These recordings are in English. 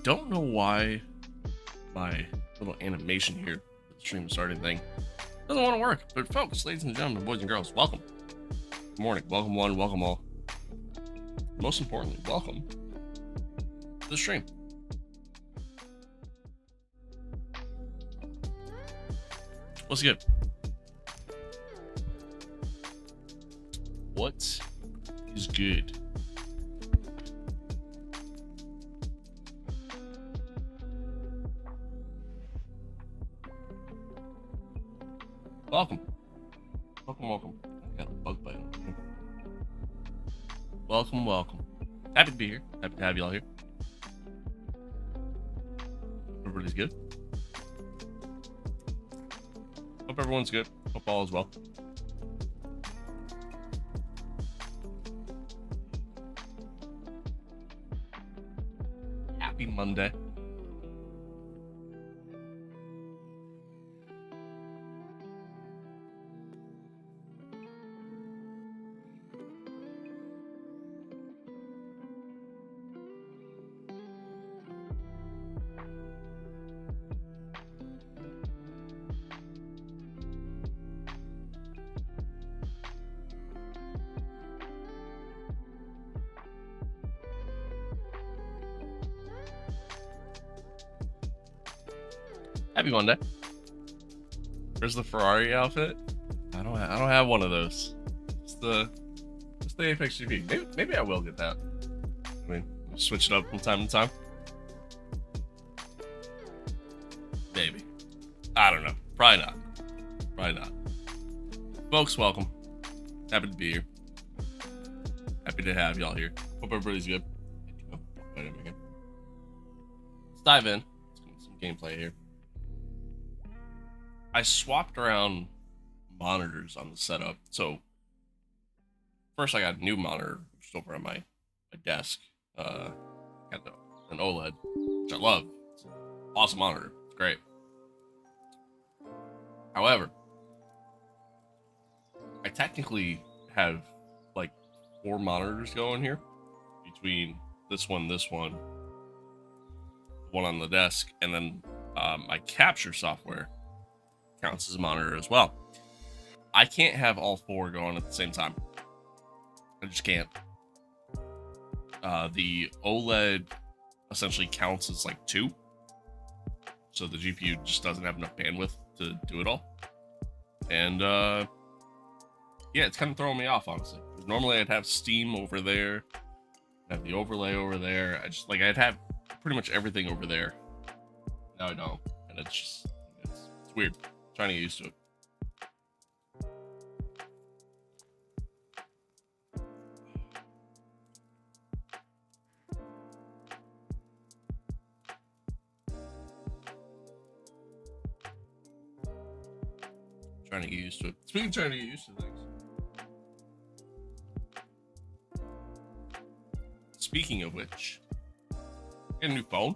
don't know why my little animation here, the stream starting thing, doesn't want to work. But folks, ladies and gentlemen, boys and girls, welcome. Good morning. Welcome one, welcome all. Most importantly, welcome to the stream. What's good? What is good? Welcome. Welcome. I got a bug bite on here. Welcome. Happy to be here. Happy to have you all here. Everybody's good. Hope everyone's good. Hope all is well. Happy Monday. Happy Monday. Where's the Ferrari outfit? I don't have one of those. It's the Apex GP. Maybe I will get that. I mean, switch it up from time to time. Maybe. I don't know. Probably not. Folks, welcome. Happy to be here. Happy to have y'all here. Hope everybody's good. Let's dive in. Let's get some gameplay here. I swapped around monitors on the setup. So first I got a new monitor just over on my desk. Got an OLED, which I love. It's an awesome monitor. It's great. However, I technically have like 4 monitors going here between this one, the one on the desk, and then my capture software counts as a monitor as well. I can't have all 4 going at the same time. I just can't. The OLED essentially counts as like 2, so the GPU just doesn't have enough bandwidth to do it all. And yeah, it's kind of throwing me off, honestly. Normally I'd have Steam over there, have the overlay over there. I'd have pretty much everything over there. Now I don't, and it's weird. Trying to get used to it. Trying to get used to it. Speaking of trying to get used to things. Speaking of which, get a new phone.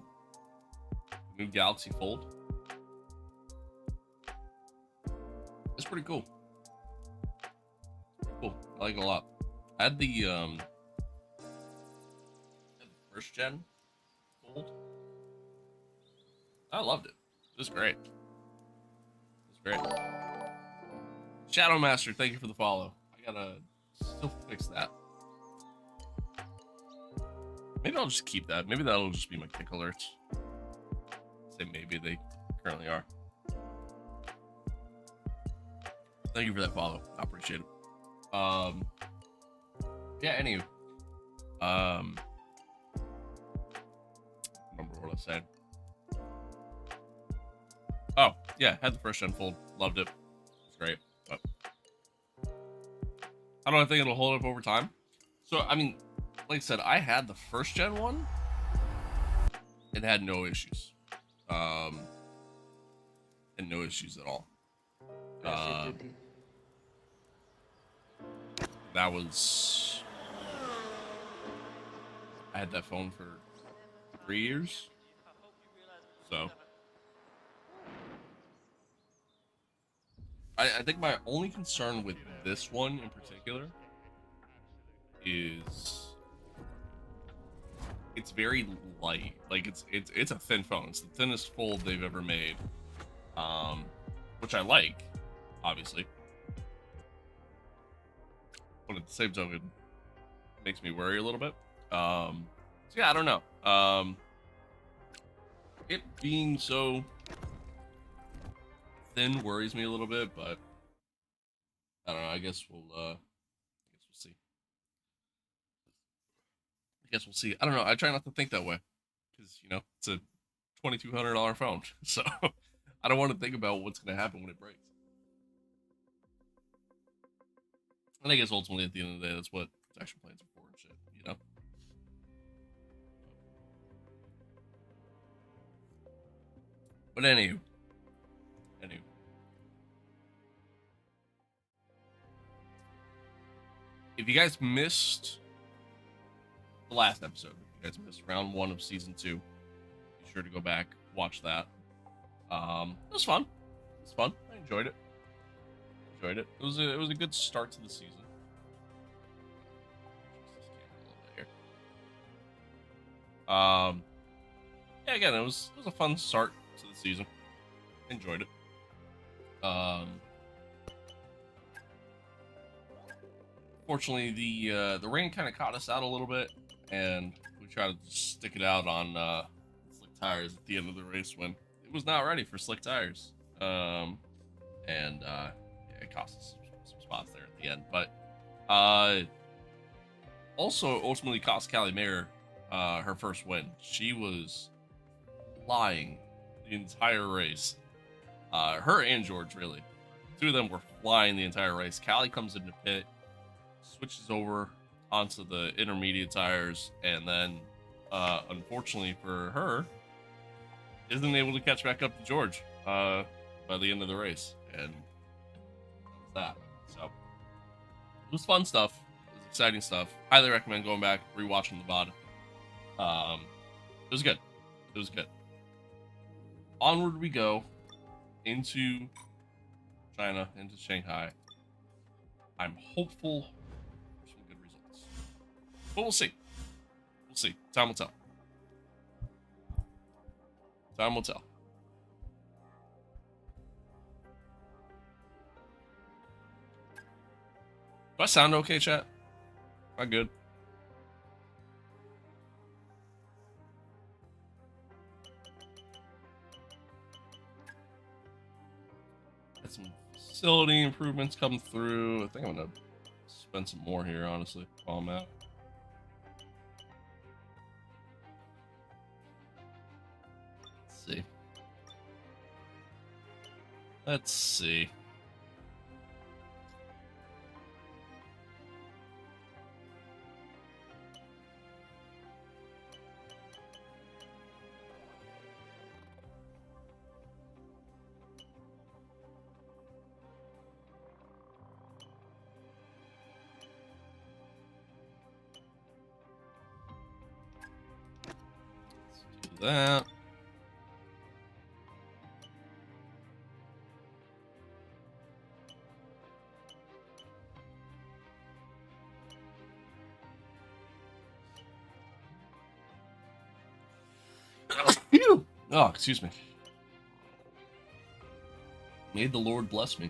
New Galaxy Fold. It's pretty cool. I like it a lot. I had the first gen Fold. I loved it. It was great. Shadow Master, thank you for the follow. I gotta still fix that. Maybe I'll just keep that. Maybe that'll just be my kick alerts. Say maybe they currently are. Thank you for that follow. I appreciate it. Yeah, anywho. Remember what I said. Oh, yeah, had the first gen Fold. Loved it. It's great. But I don't think it'll hold up over time. So, I mean, like I said, I had the first gen one. It had no issues. And no issues at all. That was... I had that phone for 3 years. So... I think my only concern with this one in particular is it's very light. Like it's a thin phone. It's the thinnest fold they've ever made, which I like, obviously. But at the same time, it makes me worry a little bit. So yeah, I don't know. It being so thin worries me a little bit, but I don't know. I guess we'll see. I guess we'll see. I don't know. I try not to think that way because it's a $2,200 phone, so I don't want to think about what's going to happen when it breaks. And I guess ultimately, at the end of the day, that's what protection plans are for and shit, But anywho. If you guys missed the last episode, if you guys missed round 1 of season 2, be sure to go back, watch that. It was fun. It was fun. I enjoyed it. It was a good start to the season. Yeah, again, it was a fun start to the season. Enjoyed it. Fortunately, the rain kind of caught us out a little bit, and we tried to stick it out on slick tires at the end of the race when it was not ready for slick tires. Yeah, it cost us some spots there at the end, but also ultimately cost Callie Mayer her first win. She was flying the entire race. Her and George, really. The two of them were flying the entire race. Callie comes into pit, switches over onto the intermediate tires, and then unfortunately for her, isn't able to catch back up to George by the end of the race, and that was that. So it was fun stuff. It was exciting stuff. Highly recommend going back, rewatching the VOD. It was good. It was good. Onward we go into China, into Shanghai. I'm hopeful for some good results, but we'll see. We'll see. Time will tell. Time will tell. Do I sound okay, chat? Am I good? Got some facility improvements come through. I think I'm gonna spend some more here, honestly, while I'm out. Let's see. Let's see. Let's do that. Oh, excuse me. May the Lord bless me.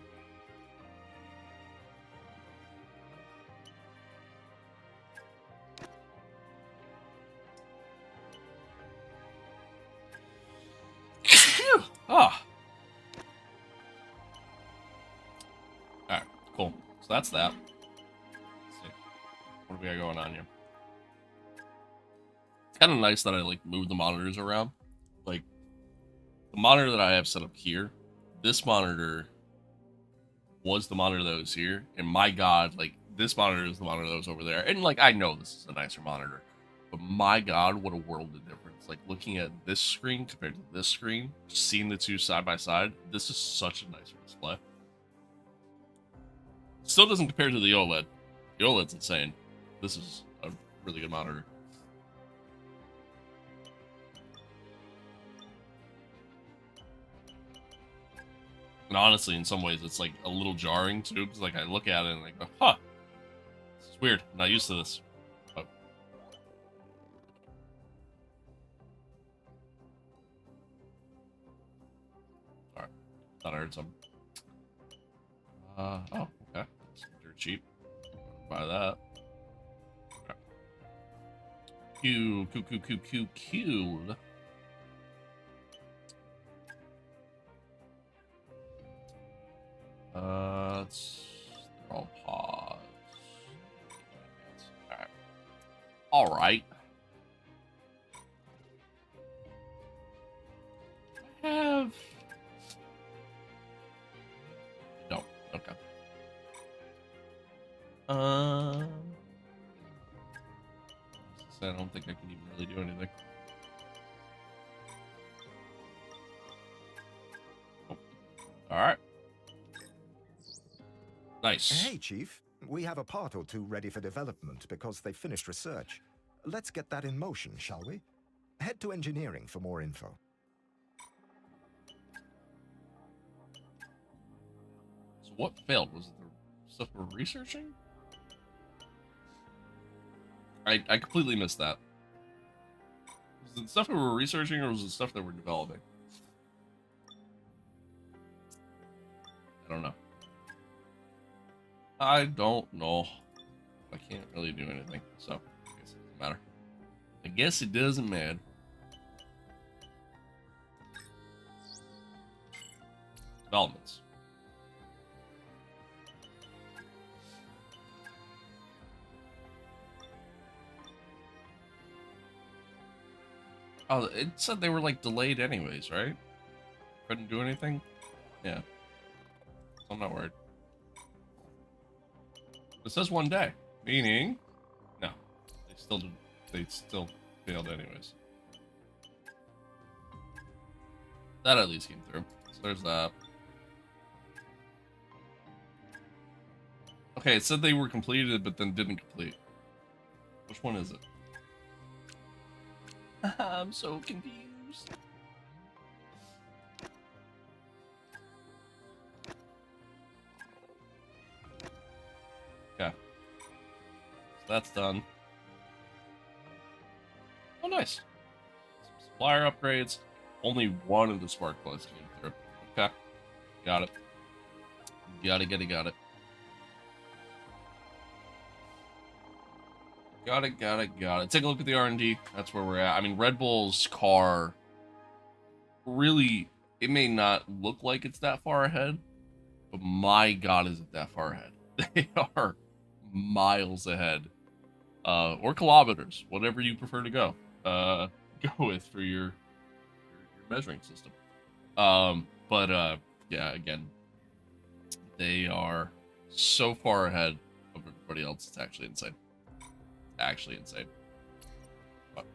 Ah. Alright, cool. So that's that. Let's see. What do we got going on here? It's kind of nice that I move the monitors around. Like, the monitor that I have set up here, this monitor was the monitor that was here, and my god, this monitor is the monitor that was over there. And I know this is a nicer monitor, but my god, what a world of difference. Looking at this screen compared to this screen, seeing the two side by side, this is such a nicer display. Still doesn't compare to the OLED. The OLED's insane. This is a really good monitor. And honestly, in some ways, it's a little jarring too, because I look at it and I go, huh, this is weird. I'm not used to this. But Thought I heard some. Oh, okay. That's dirt cheap. Buy that. Okay. Cool. They're all paused. Alright. Alright. I have... No. Okay. I don't think I can even really do anything. Oh. Alright. Nice. Hey, Chief. We have a part or two ready for development because they finished research. Let's get that in motion, shall we? Head to engineering for more info. So what failed? Was it the stuff we're researching? I completely missed that. Was it the stuff that we're researching or was it stuff that we're developing? I don't know. I don't know. I can't really do anything, so I guess it doesn't matter. I guess it doesn't matter. Developments. Oh, it said they were like delayed anyways, right? Couldn't do anything? Yeah. So I'm not worried. It says 1 day, meaning no, they still failed anyways. That at least came through. So there's that. Okay, it said they were completed, but then didn't complete. Which one is it? I'm so confused. Okay. So that's done. Oh, nice. Some supplier upgrades. Only one of the spark plugs came through. Okay. Got it. Got it. Got it. Take a look at the R&D. That's where we're at. I mean, Red Bull's car, really, it may not look like it's that far ahead, but my God, is it that far ahead? They are miles ahead. Or kilometers, whatever you prefer to go with for your measuring system. Yeah, again, they are so far ahead of everybody else. It's actually insane. But,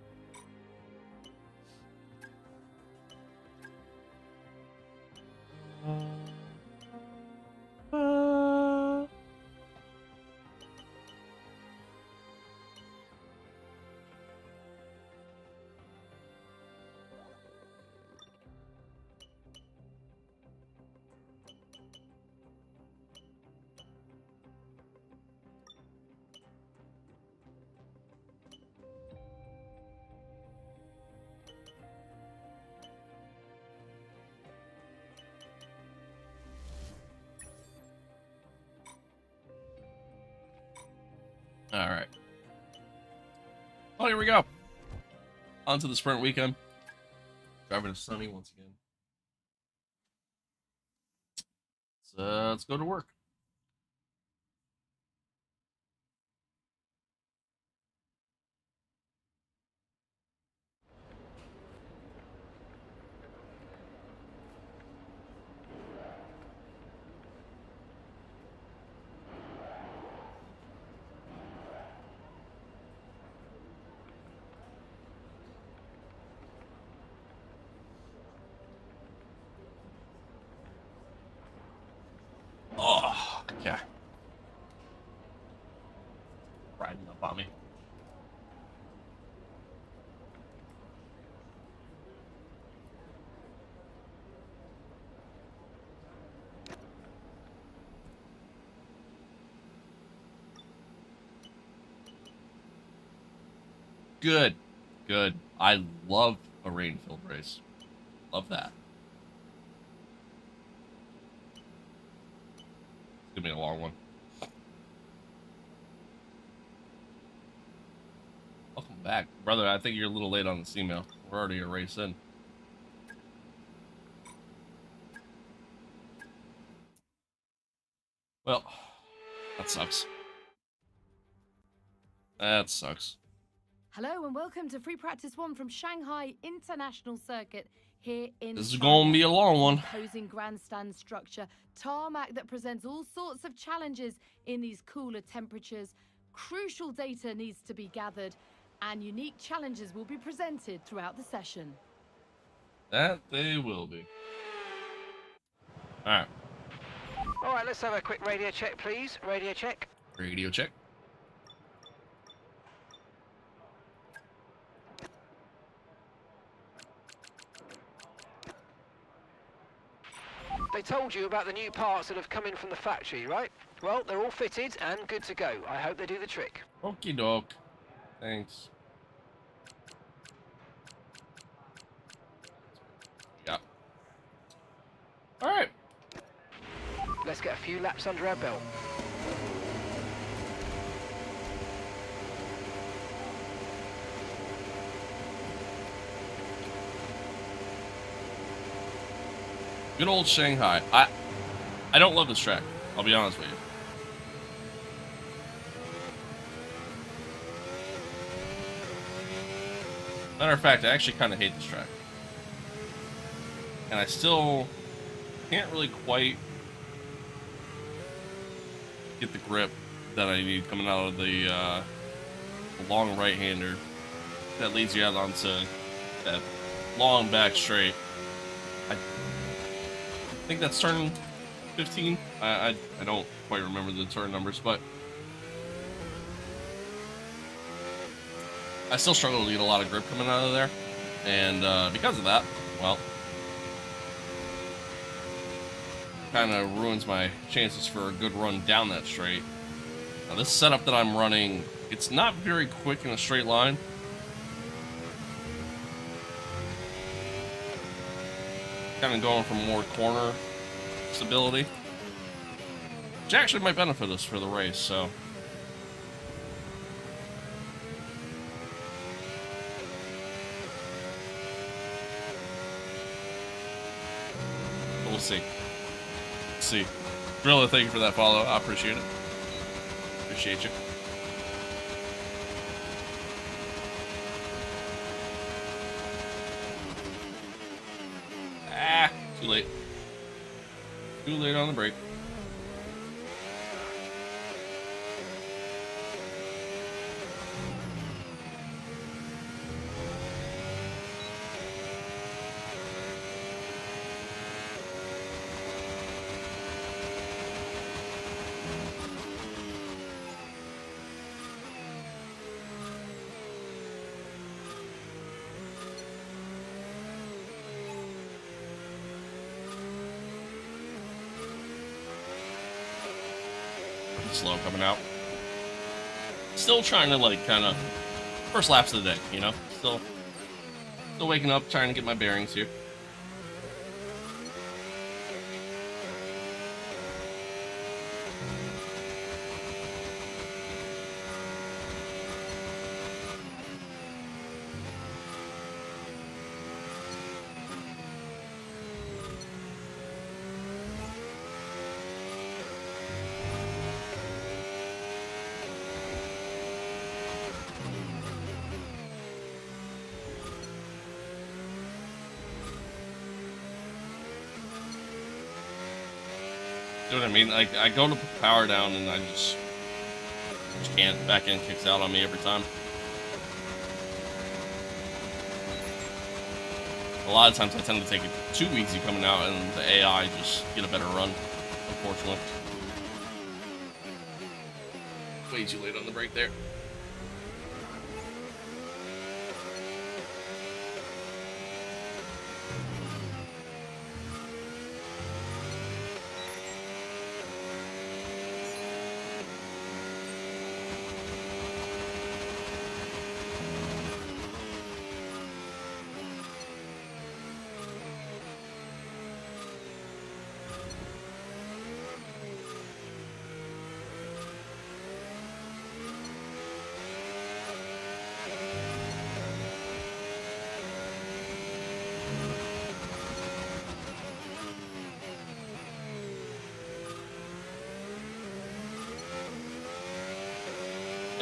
all right. Oh, here we go. On to the sprint weekend. Driving to Sunny once again. Let's go to work. Oh, yeah. Riding up on me. Good. I love a rain-filled race. Love that. gonna be a long one. Welcome back, brother. I think you're a little late on this email. We're already a race in. Well, that sucks. That sucks. Hello and welcome to Free Practice 1 from Shanghai International Circuit here in This is China. gonna be a long one. Imposing grandstand structure, tarmac that presents all sorts of challenges in these cooler temperatures. Crucial data needs to be gathered and unique challenges will be presented throughout the session. That they will be. Alright. Alright, let's have a quick radio check, please. Radio check. Radio check. They told you about the new parts that have come in from the factory, right? Well, they're all fitted and good to go. I hope they do the trick. Okie doke. Thanks. Yeah. Alright. Let's get a few laps under our belt. Good old Shanghai. I don't love this track. I'll be honest with you. Matter of fact, I actually kind of hate this track. And I still can't really quite get the grip that I need coming out of the long right-hander that leads you out onto that long back straight. I think that's turn 15. I don't quite remember the turn numbers, but I still struggle to get a lot of grip coming out of there, and because of that, well, kind of ruins my chances for a good run down that straight. Now this setup that I'm running, it's not very quick in a straight line. Kind of going for more corner stability, which actually might benefit us for the race, so. We'll see. Let's see. Drilla, thank you for that follow. I appreciate it. Appreciate you. Ah, too late. Too late on the brake. Slow coming out. Still trying to like kind of first laps of the day, you know. Still waking up, trying to get my bearings here. You know what I mean? Like, I go to put power down and I just can't. Back end kicks out on me every time. A lot of times I tend to take it too easy coming out and the AI just get a better run, unfortunately. Way too late on the brake there.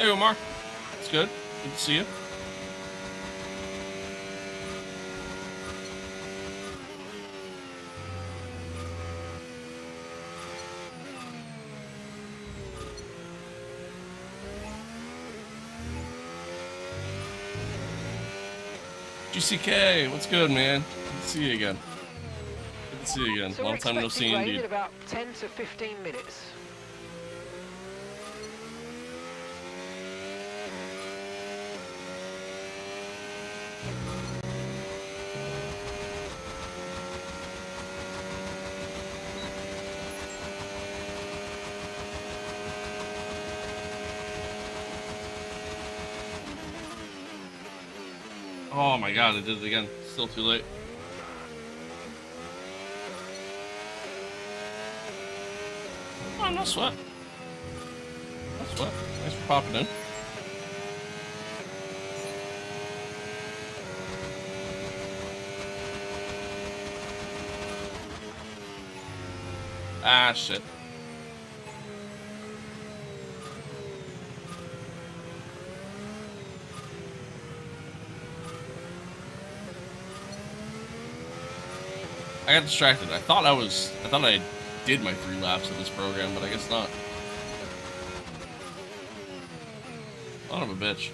Hey, Omar. It's good. Good to see you. GCK, what's good, man? Good to see you again. Good to see you again. So Long we're time no expecting see, rain indeed. in about 10 to 15 minutes. Oh my god, I did it again. Still too late. Oh, no sweat. No sweat. Thanks for popping in. Ah, shit. I got distracted. I thought I did my 3 laps of this program, but I guess not. Son of a bitch.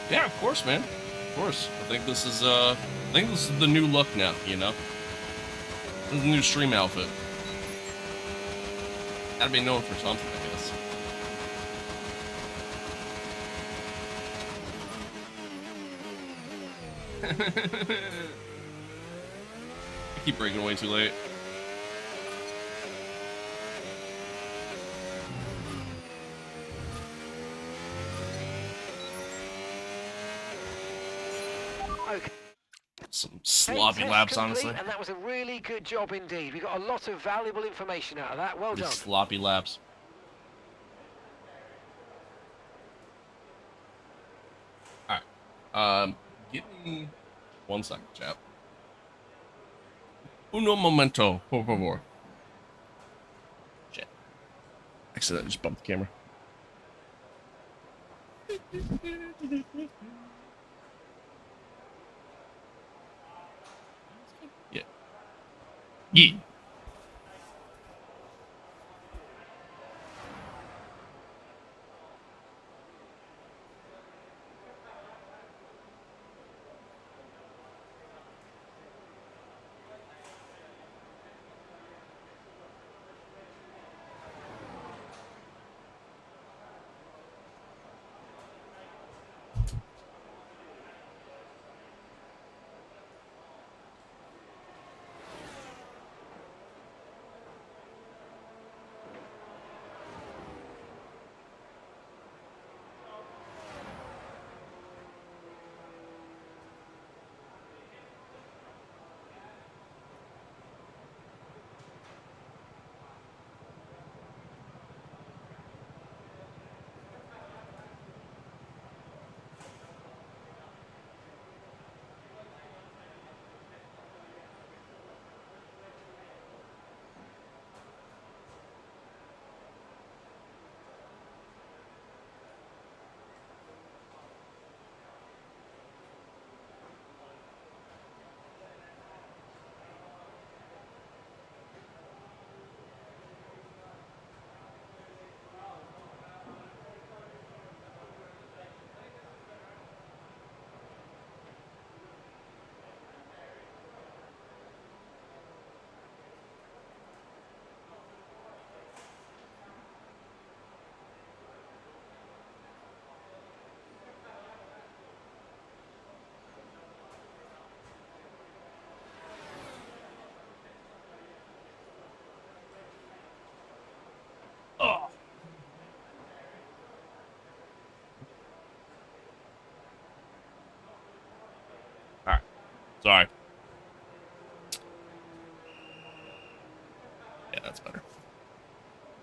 Yeah, of course, man. Of course. I think this is the new look now, you know? This is the new stream outfit. Gotta be known for something, I guess. I keep breaking away too late. Okay. Some sloppy test laps, complete, honestly. and that was a really good job indeed. We got a lot of valuable information out of that. Well These done. sloppy laps. Alright. Give me 1 second, chap. Uno momento, por favor. Shit. Accidentally just bumped the camera. Yeah. Yeah. Sorry. Yeah, that's better.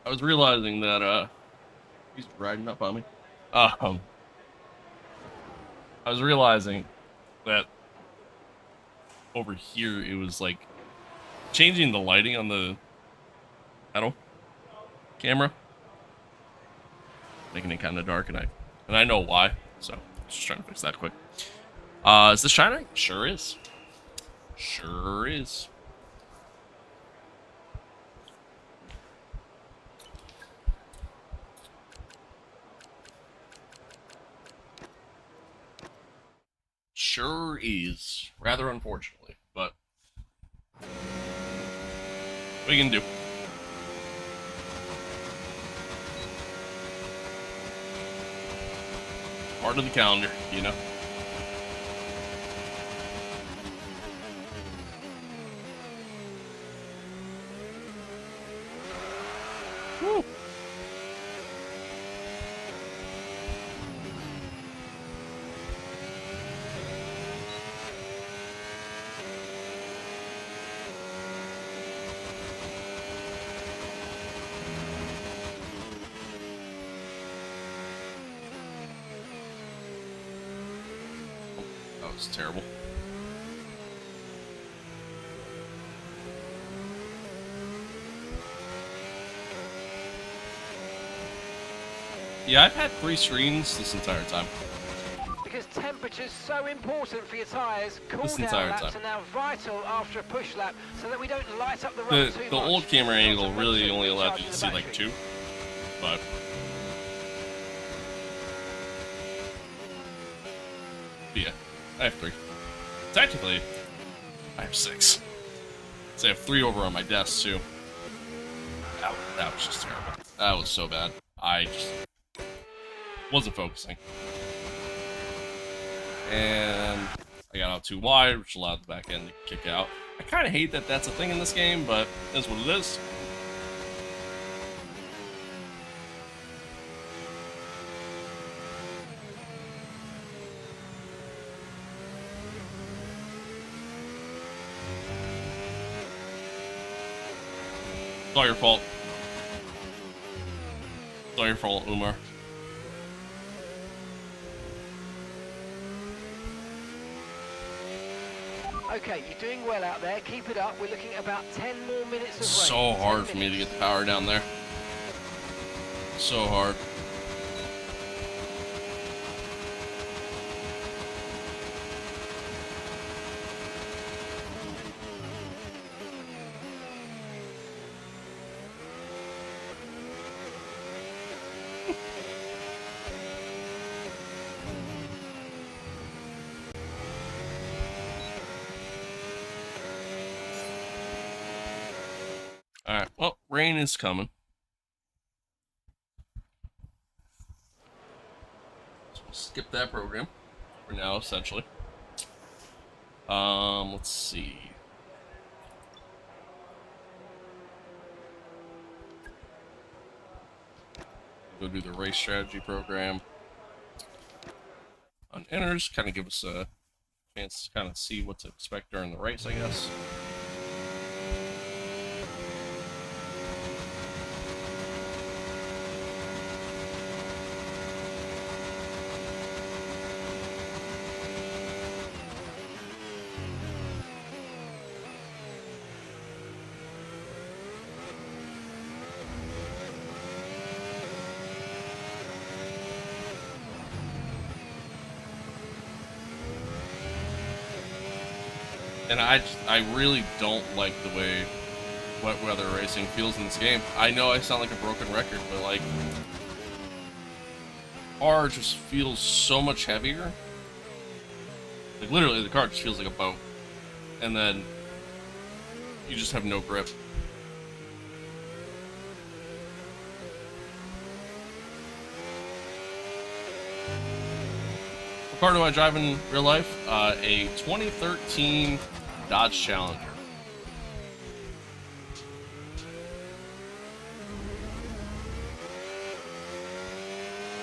I was realizing that he's riding up on me. I was realizing that over here it was like changing the lighting on the pedal camera, making it kind of dark, and I know why. So just trying to fix that quick. Is this shining? Sure is. Sure is. Sure is. Rather unfortunately, but what are you gonna do? Part of the calendar, you know? Woo. That was terrible. Yeah, I've had 3 screens this entire time. Because temperature's so important for your tyres, cool This down entire laps time. are now vital after a push lap so that we don't light up the road The too much. old camera angle Lots of really room only allowed you recharging to the see like battery. 2, but yeah, I have 3. Technically, I have 6. So I have 3 over on my desk too. That was just terrible. That was so bad. I just wasn't focusing. And I got out too wide, which allowed the back end to kick out. I kind of hate that that's a thing in this game, but that's what it is. It's all your fault. It's all your fault, Umar. Okay, you're doing well out there. Keep it up. We're looking at about 10 more minutes of It's race. so 10 hard for me to minutes. get the power down there. So hard. Alright, well, rain is coming. So we'll skip that program for now, essentially. Let's see. Go do the race strategy program. On enters, kind of give us a chance to kind of see what to expect during the race, I guess. And I really don't like the way wet weather racing feels in this game. I know I sound like a broken record, but like, car just feels so much heavier. Like literally, the car just feels like a boat, and then you just have no grip. What car do I drive in real life? A 2013 Dodge Challenger.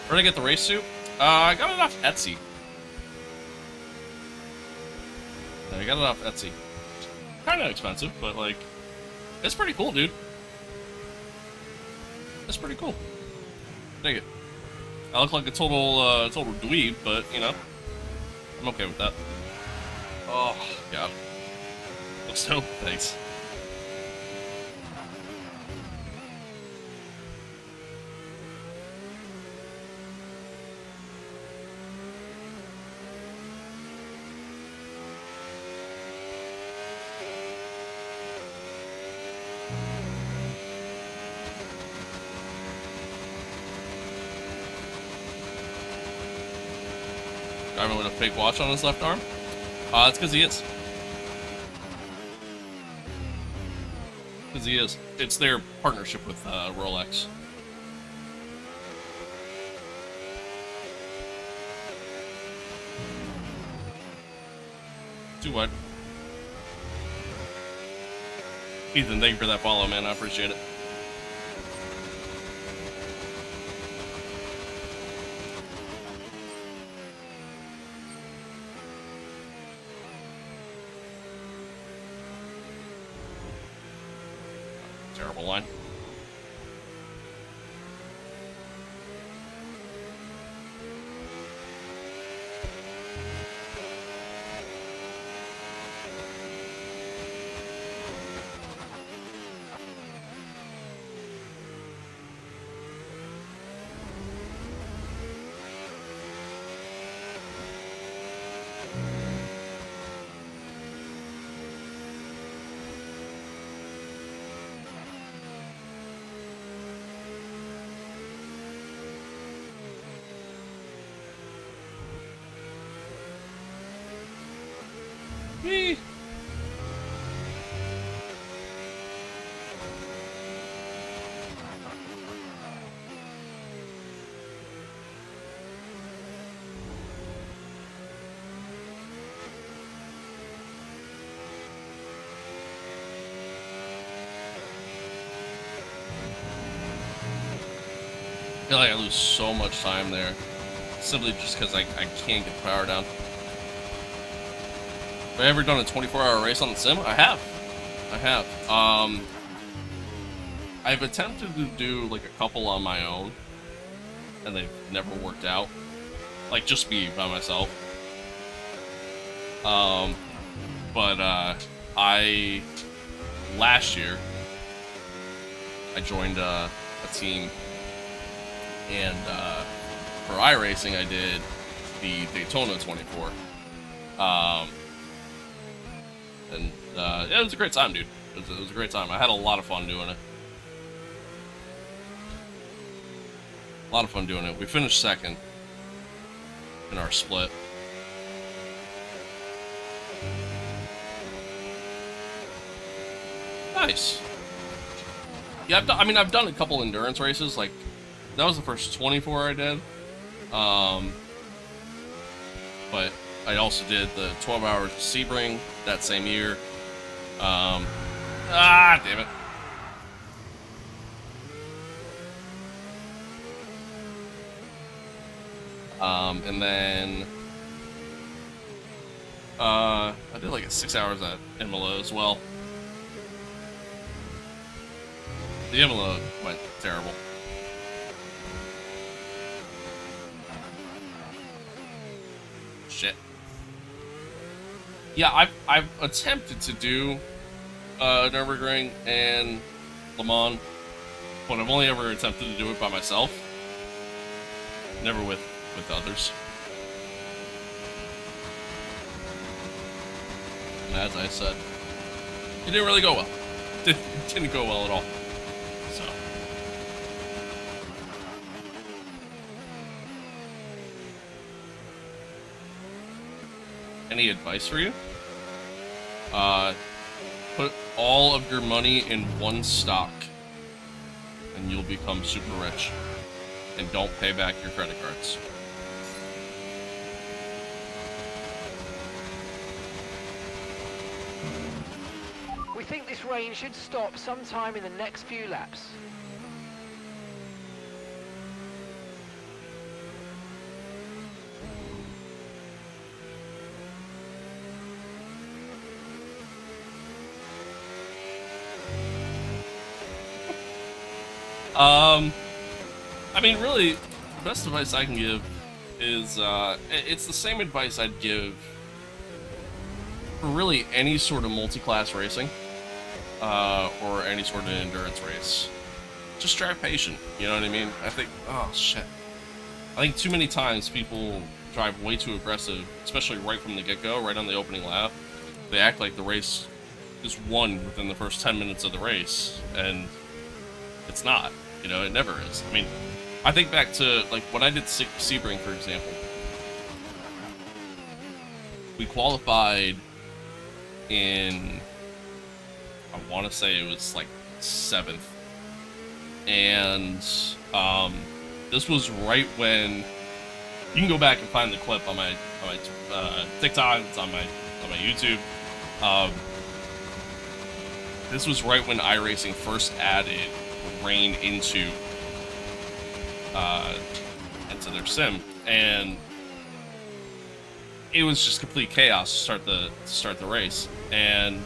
Where'd I get the race suit? I got it off Etsy. I got it off Etsy. Kind of expensive, but like, it's pretty cool, dude. It's pretty cool. Dig it. I look like a total dweeb, but you know, I'm okay with that. Oh god, looks dope. Thanks. Driving with a fake watch on his left arm? It's because he is. Because he is. It's their partnership with Rolex. Too wide. Ethan, thank you for that follow, man. I appreciate it. Terrible line. Whee! I feel like I lose so much time there, simply just because I can't get the power down. Have I ever done a 24-hour race on the sim? I have. I've attempted to do like a couple on my own, and they've never worked out. Like just me by myself. I last year I joined a team, and for iRacing I did the Daytona 24. Yeah, it was a great time, dude. It was a great time. I had a lot of fun doing it. We finished second in our split. Nice. Yeah, I've done a couple endurance races. Like, that was the first 24 I did. But I also did the 12 hours of Sebring that same year. Damn it. And then I did like a 6 hours at Imola as well. The Imola went terrible. Shit. Yeah, I've attempted to do Nürburgring and Le Mans, but I've only ever attempted to do it by myself. Never with others. And as I said, it didn't really go well. It didn't go well at all. So. Any advice for you? Put all of your money in one stock, and you'll become super rich. And don't pay back your credit cards. We think this rain should stop sometime in the next few laps. I mean, really, the best advice I can give is it's the same advice I'd give for really any sort of multi-class racing or any sort of endurance race. Just drive patient. You know what I mean? I think, oh shit. I think too many times people drive way too aggressive, especially right from the get-go, right on the opening lap. They act like the race is won within the first 10 minutes of the race, and it's not. You know, it never is. I mean, I think back to, like, when I did Sebring, for example. We qualified in, I want to say it was, like, 7th. And, this was right when, you can go back and find the clip on my TikTok, it's on my YouTube. This was right when iRacing first added rain into their sim, and it was just complete chaos to start the race. And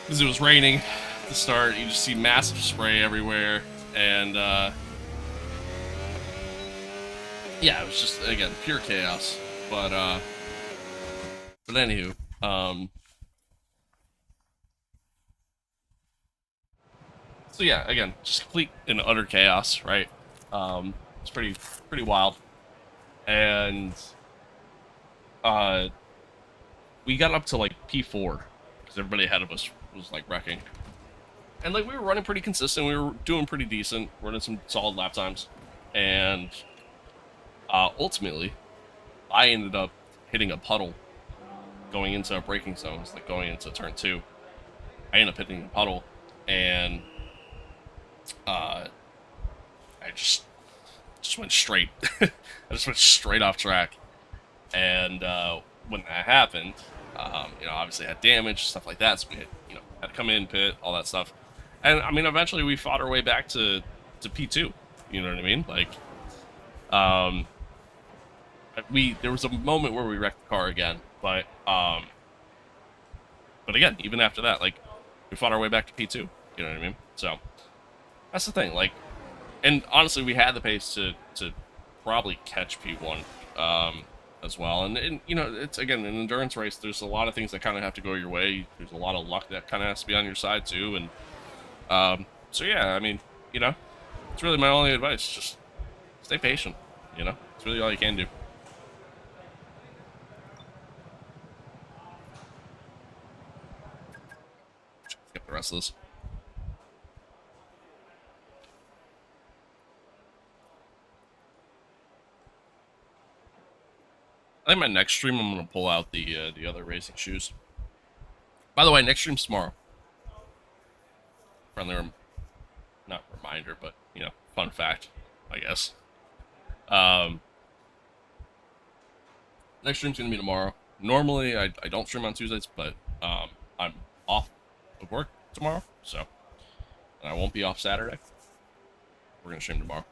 because it was raining to start, you just see massive spray everywhere, and yeah, it was just, again, pure chaos. But anywho, so yeah, again, just complete and utter chaos, right? It's pretty wild. And we got up to like P4 because everybody ahead of us was like wrecking. And like we were running pretty consistent, we were doing pretty decent, running some solid lap times. And ultimately, I ended up hitting a puddle going into braking zones, like going into turn 2. I ended up hitting a puddle, and I just went straight. I just went straight off track. And when that happened, you know, obviously had damage, stuff like that. So we had, you know, had to come in, pit, all that stuff. And I mean, eventually we fought our way back to P2. You know what I mean? Like, there was a moment where we wrecked the car again, but again, even after that, like, we fought our way back to P2. You know what I mean? So that's the thing. Like, and honestly, we had the pace to probably catch P1 as well. And you know, it's, again, an endurance race. There's a lot of things that kind of have to go your way. There's a lot of luck that kind of has to be on your side too. And so yeah, I mean, you know, it's really my only advice. Just stay patient. You know, it's really all you can do. Skip the rest of this. I think my next stream, I'm going to pull out the other racing shoes. By the way, next stream's tomorrow. Friendly, not reminder, but, you know, fun fact, I guess. Next stream's going to be tomorrow. Normally, I don't stream on Tuesdays, but I'm off of work tomorrow, so. And I won't be off Saturday. We're going to stream tomorrow.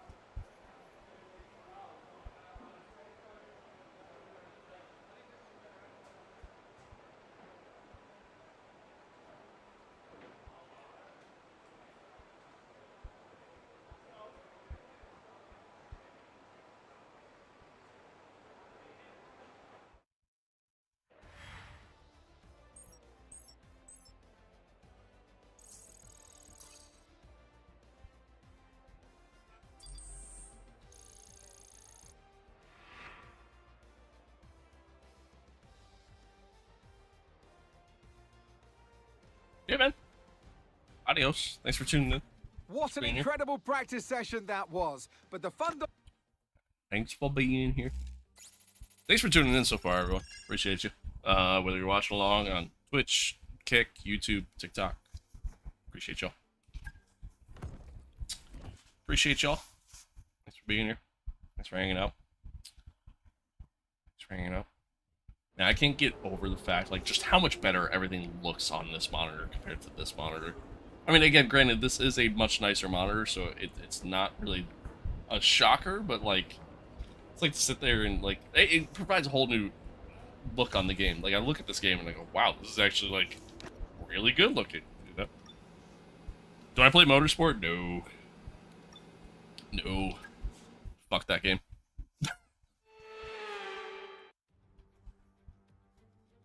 Yeah, man. Adios. Thanks for tuning in. What an incredible practice session that was. But the fun... Thanks for being here. Thanks for tuning in so far, everyone. Appreciate you. Whether you're watching along on Twitch, Kick, YouTube, TikTok. Appreciate y'all. Appreciate y'all. Thanks for being here. Thanks for hanging out. Thanks for hanging out. Now, I can't get over the fact, like, just how much better everything looks on this monitor compared to this monitor. I mean, again, granted, this is a much nicer monitor, so it's not really a shocker, but, like, it's like to sit there and, like, it provides a whole new look on the game. Like, I look at this game and I go, wow, this is actually, like, really good looking, you know? Do I play Motorsport? No. No. Fuck that game.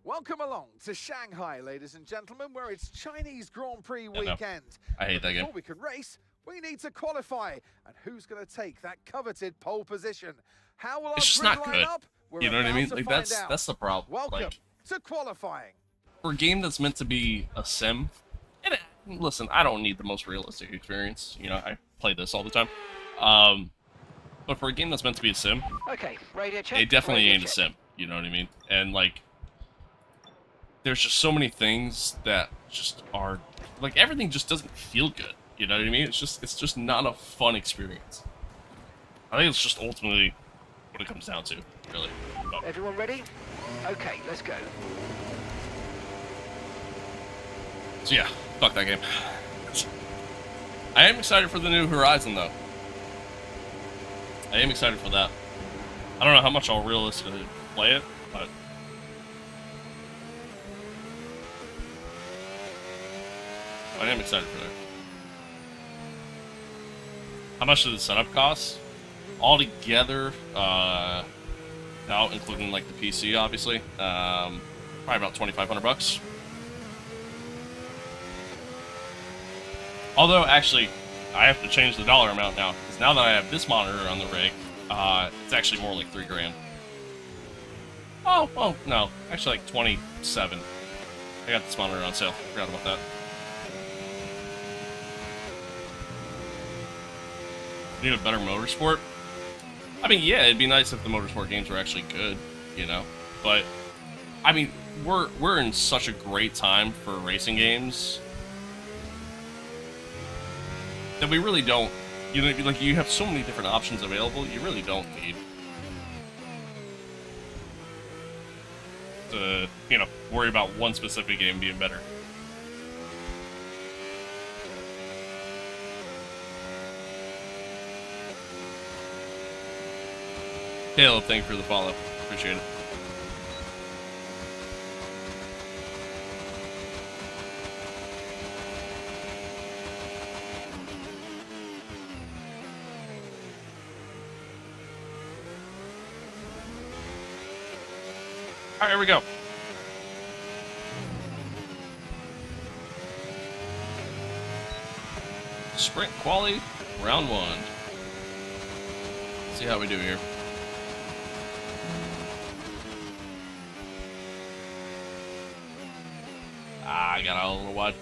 Welcome along to Shanghai, ladies and gentlemen, where it's Chinese Grand Prix Yeah, no. weekend. I hate that game. Before we can race, we need to qualify. And who's going to take that coveted pole position? How will It's just our not grid good. line up? We're You know what I about mean? to Like find out. that's the problem. Welcome Like, to qualifying. for a game that's meant to be a sim, and listen, I don't need the most realistic experience. You know, I play this all the time. But for a game that's meant to be a sim, Okay, radio check. it definitely radio ain't a check. sim. You know what I mean? And like, there's just so many things that just are like everything just doesn't feel good. You know what I mean? It's just not a fun experience. I think it's just ultimately what it comes down to, really. But, Everyone ready? Okay, let's go. so yeah, fuck that game. I am excited for the new Horizon though. I am excited for that. I don't know how much I'll realistically play it, but I am excited for that. How much does the setup cost? Altogether, out including like the PC, obviously, probably about $2,500. Although, actually, I have to change the dollar amount now, because now that I have this monitor on the rig, it's actually more like $3 grand. Oh, no, actually like 27. I got this monitor on sale. Forgot about that. Need a better Motorsport? I mean, yeah, it'd be nice if the Motorsport games were actually good, you know? But, I mean, we're in such a great time for racing games that we really don't, you know, like, you have so many different options available, you really don't need to, you know, worry about one specific game being better. Caleb, thank you for the follow. Appreciate it. Alright, here we go. Sprint quali, round 1. See how we do here. I got out a little wide.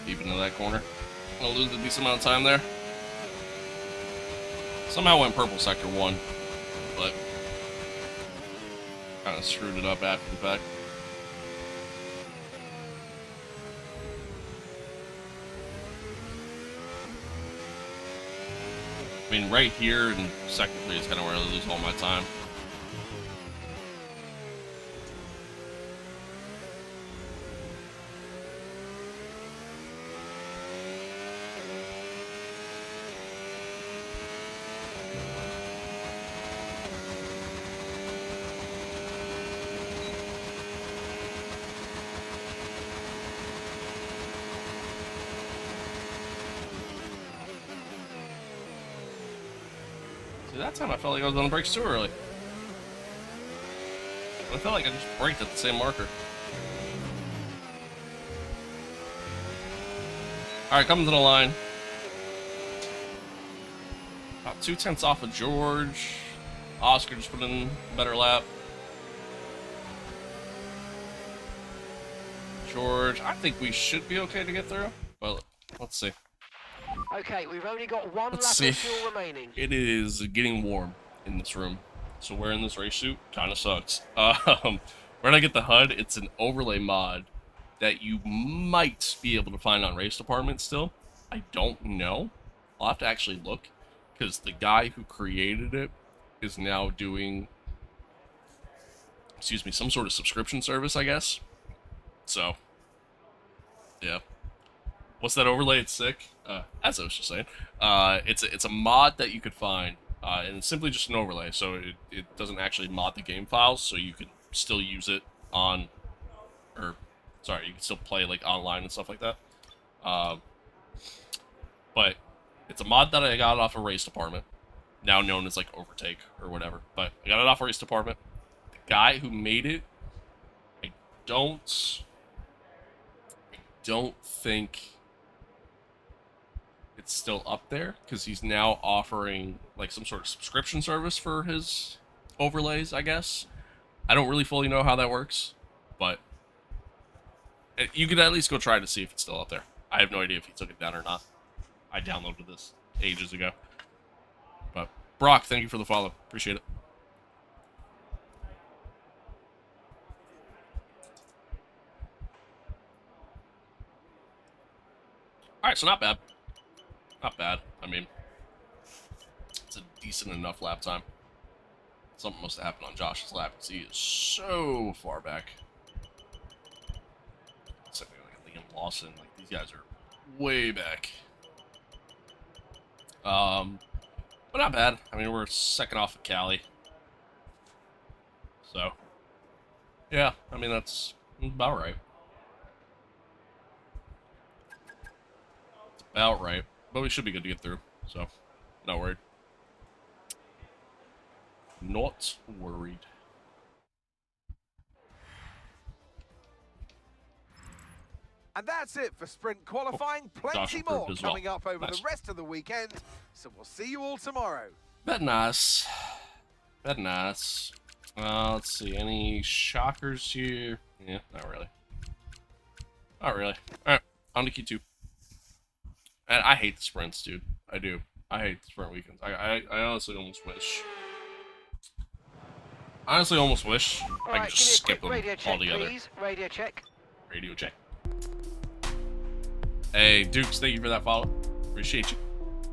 Deep into that corner. I'm gonna lose a decent amount of time there. Somehow went purple sector 1, but kind of screwed it up after the fact. I mean, right here in sector 3 is kind of where I lose all my time. See, that time I felt like I was on the brakes too early. I felt like I just braked at the same marker. Alright, coming to the line. About 2/10 off of George. Oscar just put in a better lap. George, I think we should be okay to get through. Well, let's see. Okay, we've only got one Let's lap of see. fuel remaining. It is getting warm in this room, so wearing this race suit kind of sucks. Where did I get the HUD? It's an overlay mod that you might be able to find on Race Department still. I don't know. I'll have to actually look, because the guy who created it is now doing, excuse me, some sort of subscription service, I guess. So, yeah. What's that overlay? It's sick. As I was just saying, it's a mod that you could find, and it's simply just an overlay. So it doesn't actually mod the game files, so you can still use it on, or sorry, you can still play like online and stuff like that. But it's a mod that I got off of Race Department, now known as like Overtake or whatever. But I got it off Race Department. The guy who made it, I don't think it's still up there, because he's now offering like some sort of subscription service for his overlays, I guess. I don't really fully know how that works, but you could at least go try to see if it's still up there. I have no idea if he took it down or not. I downloaded this ages ago. But Brock, thank you for the follow. Appreciate it. Alright, so not bad. Not bad. I mean, it's a decent enough lap time. Something must have happened on Josh's lap, because he is so far back. It's like Liam Lawson. Like, these guys are way back. But not bad. I mean, we're second off of Cali. So, yeah, I mean, that's about right. It's about right. But we should be good to get through, so not worried. Not worried. And that's it for sprint qualifying. Plenty more coming up over the rest of the weekend. So we'll see you all tomorrow. Very nice. Very nice. Let's see. Any shockers here? Yeah, not really. Not really. All right, on to Q2. And I hate the sprints, dude. I do. I hate the sprint weekends. I honestly almost wish. I could just skip them altogether. Please. Radio check. Radio check. Hey, Dukes, thank you for that follow. Appreciate you.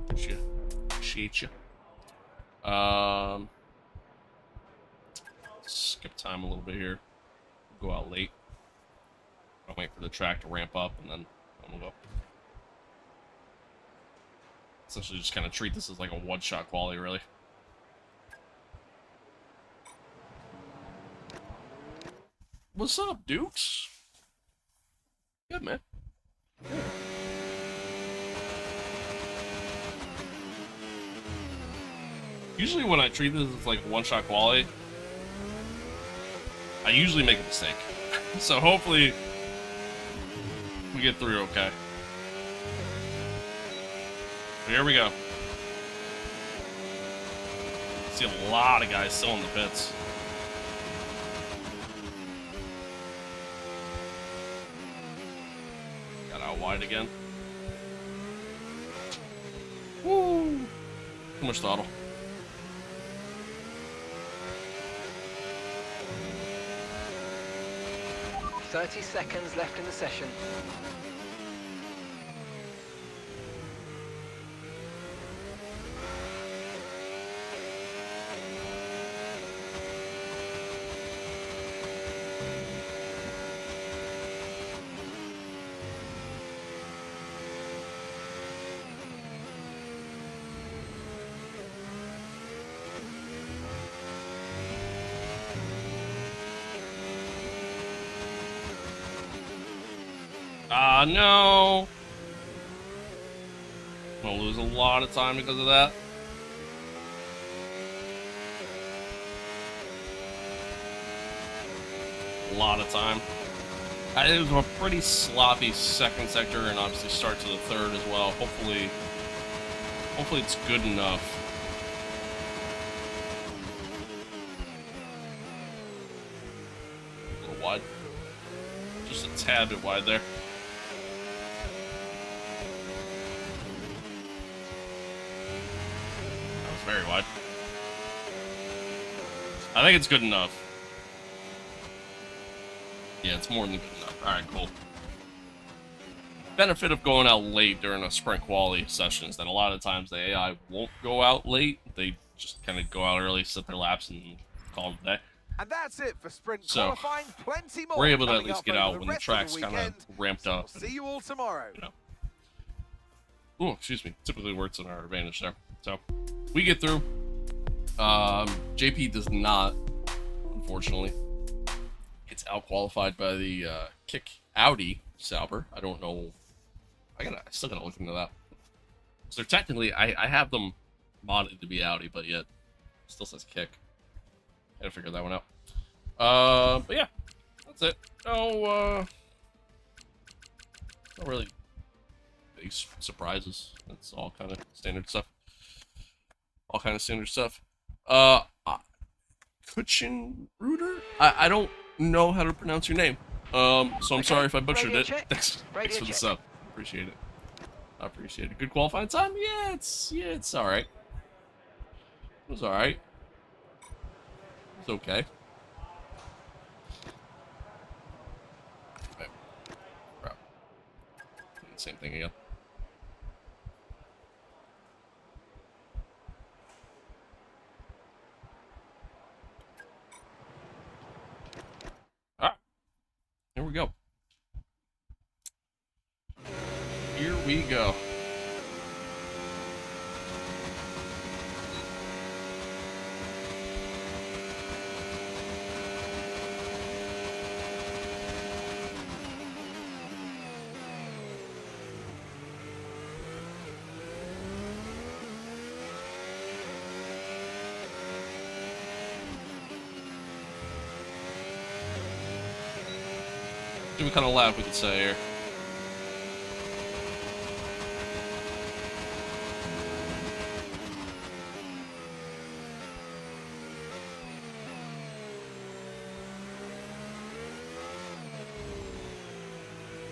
Appreciate you. Skip time a little bit here. Go out late. I'll wait for the track to ramp up, and then we'll go. Essentially just kind of treat this as like a one-shot quality, really. What's up, Dukes? Good, man. Good. Usually when I treat this as like one-shot quality, I usually make a mistake. So hopefully we get through okay. Here we go. See a lot of guys still in the pits. Got out wide again. Woo! Too much throttle. "30 seconds left in the session." No. I'm gonna lose a lot of time because of that. A lot of time. It was a pretty sloppy second sector, and obviously start to the third as well. Hopefully it's good enough. A little wide. Just a tad bit wide there. That was very wide. I think it's good enough. Yeah, it's more than good enough. Alright, cool. Benefit of going out late during a sprint quality session is that a lot of times the AI won't go out late. They just kind of go out early, set their laps, and call it a day. And that's it for sprint So, qualifying. Plenty more. we're able to at coming least up get over out the when the rest of track's kind of weekend. ramped So up. we'll see you all tomorrow. You know. Oh, excuse me. Typically works in our advantage there. So, we get through. JP does not, unfortunately. Gets out-qualified by the kick Audi Sauber. I don't know. I still gotta look into that. So technically, I have them modded to be Audi, but yet still says kick. Gotta figure that one out. But yeah, that's it. No really big surprises. That's all kind of standard stuff. Kutchenruder? I don't know how to pronounce your name. So I'm sorry if I butchered it. Thanks for the sub. Appreciate it. I appreciate it. Good qualifying time? Yeah, it's alright. It was alright. It's okay. Okay. Crap. Same thing again. Here we go. Here we go. Do we kind of laugh, we could say here.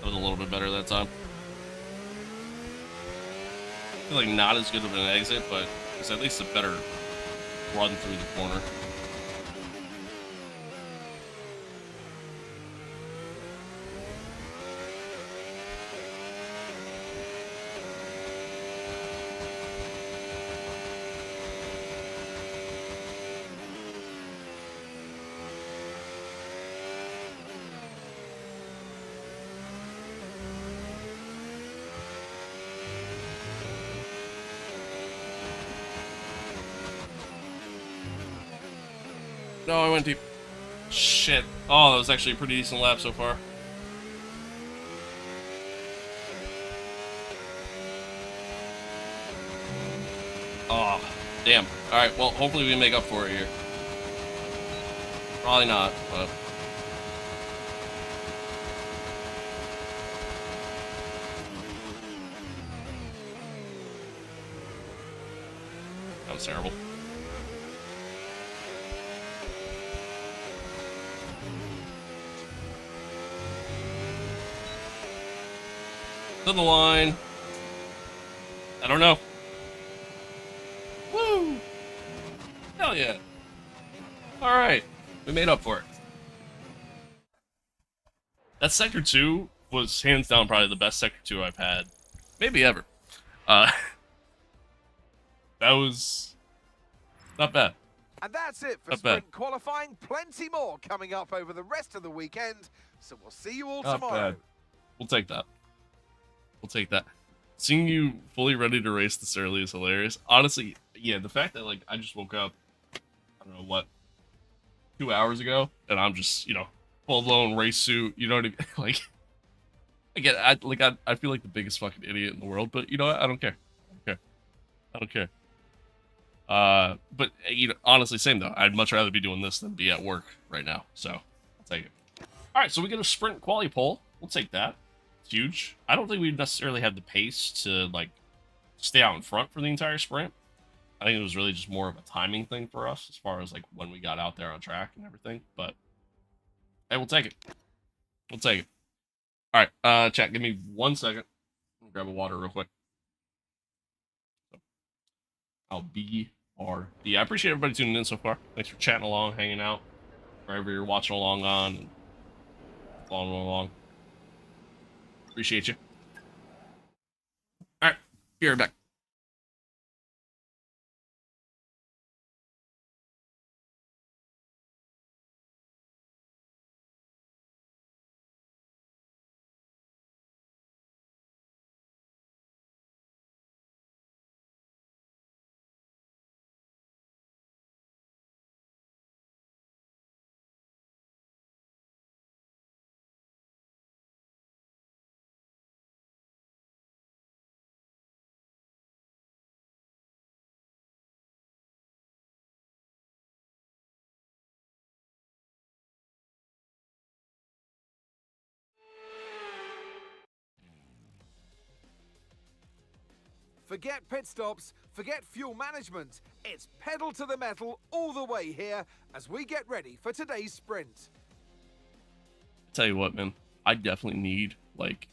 That was a little bit better that time. I feel like not as good of an exit, but it's at least a better run through the corner. No, I went deep. Shit. Oh, that was actually a pretty decent lap so far. Oh, damn. Alright, well, hopefully we make up for it here. Probably not, but... that was terrible. To the line. I don't know. Woo! Hell yeah. Alright. We made up for it. That Sector 2 was hands down probably the best Sector 2 I've had. Maybe ever. That was not bad. And that's it for sprint qualifying. Plenty more coming up over the rest of the weekend. So we'll see you all tomorrow. Bad. We'll take that. We'll take that. Seeing you fully ready to race this early is hilarious. Honestly, yeah, the fact that, like, I just woke up, I don't know, what, 2 hours ago, and I'm just, you know, full-blown race suit, you know what I mean? Like, I feel like the biggest fucking idiot in the world, but, you know what? I don't care. I don't care. But, you know, honestly, same, though. I'd much rather be doing this than be at work right now, so I'll take it. All right, so we get a sprint quali pole. We'll take that. Huge. I don't think we necessarily had the pace to, like, stay out in front for the entire sprint. I think it was really just more of a timing thing for us as far as, like, when we got out there on track and everything. But, hey, we'll take it. We'll take it. All right, chat, give me 1 second. I'll grab a water real quick. I'll be RD. I appreciate everybody tuning in so far. Thanks for chatting along, hanging out, wherever you're watching along on, and following along. Appreciate you. All right, be right back. Forget pit stops, forget fuel management. It's pedal to the metal all the way here as we get ready for today's sprint. Tell you what, man, I definitely need, like,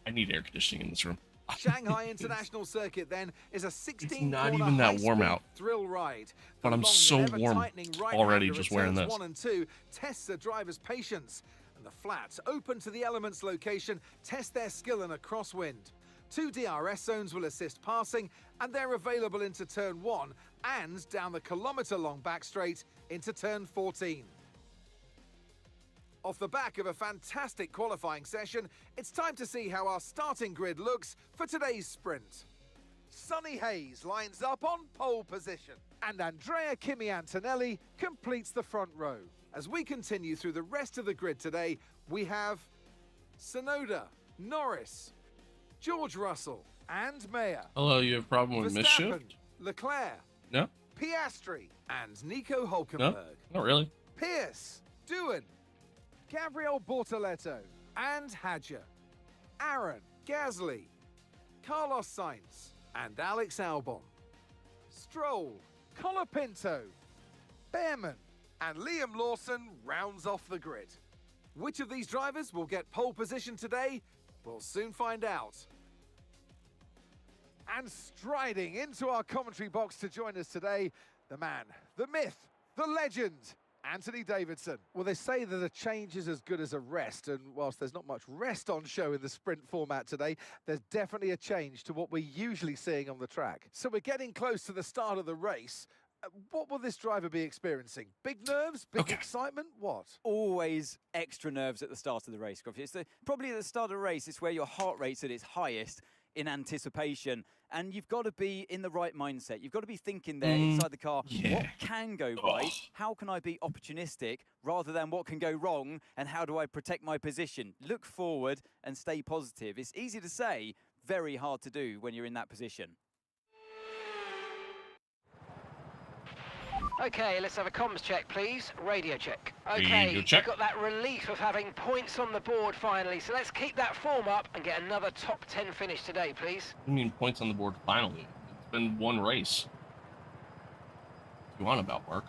I need air conditioning in this room. Shanghai International Circuit then is a 16 It's not even that warm out, thrill ride. but I'm so warm already just wearing this. 1 and 2 tests the driver's patience, and the flats open to the elements location test their skill in a crosswind. 2 DRS zones will assist passing, and they're available into turn 1 and down the kilometre-long back straight into turn 14. Off the back of a fantastic qualifying session, it's time to see how our starting grid looks for today's sprint. Sonny Hayes lines up on pole position, and Andrea Kimi Antonelli completes the front row. As we continue through the rest of the grid today, we have Tsunoda, Norris, George Russell, and Mayer. Hello, you have a problem with Verstappen, misshift? Leclerc, No? Piastri, and Nico No? Hulkenberg. Not really. Pierce, Doohan, Gabriel Bortoleto, and Hadja, Aaron, Gasly, Carlos Sainz, and Alex Albon, Stroll, Colapinto, Behrman, and Liam Lawson rounds off the grid. Which of these drivers will get pole position today? We'll soon find out. And striding into our commentary box to join us today, the man, the myth, the legend, Anthony Davidson. Well, they say that a change is as good as a rest, and whilst there's not much rest on show in the sprint format today, there's definitely a change to what we're usually seeing on the track. So we're getting close to the start of the race. What will this driver be experiencing? Big nerves? Big excitement? What? Always extra nerves at the start of the race, Coffee. It's probably at the start of the race, it's where your heart rate's at its highest in anticipation. And you've got to be in the right mindset. You've got to be thinking there inside the car, what can go right? How can I be opportunistic rather than what can go wrong? And how do I protect my position? Look forward and stay positive. It's easy to say, very hard to do when you're in that position. Okay, let's have a comms check, please. Radio check. Radio Okay, check. we've got that relief of having points on the board finally, so let's keep that form up and get another top 10 finish today, please. What do you mean points on the board finally? It's been one race. What do you want about, Mark?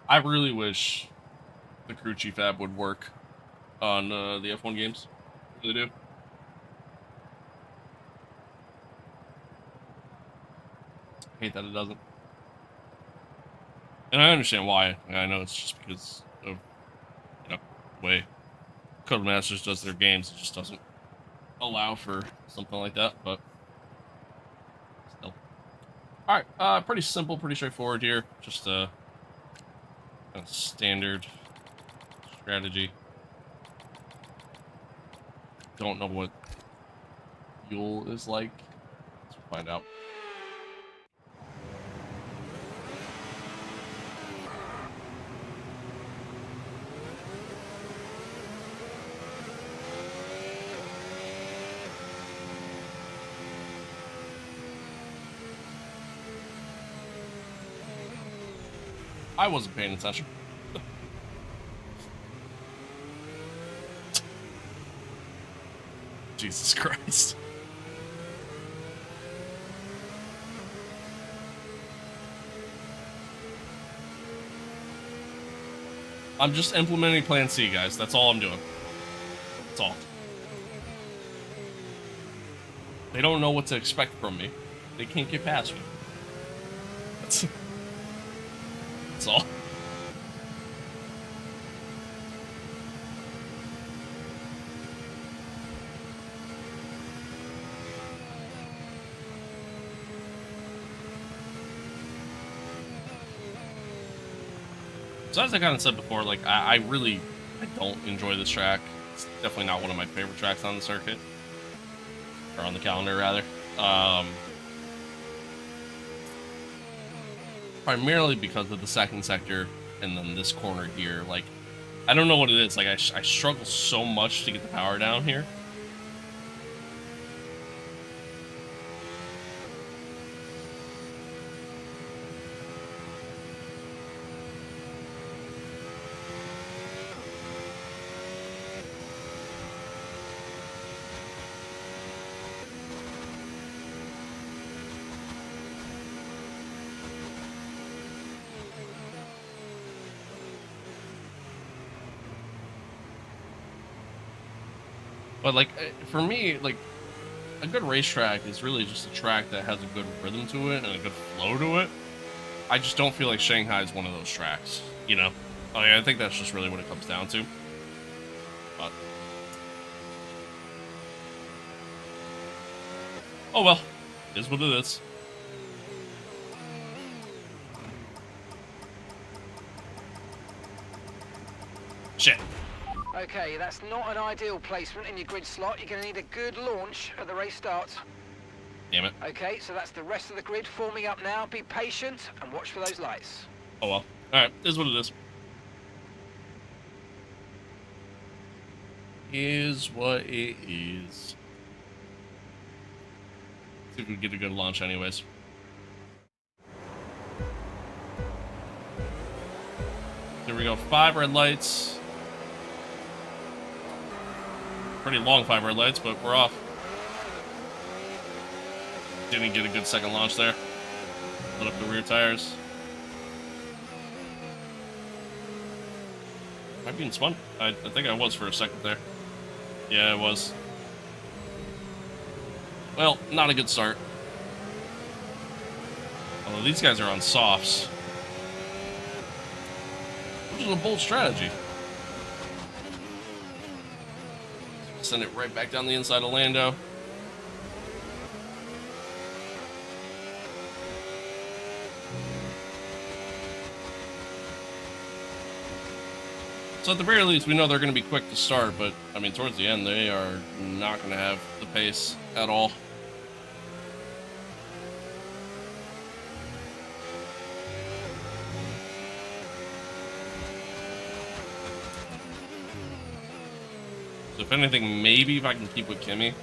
I really wish the crew chief app would work on the F1 games. I really do. I hate that it doesn't. And I understand why. I know it's just because of, you know, the way Codemasters does their games. It just doesn't allow for something like that, but still. Alright, pretty simple, pretty straightforward here. Just a kind of standard strategy. Don't know what fuel is like. Let's find out. I wasn't paying attention. Jesus Christ. I'm just implementing Plan C, guys. That's all I'm doing. That's all. They don't know what to expect from me. They can't get past me. That's all. So as I kind of said before, like I don't enjoy this track. It's definitely not one of my favorite tracks on the circuit, or on the calendar rather. Primarily because of the second sector and then this corner here. Like, I don't know what it is. Like, I struggle so much to get the power down here. But like for me, like a good racetrack is really just a track that has a good rhythm to it and a good flow to it. I just don't feel like Shanghai is one of those tracks, you know? I think that's just really what it comes down to. But oh well, it is what it is. Shit. Okay, that's not an ideal placement in your grid slot. You're going to need a good launch at the race starts. Damn it. Okay, so that's the rest of the grid forming up now. Be patient and watch for those lights. Oh well. Alright, it is what it is. Is what it is. See if we can get a good launch anyways. Here we go. 5 red lights. Pretty long 5 red lights, but we're off. Didn't get a good second launch there. Lit up the rear tires. Am I being spun? I think I was for a second there. Yeah, it was. Well, not a good start. Although these guys are on softs. Which is a bold strategy. Send it right back down the inside of Lando. So at the very least, we know they're going to be quick to start, but I mean, towards the end, they are not going to have the pace at all. So if anything, maybe if I can keep with Kimmy.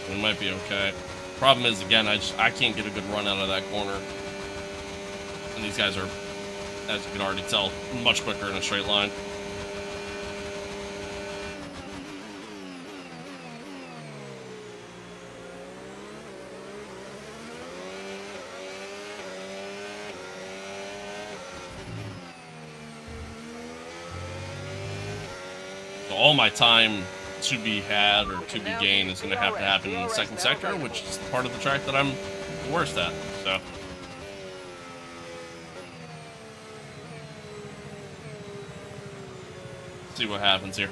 We might be okay. Problem is, again, I can't get a good run out of that corner. And these guys are, as you can already tell, much quicker in a straight line. So all my time to be had or to be gained is going to have to happen in the second sector, which is the part of the track that I'm the worst at. So see what happens here.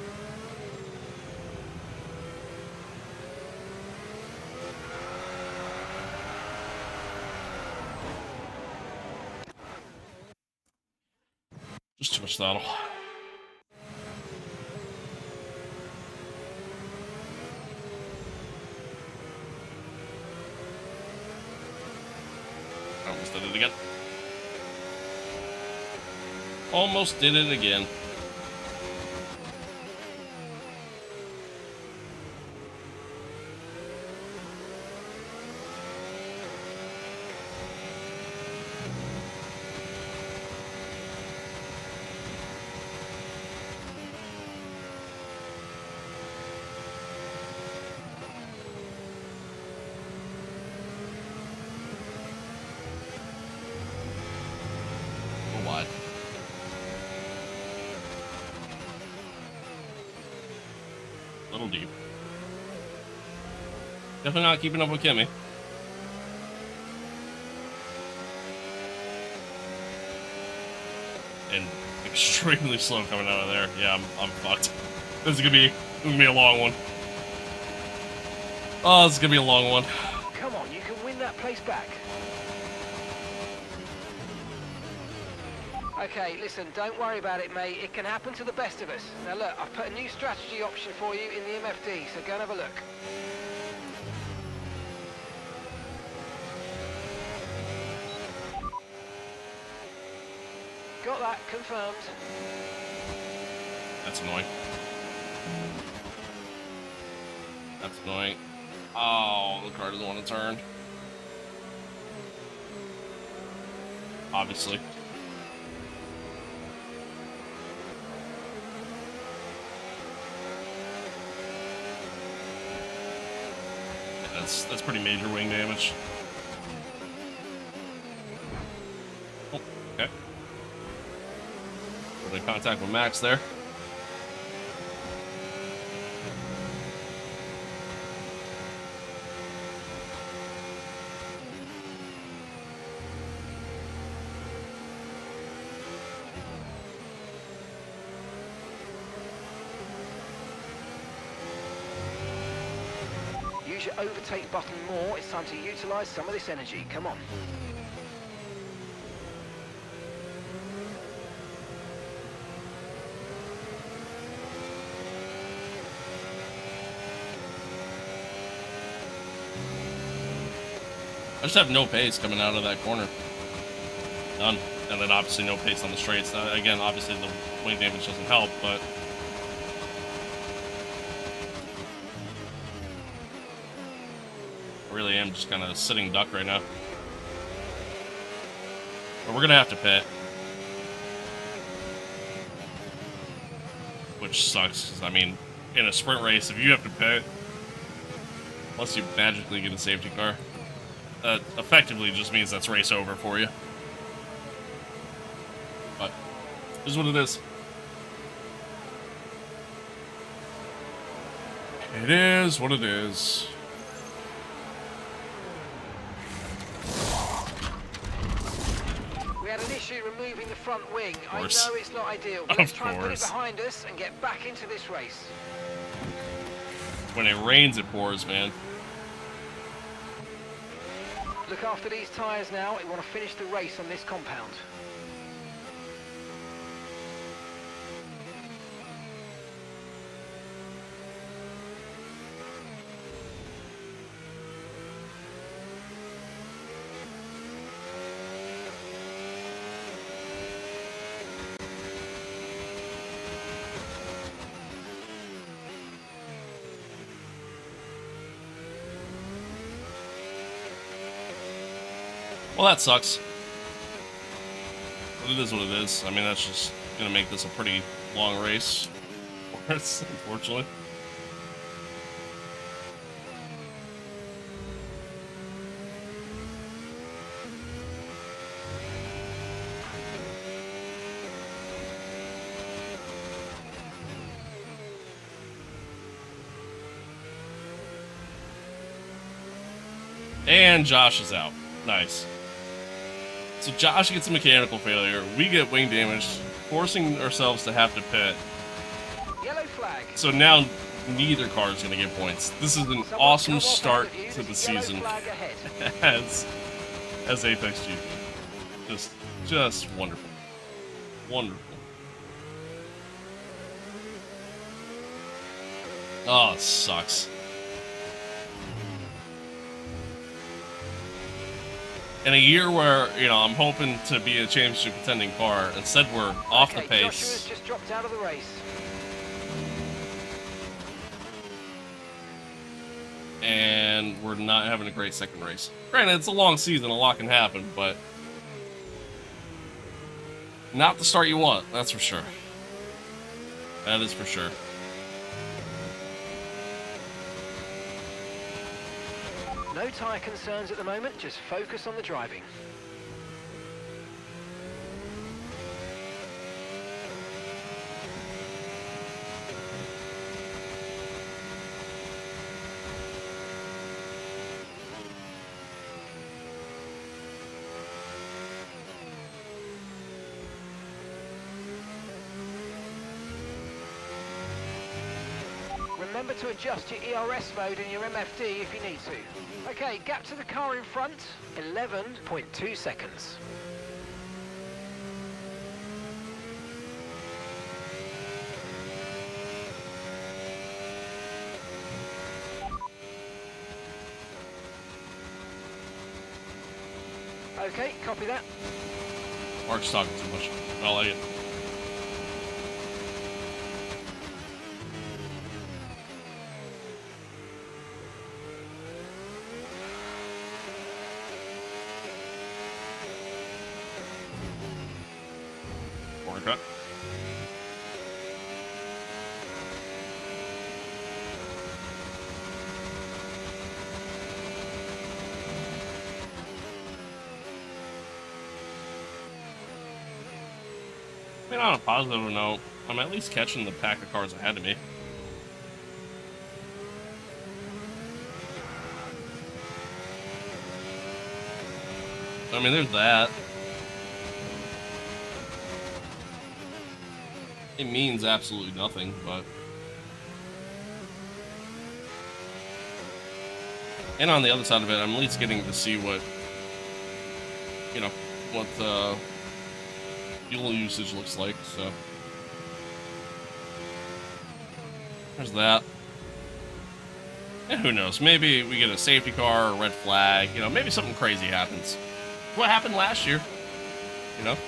Just too much throttle. Almost did it again. Almost did it again. Wide. Little deep. Definitely not keeping up with Kimmy. And extremely slow coming out of there. Yeah, I'm fucked. This is gonna be a long one. Oh, this is gonna be a long one. Come on, you can win that place back. Okay, listen, don't worry about it, mate. It can happen to the best of us. Now look, I've put a new strategy option for you in the MFD, so go and have a look. Got that, confirmed. That's annoying. That's annoying. Oh, the car doesn't want to turn. Obviously. Yeah, that's pretty major wing damage. Bit of contact with Max there. Use your overtake button more. It's time to utilize some of this energy. Come on. I just have no pace coming out of that corner. None. And then obviously no pace on the straights. Again, obviously the wing damage doesn't help, but I really am just kind of sitting duck right now. But we're going to have to pit. Which sucks, because I mean, in a sprint race, if you have to pit, unless you magically get a safety car, that effectively just means that's race over for you. But this is what it is. It is what it is. We had an issue removing the front wing. I know course. it's not ideal. Of Let's try and put it course. behind us and get back into this race. When it rains, it pours, man. Look after these tyres now. We want to finish the race on this compound. Well, that sucks. But it is what it is. I mean, that's just gonna make this a pretty long race for us, unfortunately. And Josh is out. Nice. So Josh gets a mechanical failure. We get wing damage, forcing ourselves to have to pit. Yellow flag. So now neither car is going to get points. This is an Someone awesome come off start ahead of you. to the There's a yellow season flag ahead. as Apex GP. Just wonderful. Wonderful. Oh, it sucks. In a year where, you know, I'm hoping to be a championship contending car, instead we're off the Okay, Joshua's pace. just dropped out of the race. And we're not having a great second race. Granted, it's a long season, a lot can happen, but not the start you want, that's for sure. That is for sure. No tyre concerns at the moment, just focus on the driving. Remember to adjust your ERS mode in your MFD if you need to. Okay, gap to the car in front, 11.2 seconds. Okay, copy that. Mark's talking too much. I like it. Corner cut. mean, on a positive note, I'm at least catching the pack of cars ahead of me. I mean, there's that. It means absolutely nothing, but... And on the other side of it, I'm at least getting to see what, you know, what fuel usage looks like, so. There's that. And who knows, maybe we get a safety car or a red flag, you know, maybe something crazy happens. What happened last year, you know?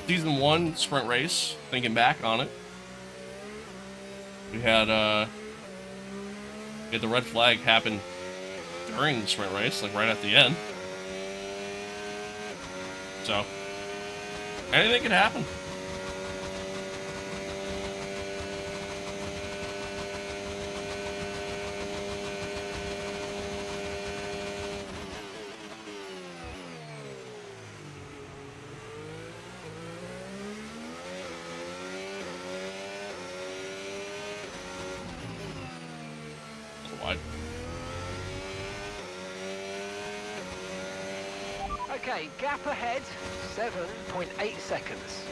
Season 1 sprint race, thinking back on it. We had the red flag happen during the sprint race, like right at the end. So, anything could happen. Wide. Okay, gap ahead, 7.8 seconds.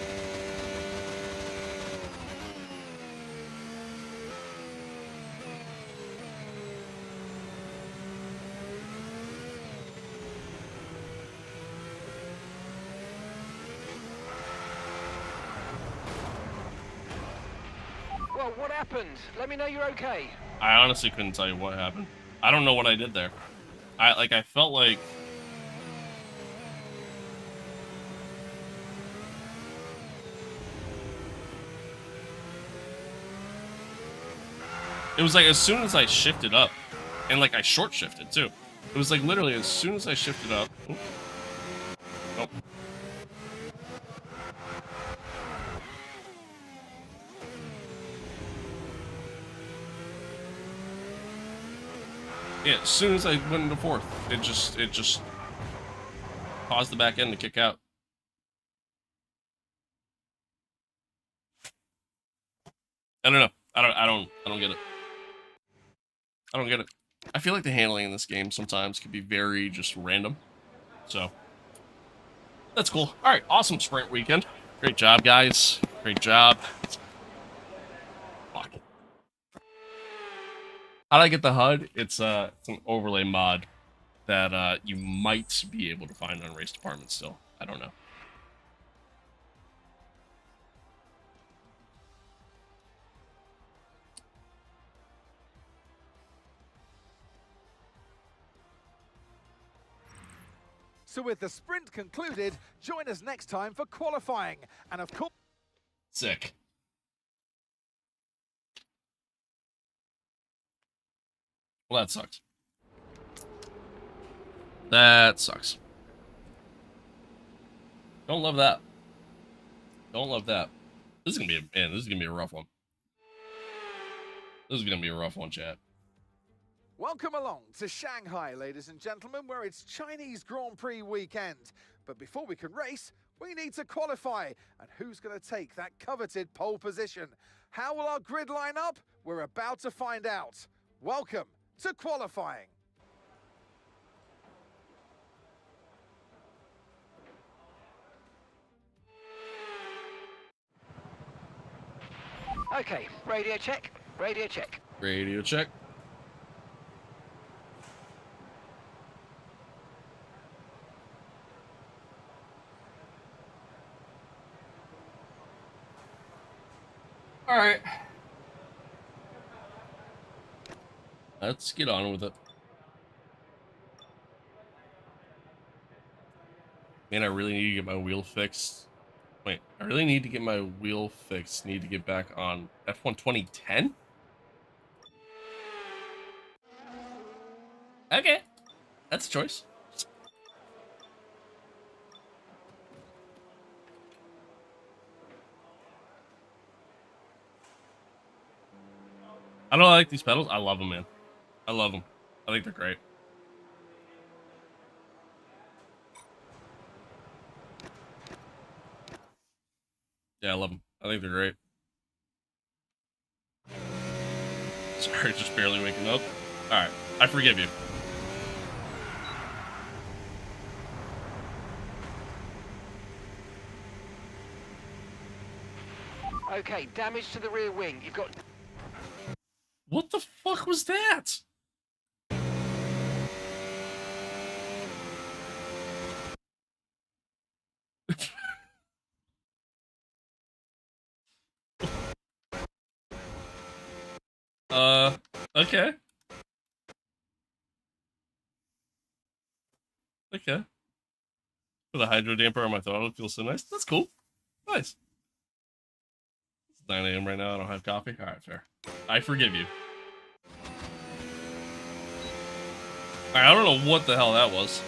Well, what happened? Let me know you're okay. I honestly couldn't tell you what happened. I don't know what I did there. I felt like it was like as soon as I shifted up, and like I short shifted too. It was like literally as soon as I shifted up. Nope. Yeah, as soon as I went into fourth, it just caused the back end to kick out. I don't know. I don't get it. I don't get it. I feel like the handling in this game sometimes can be very just random. So that's cool. All right, awesome sprint weekend. Great job, guys. Great job. Fuck. How did I get the HUD? It's an overlay mod that you might be able to find on Race Department still. I don't know. So with the sprint concluded, join us next time for qualifying. And of course... Sick. Well, that sucks. That sucks. Don't love that. Don't love that. This is gonna be a rough one. This is gonna be a rough one, chat. Welcome along to Shanghai, ladies and gentlemen, where it's Chinese Grand Prix weekend. But before we can race, we need to qualify. And who's going to take that coveted pole position? How will our grid line up? We're about to find out. Welcome to qualifying. Okay, radio check, radio check. Radio check. All right. Let's get on with it. Man, I really need to get my wheel fixed. Wait, I really need to get my wheel fixed. Need to get back on F1 2010? Okay. That's a choice. I don't like these pedals. I love them, man. I love them. I think they're great. Yeah, I love them. I think they're great. Sorry, just barely waking up. Alright, I forgive you. Okay, damage to the rear wing. You've got... What the fuck was that? Okay. Okay. Put a hydro damper on my throttle. It feels so nice. That's cool. Nice. It's 9 a.m. right now. I don't have coffee. All right, fair. I forgive you. All right, I don't know what the hell that was.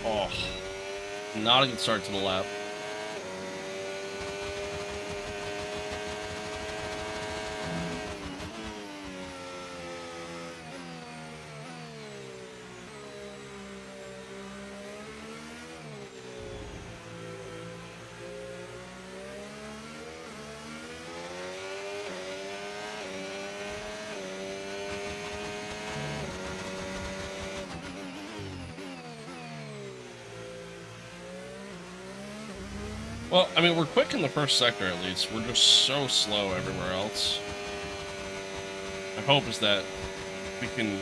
Oh, not a good start to the lap. Well, I mean, we're quick in the first sector at least. We're just so slow everywhere else. My hope is that we can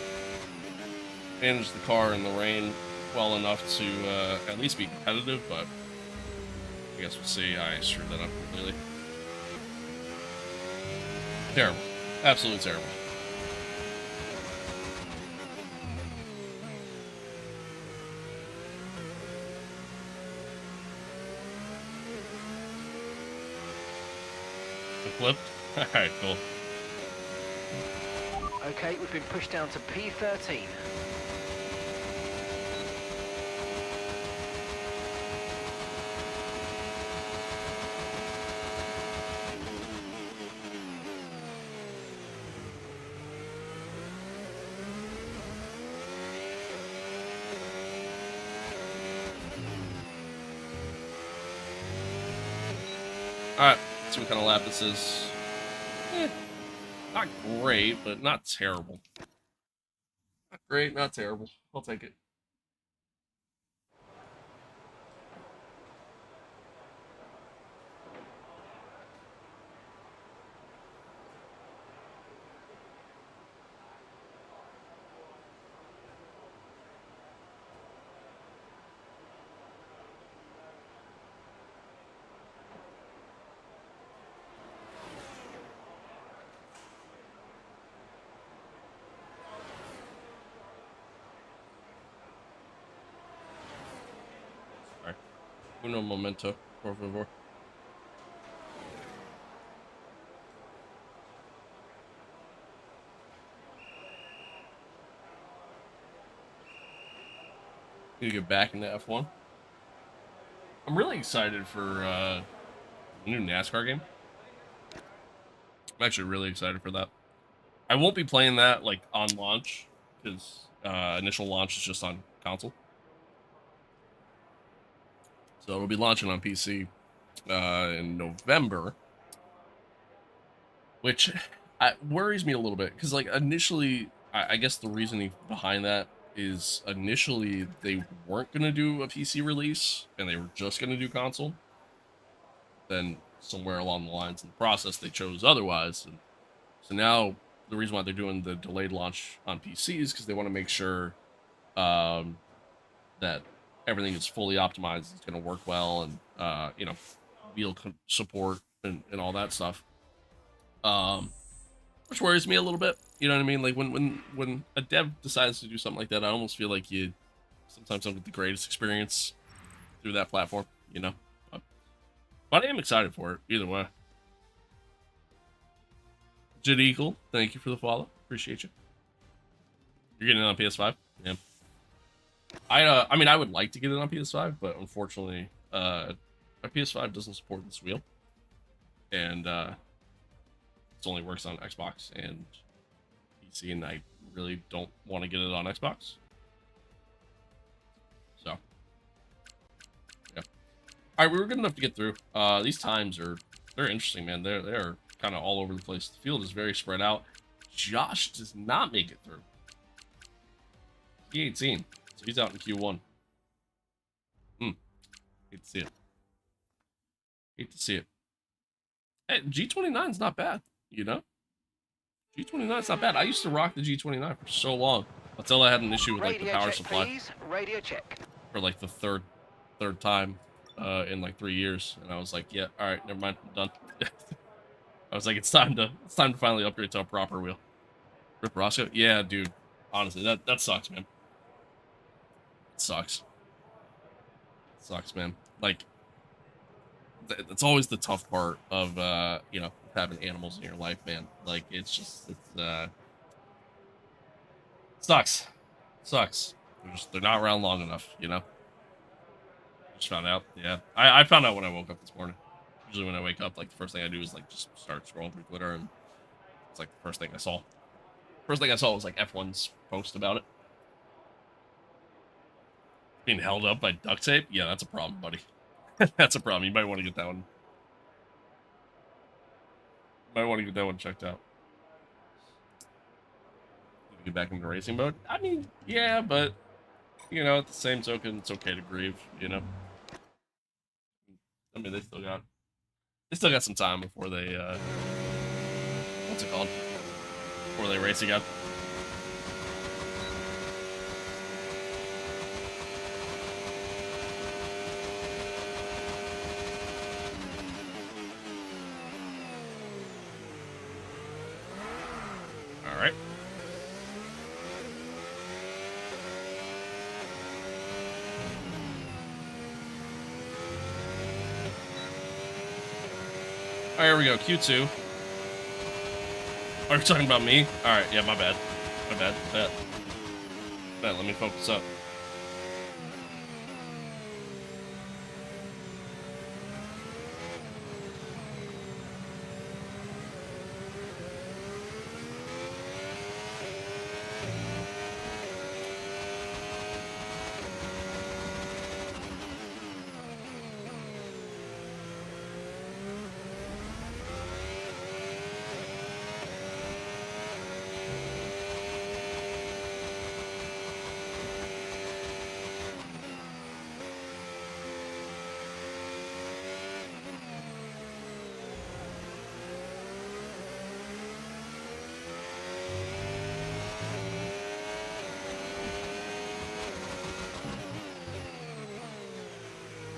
manage the car in the rain well enough to at least be competitive, but I guess we'll see. I screwed that up completely. Terrible. Absolutely terrible. Flipped? Alright, cool. Okay, we've been pushed down to P13. Alright, let's see what kind of lap this is. Not great, but not terrible. Not great, not terrible. I'll take it. Uno momento, por favor. Need to get back into F1. I'm really excited for the new NASCAR game. I'm actually really excited for that. I won't be playing that like on launch because initial launch is just on console. So it'll be launching on PC in November, which worries me a little bit because, like, initially, I guess the reasoning behind that is initially they weren't going to do a PC release and they were just going to do console. Then somewhere along the lines in the process, they chose otherwise. And so now the reason why they're doing the delayed launch on PC is because they want to make sure that everything is fully optimized, it's going to work well, and you know, wheel support and all that stuff. Which worries me a little bit. You know what I mean? Like when a dev decides to do something like that, I almost feel like you sometimes don't get the greatest experience through that platform. You know, but I am excited for it either way. Jid Eagle, thank you for the follow. Appreciate you. You're getting it on PS5? Yeah. I mean, I would like to get it on PS5, but unfortunately, I My PS5 doesn't support this wheel, and it only works on Xbox and PC, and I really don't want to get it on Xbox. So, yeah. All right, we were good enough to get through. These times they're interesting, man. They're kind of all over the place. The field is very spread out. Josh does not make it through. P18, so he's out in Q1. Hate to see it. Hate to see it. Hey, G29 is not bad, you know? G29 is not bad. I used to rock the G29 for so long until I had an issue with like the Radio power check, supply please. Radio check. for like the third time in like 3 years, and I was like, yeah, all right, never mind, I'm done. I was like, it's time to finally upgrade to a proper wheel. Rip Roscoe? Yeah, dude. Honestly, that sucks, man. It sucks. It sucks, man. Like, that's always the tough part of you know, having animals in your life, man. Like, it's sucks. They're not around long enough, you know. Just found out. Yeah, I found out when I woke up this morning. Usually when I wake up, like the first thing I do is like just start scrolling through Twitter, and it's like the first thing I saw. First thing I saw was like F1's post about it. Being held up by duct tape? Yeah, that's a problem, buddy. That's a problem. You might want to get that one. Might want to get that one checked out. Get back into racing mode? I mean, yeah, but you know, at the same token, it's okay to grieve, you know. I mean, they still got some time before they what's it called? Before they race again. All right. All right, here we go. Q2. Are you talking about me? All right, yeah, my bad. Bet. Let me focus up.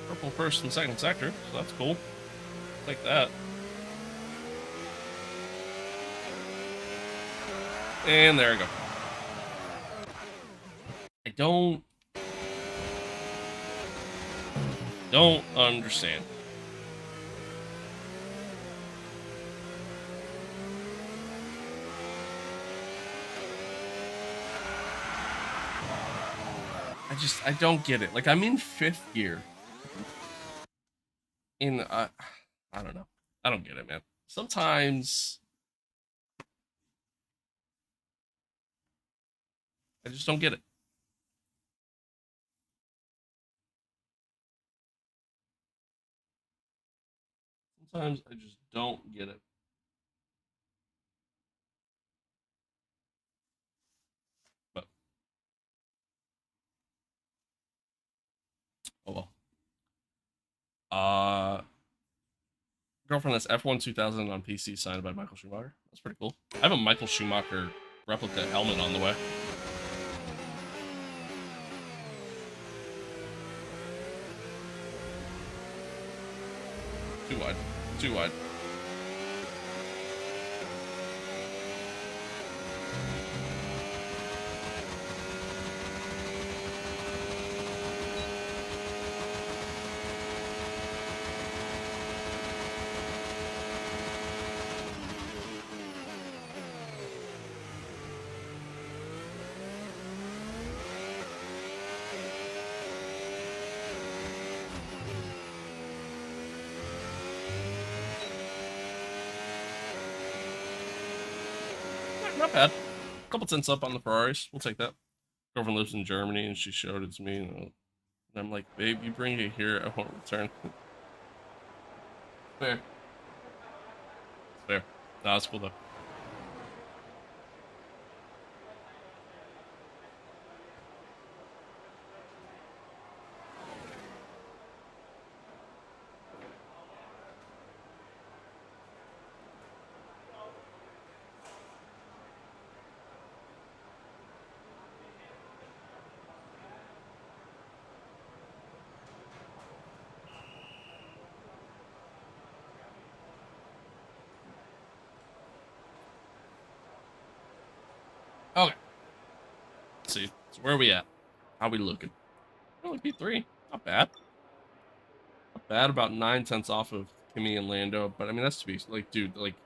Purple first and second sector, so that's cool. Like that. And there we go. I don't understand. I don't get it. Like, I'm in 5th gear. I don't know. I don't get it, man. Sometimes I just don't get it. Sometimes I just don't get it. But oh well. Girlfriend has F125 on PC signed by Michael Schumacher. That's pretty cool. I have a Michael Schumacher replica helmet on the way. Too wide. not bad. A couple cents up on the Ferraris. We'll take that. Girlfriend lives in Germany, and she showed it to me. And I'm like, babe, you bring it here, I won't return. Fair. It's fair. No, that's cool though. Okay. Let's see. So where are we at? How we looking? Only P3. Not bad. Not bad. About 9/10 off of Kimi and Lando. But I mean, that's to be like, dude, like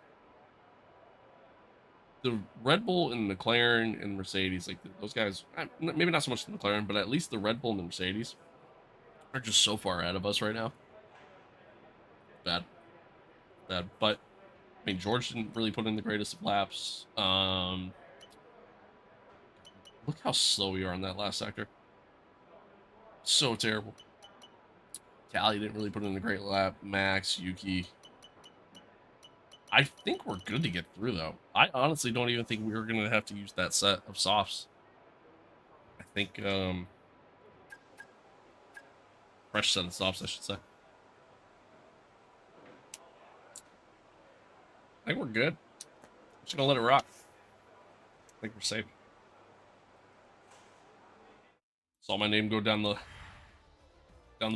the Red Bull and McLaren and Mercedes, like those guys, maybe not so much the McLaren, but at least the Red Bull and the Mercedes are just so far ahead of us right now. Bad. Bad. But I mean, George didn't really put in the greatest of laps. Look how slow we are in that last sector. So terrible. Callie didn't really put in a great lap. Max, Yuki. I think we're good to get through, though. I honestly don't even think we're going to have to use that set of softs. I think, fresh set of softs, I should say. I think we're good. I'm just going to let it rock. I think we're safe. Saw my name go down the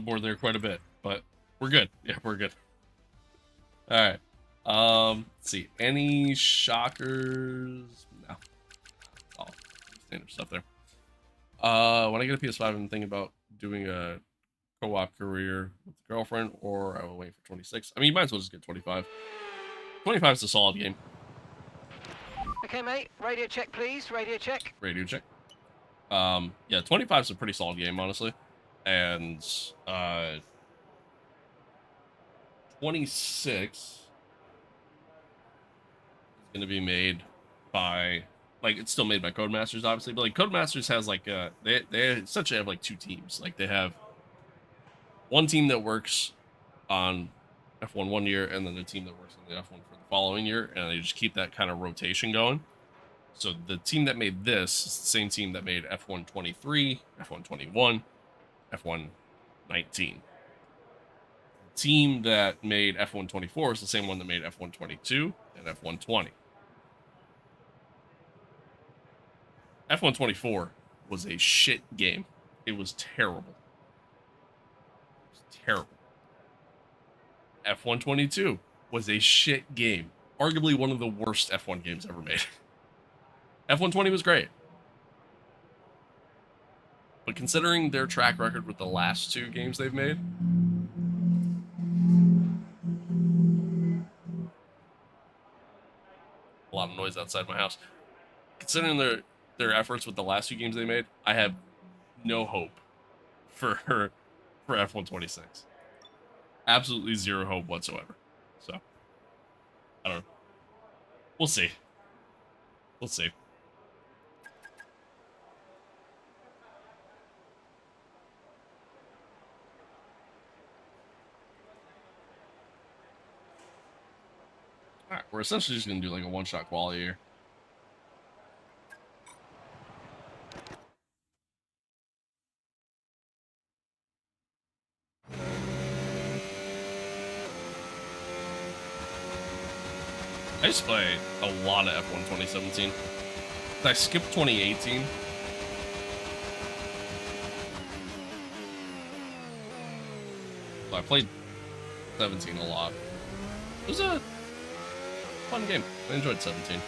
board there quite a bit, but we're good. Yeah, we're good. All right. Let's see. Any shockers? No. Oh, standard stuff there. When I get a PS5, I'm thinking about doing a co-op career with a girlfriend, or I will wait for 26. I mean, you might as well just get 25. 25 is a solid game. Okay, mate. Radio check, please. Radio check. Radio check. Yeah, 25 is a pretty solid game, honestly. And 26 is going to be made by, like, it's still made by Codemasters, obviously, but like Codemasters has like they essentially have like two teams. Like they have one team that works on F1 one year, and then a team that works on the F1 for the following year, and they just keep that kind of rotation going. So the team that made this is the same team that made F123, F121, F119. The team that made F124 is the same one that made F122 and F120. F124 was a shit game. It was terrible. It was terrible. F122 was a shit game. Arguably one of the worst F1 games ever made. F120 was great. But considering their track record with the last two games they've made, a lot of noise outside my house. Considering their efforts with the last two games they made, I have no hope for F126. Absolutely zero hope whatsoever. So, I don't know. We'll see. We'll see. Alright, we're essentially just going to do like a one-shot quality here. I just played a lot of F1 2017. I skipped 2018. So I played 17 a lot. It was a fun game. I enjoyed 17.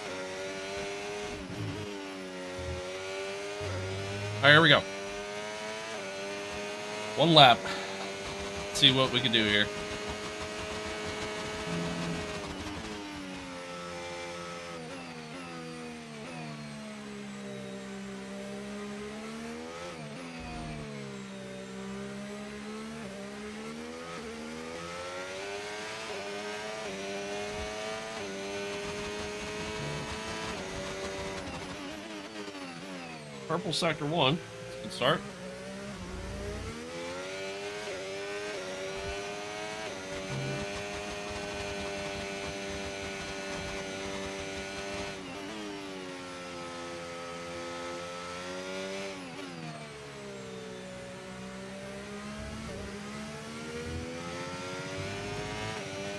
Alright, here we go. One lap. Let's see what we can do here. purple sector 1. That's a good start.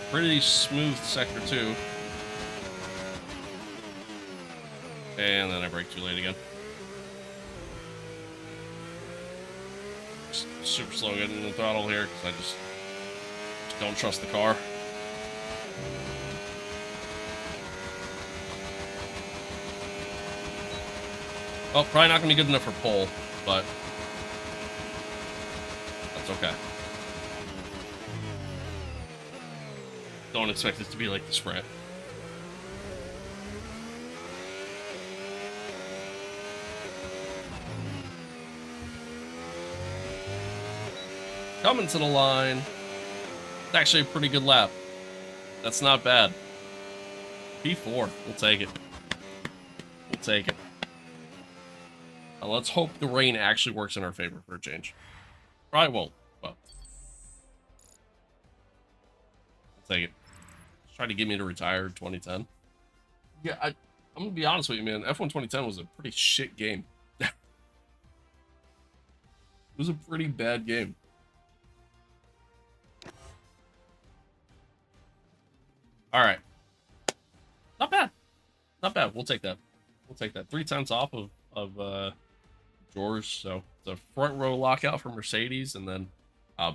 Pretty smooth sector 2. And then I brake too late again. Just super slow getting the throttle here because I just don't trust the car. Well, probably not going to be good enough for pole, but that's okay. Don't expect it to be like the sprint. Coming to the line. It's actually a pretty good lap. That's not bad. P4. We'll take it. We'll take it. Now let's hope the rain actually works in our favor for a change. Probably won't, but we'll take it. Try to get me to retire in 2010. Yeah, I'm gonna be honest with you, man. F1 2010 was a pretty shit game. It was a pretty bad game. All right, not bad, not bad. We'll take that. We'll take that. 3 tenths off of George. So it's a front row lockout for Mercedes, and then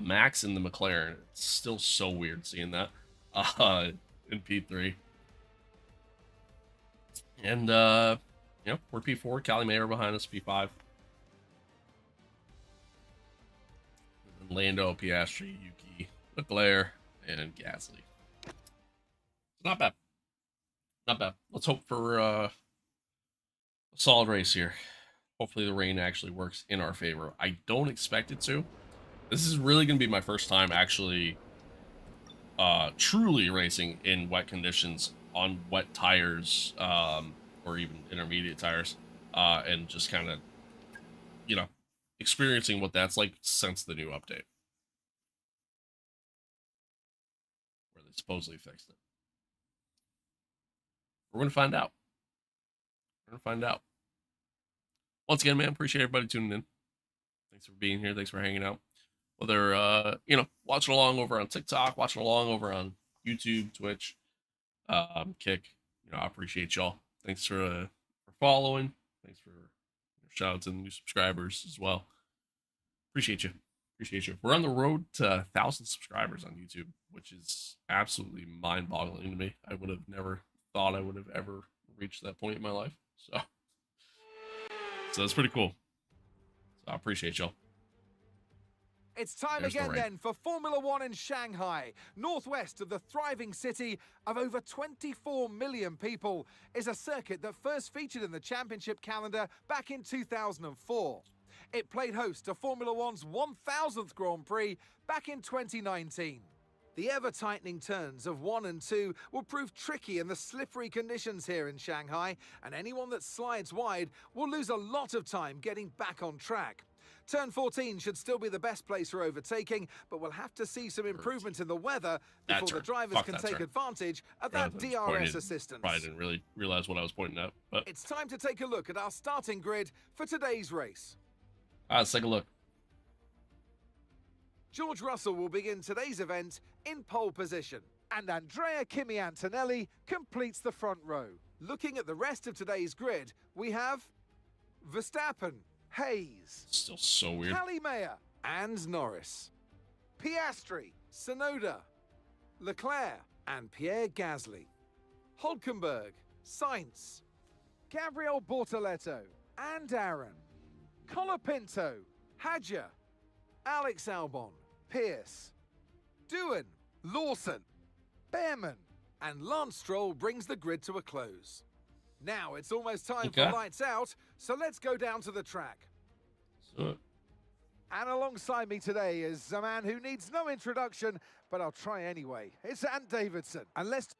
Max in the McLaren. It's still so weird seeing that. In P3. And, you know, we're P4. Callie Mayer behind us, P5. And Lando, Piastri, Yuki, Leclerc, and Gasly. It's not bad. Not bad. Let's hope for a solid race here. Hopefully the rain actually works in our favor. I don't expect it to. This is really going to be my first time actually truly racing in wet conditions on wet tires, or even intermediate tires, and just kind of, you know, experiencing what that's like since the new update, where they supposedly fixed it. We're gonna find out. We're gonna find out. Once again, man, appreciate everybody tuning in. Thanks for being here. Thanks for hanging out. Whether, you know, watching along over on TikTok, watching along over on YouTube, Twitch, Kick, you know, I appreciate y'all. Thanks for following. Thanks for shout out to the new subscribers as well. Appreciate you. Appreciate you. We're on the road to 1,000 subscribers on YouTube, which is absolutely mind-boggling to me. I would have never thought I would have ever reached that point in my life. So that's pretty cool. So I appreciate y'all. It's time There's again then for Formula One in Shanghai. Northwest of the thriving city of over 24 million people is a circuit that first featured in the championship calendar back in 2004. It played host to Formula One's 1000th Grand Prix back in 2019. The ever-tightening turns of 1 and 2 will prove tricky in the slippery conditions here in Shanghai, and anyone that slides wide will lose a lot of time getting back on track. Turn 14 should still be the best place for overtaking, but we'll have to see some improvement in the weather before the drivers can take advantage of that DRS assistance. Probably didn't really realize what I was pointing at, but it's time to take a look at our starting grid for today's race. Let's take a look. George Russell will begin today's event in pole position, and Andrea Kimi Antonelli completes the front row. Looking at the rest of today's grid, we have Verstappen, Hayes, Still so weird. Callie Mayer, and Norris. Piastri, Sonoda, Leclerc, and Pierre Gasly. Hulkenberg, Sainz, Gabriel Bortoleto, and Aaron. Colapinto, Hadja, Alex Albon, Pierce, Doohan, Lawson, Behrman, and Lance Stroll brings the grid to a close. Now it's almost time for lights out, so let's go down to the track. And alongside me today is a man who needs no introduction, but I'll try anyway. It's Ant Davidson, and let's...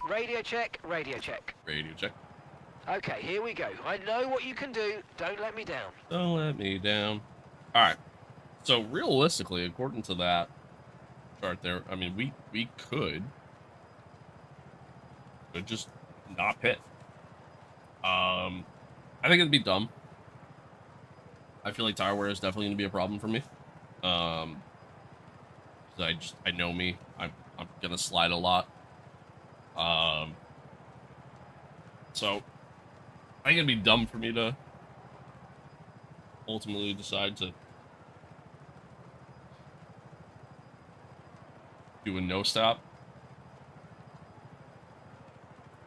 Radio check, radio check. Radio check. Okay, here we go. I know what you can do. Don't let me down. Don't let me down. All right. So realistically, according to that chart there, I mean, we could just not pit. I think it'd be dumb. I feel like tire wear is definitely gonna be a problem for me. 'Cause I know me. I'm gonna slide a lot. So I think it'd be dumb for me to ultimately decide to do a no stop.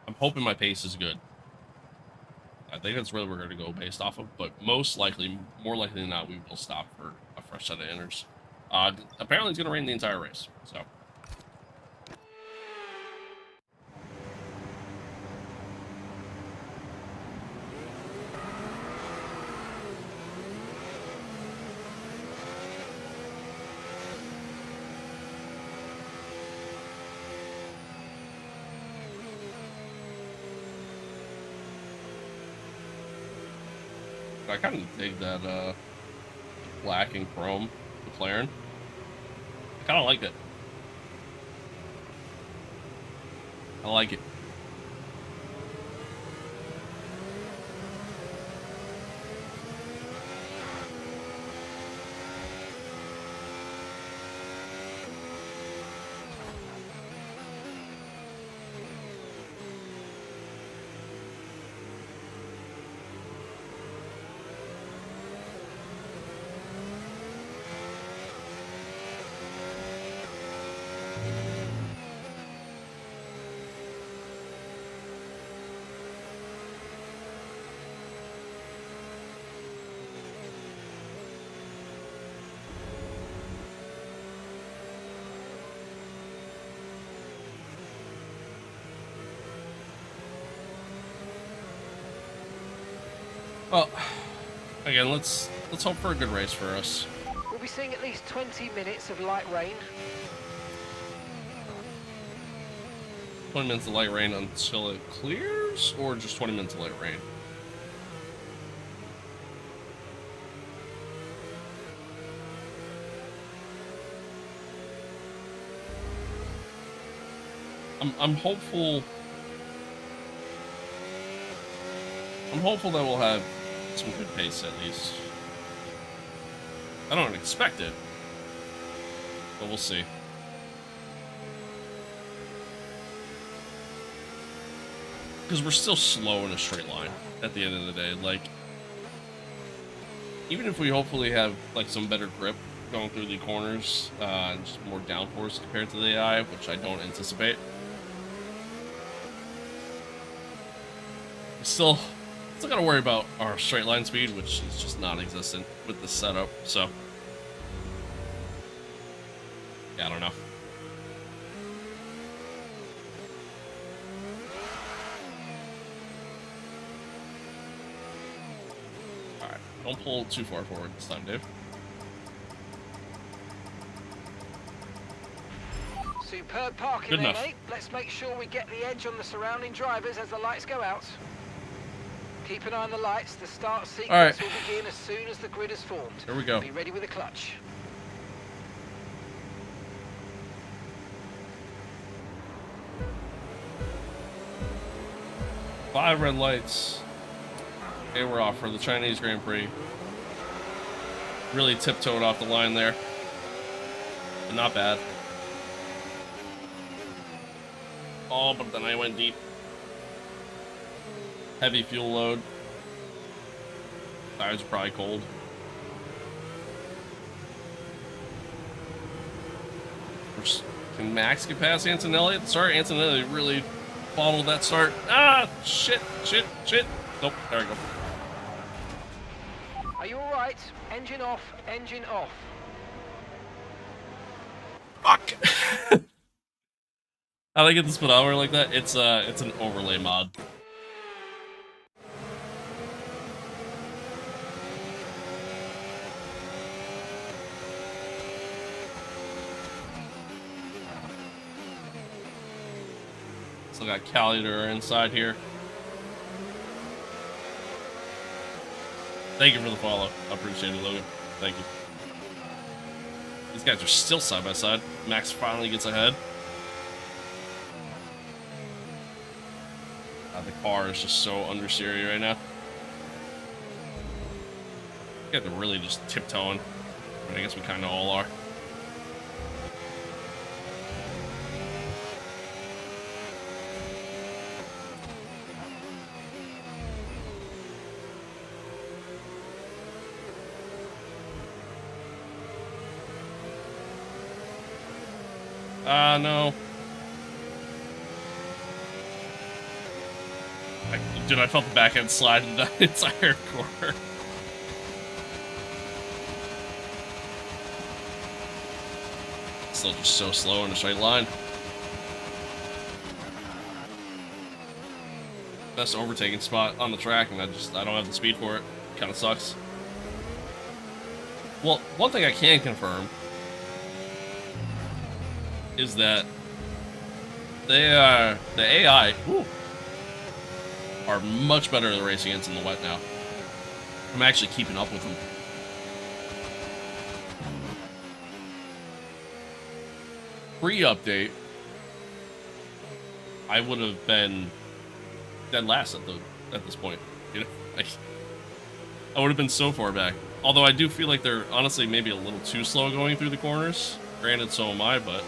I'm hoping my pace is good. I think that's where we're going to go based off of, but most likely, more likely than not, we will stop for a fresh set of inners. Apparently, it's going to rain the entire race, so. I kind of dig that black and chrome McLaren. I kind of like it. I like it. Well, again, let's hope for a good race for us. We'll be seeing at least 20 minutes of light rain. 20 minutes of light rain until it clears, or just 20 minutes of light rain? I'm hopeful. I'm hopeful that we'll have some good pace at least. I don't expect it, but we'll see. Because we're still slow in a straight line at the end of the day. Like, even if we hopefully have like some better grip going through the corners, and just more downforce compared to the AI, which I don't anticipate. Still gotta worry about our straight line speed, which is just non-existent with the setup, so. Yeah, I don't know. Alright, don't pull too far forward this time, Dave. Superb parking Good there, enough. mate. Let's make sure we get the edge on the surrounding drivers as the lights go out. Keep an eye on the lights. The start sequence will begin as soon as the grid is formed. Here we go. Be ready with the clutch. Five red lights. Okay, we're off for the Chinese Grand Prix. Really tiptoed off the line there. But not bad. Oh, but then I went deep. Heavy fuel load. Tires are probably cold. Can Max get past Antonelli at the start? Antonelli really bottled that start. Ah, shit. Nope, there we go. Are you alright? Engine off, engine off. Fuck. How do I get the speedometer like that? It's an overlay mod. Still got Calidor inside here. Thank you for the follow. I appreciate it, Logan. Thank you. These guys are still side by side. Max finally gets ahead. The car is just so understeery right now. You have to really just tiptoeing. I guess we kind of all are. No. Dude, I felt the back end slide in the entire corner. Still just so slow in a straight line. Best overtaking spot on the track, and I don't have the speed for it. Kind of sucks. Well, one thing I can confirm is that the AI are much better at racing against in the wet now. I'm actually keeping up with them. Pre-update, I would have been dead last at this point. You know, I would have been so far back. Although I do feel like they're honestly maybe a little too slow going through the corners. Granted, so am I, but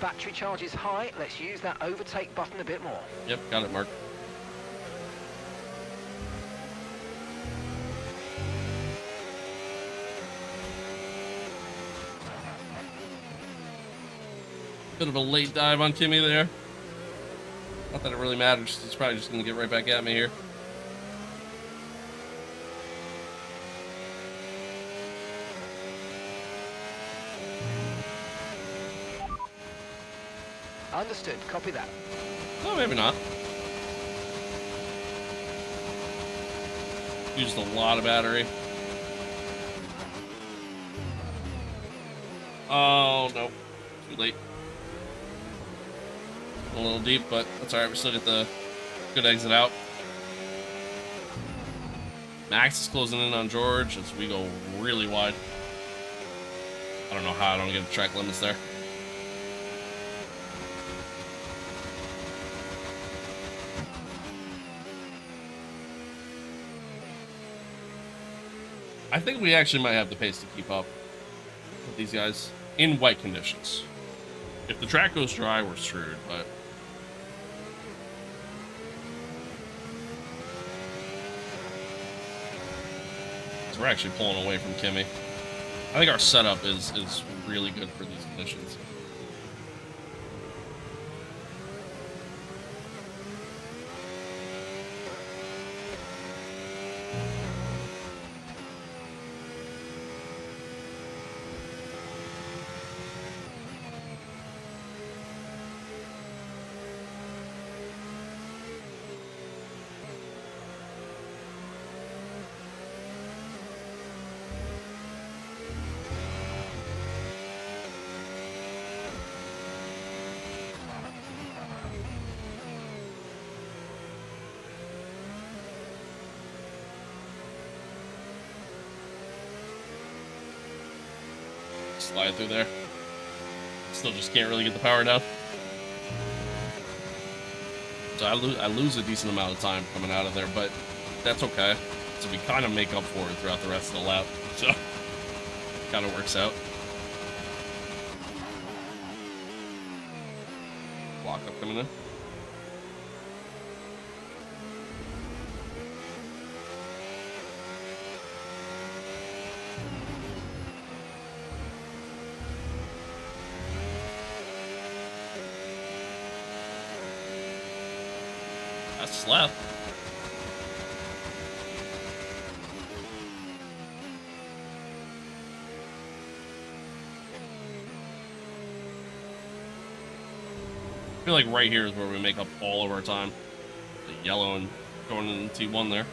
Battery charge is high. Let's use that overtake button a bit more. yep, got it, Mark. Bit of a late dive on Kimmy there. Not that it really matters. He's probably just going to get right back at me here. Understood. Copy that. No, maybe not. Used a lot of battery. Oh, no. Too late. A little deep, but that's alright. We still get the good exit out. Max is closing in on George as we go really wide. I don't know how I don't get the track limits there. I think we actually might have the pace to keep up with these guys in wet conditions. If the track goes dry, we're screwed, but so we're actually pulling away from Kimmy. I think our setup is really good for these conditions. Slide through there. Still just can't really get the power down. So I lose a decent amount of time coming out of there, but that's okay. So we kind of make up for it throughout the rest of the lap. So kind of works out. Block up coming in. That's left. I feel like right here is where we make up all of our time. The yellow and going into T1 there.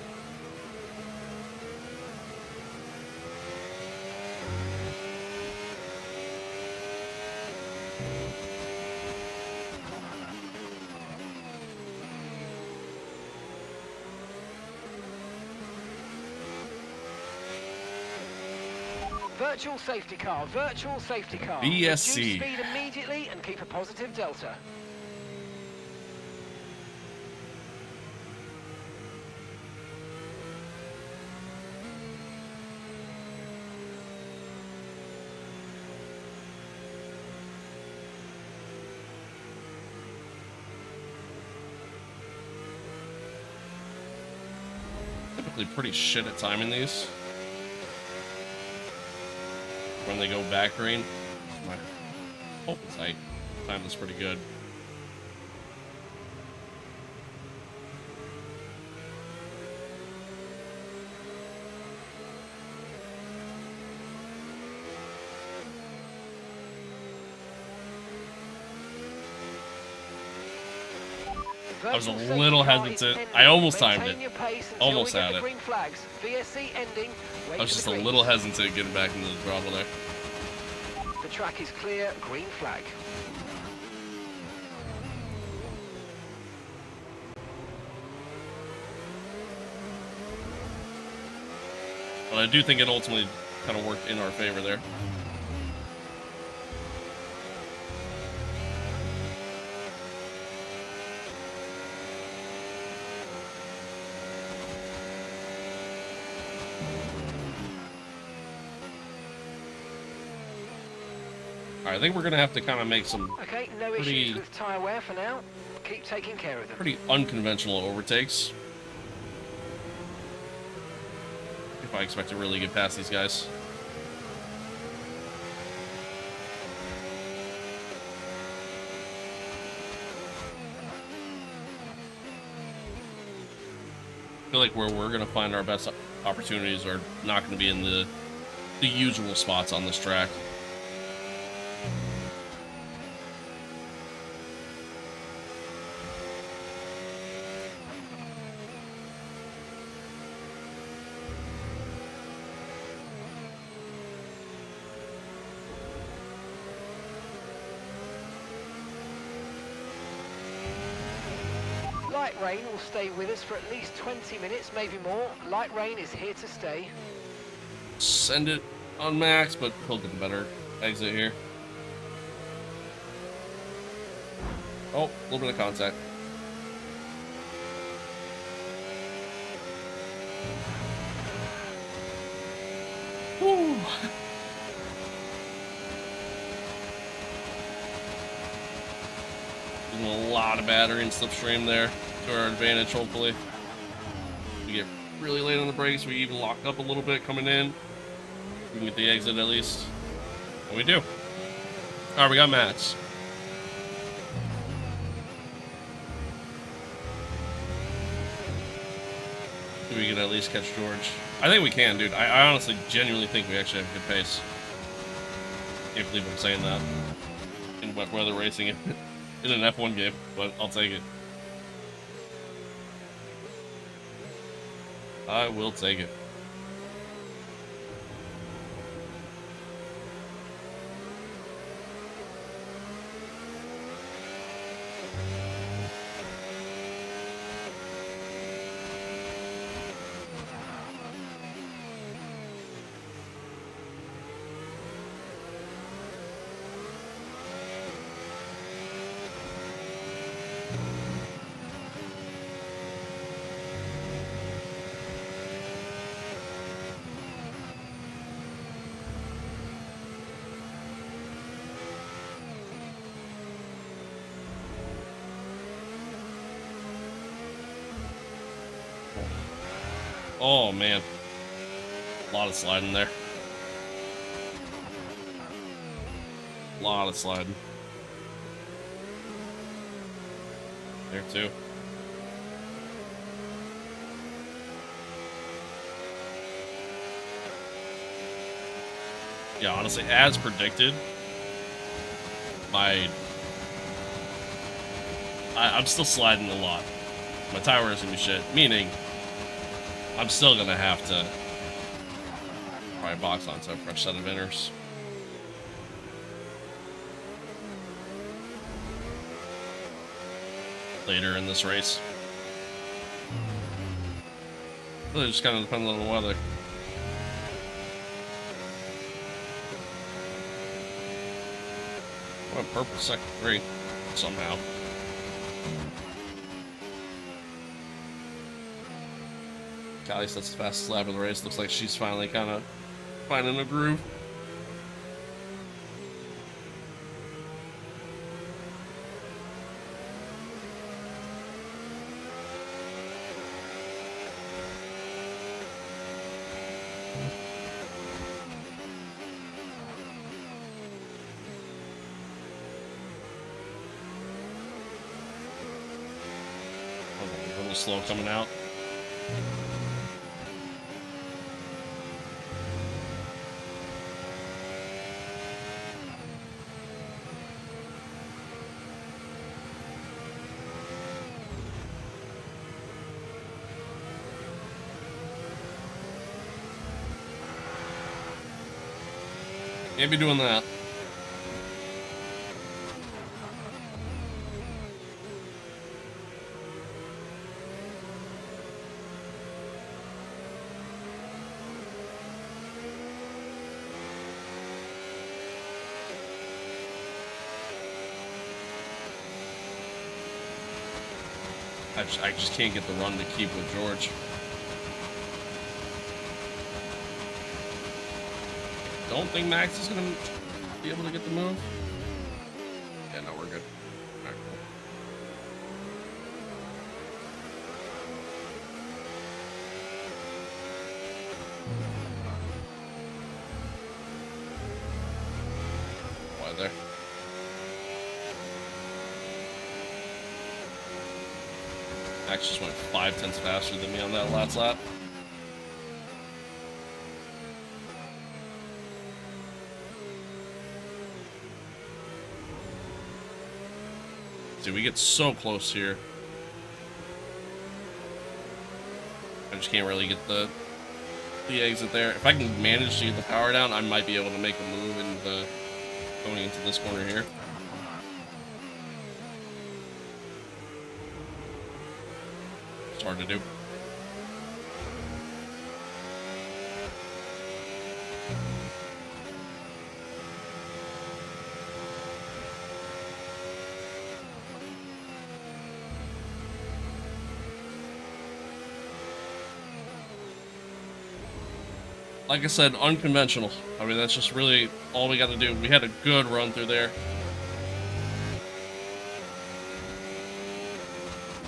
Virtual safety car, virtual safety car. VSC. Reduce speed immediately and keep a positive delta. Typically pretty shit at timing these. When they go back green, my hope is I time this pretty good. I was a little hesitant. I almost timed it. Almost had it. I was just a little hesitant getting back into the throttle there. The track is clear, green flag. But I do think it ultimately kind of worked in our favor there. I think we're gonna have to kind of make some okay, no issues with tyre wear for now. Keep taking care of them. Pretty unconventional overtakes. If I expect to really get past these guys. I feel like where we're gonna find our best opportunities are not gonna be in the usual spots on this track. Light rain will stay with us for at least 20 minutes, maybe more. Light rain is here to stay. Send it on max, but he'll get a better exit here. Oh, a little bit of contact. Woo. Using a lot of battery and slipstream there to our advantage, hopefully. We get really late on the brakes, we even lock up a little bit coming in. We can get the exit at least. And we do. Alright, we got mats. We can at least catch George. I think we can, dude. I honestly, genuinely think we actually have a good pace. Can't believe I'm saying that in wet weather racing in an F1 game, but I'll take it. I will take it. Oh man, a lot of sliding there. A lot of sliding. There too. Yeah, honestly, as predicted, my I'm still sliding a lot. My tire wear is gonna be shit, meaning I'm still gonna have to probably box onto a fresh set of inners. Later in this race. Really just kind of depends on the weather. I went purple second 3 somehow. Callie, that's the fastest lap of the race. Looks like she's finally kind of finding a groove. A little slow coming out. Can't be doing that. I just can't get the run to keep with George. Don't think Max is gonna be able to get the move. Yeah, no, we're good. All right, cool. Why there? Max just went 5/10 faster than me on that last lap. Dude, we get so close here. I just can't really get the exit there. If I can manage to get the power down, I might be able to make a move in going into this corner here. It's hard to do. Like I said, unconventional. I mean, that's just really all we got to do. We had a good run through there.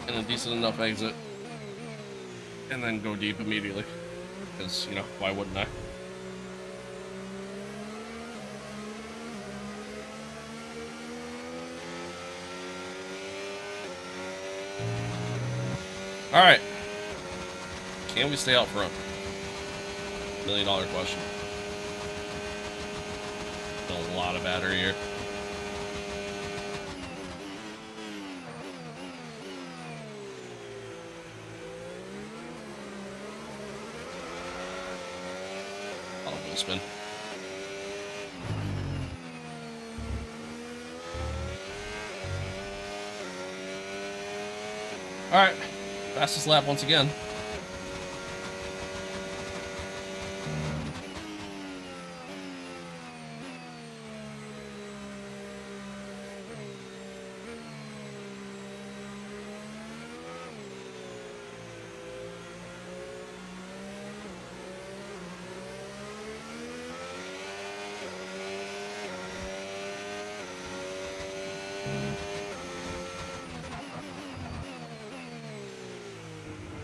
And a decent enough exit. And then go deep immediately. Because, you know, why wouldn't I? Alright. Can we stay out front? $1 million question. A lot of battery here. I'll wheel spin. All right, fastest lap once again.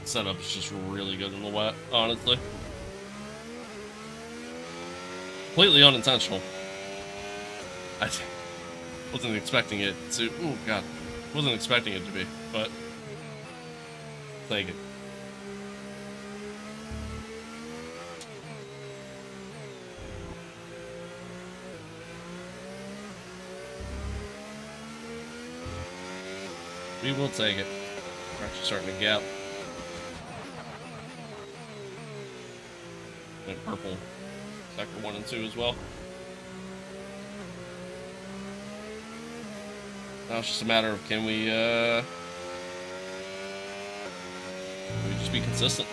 Setup is just really good in the wet, honestly. Completely unintentional. I wasn't expecting it to. Oh god, wasn't expecting it to be, but take it. We will take it. We're actually starting to gap. Went purple. Sector 1 and 2 as well. Now it's just a matter of can we just be consistent?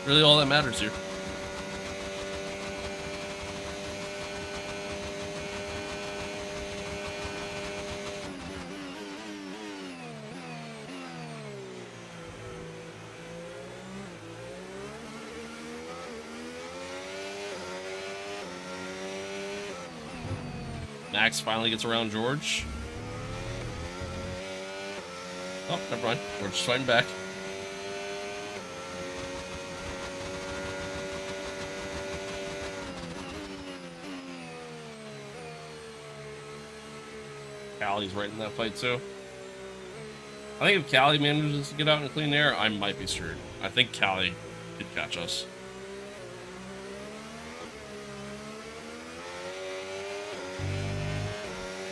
Really all that matters here. Max finally gets around George. Oh, never mind. We're just fighting back. Callie's right in that fight too. I think if Callie manages to get out in clean air, I might be screwed. I think Callie could catch us.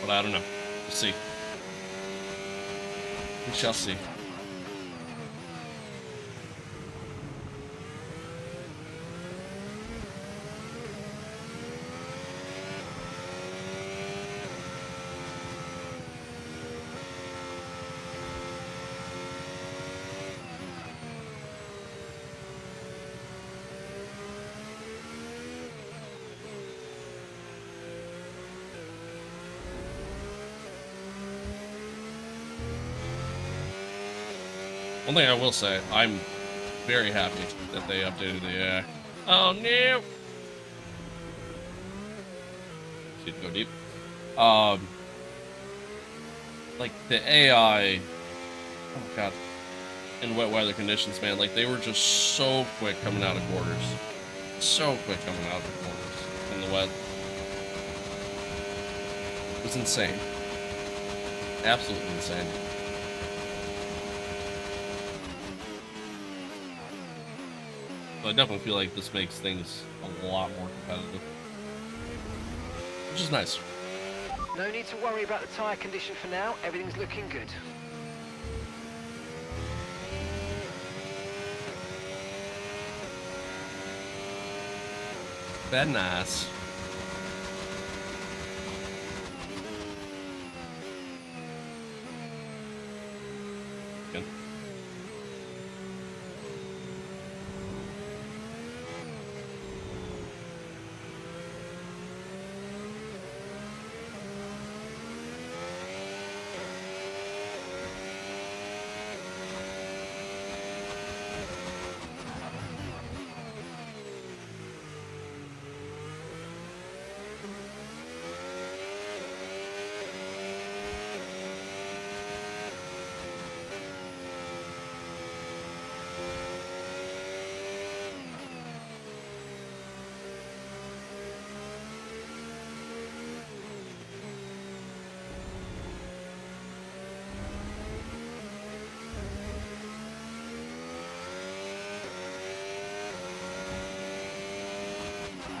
But I don't know. We'll see. We shall see. One thing I will say, I'm very happy that they updated the AI. Oh no! Need to go deep. Like the AI. Oh god. In wet weather conditions, man, like they were just so quick coming out of quarters. So quick coming out of the quarters in the wet. It was insane. Absolutely insane. So I definitely feel like this makes things a lot more competitive. Which is nice. No need to worry about the tyre condition for now. Everything's looking good. Very nice. Good.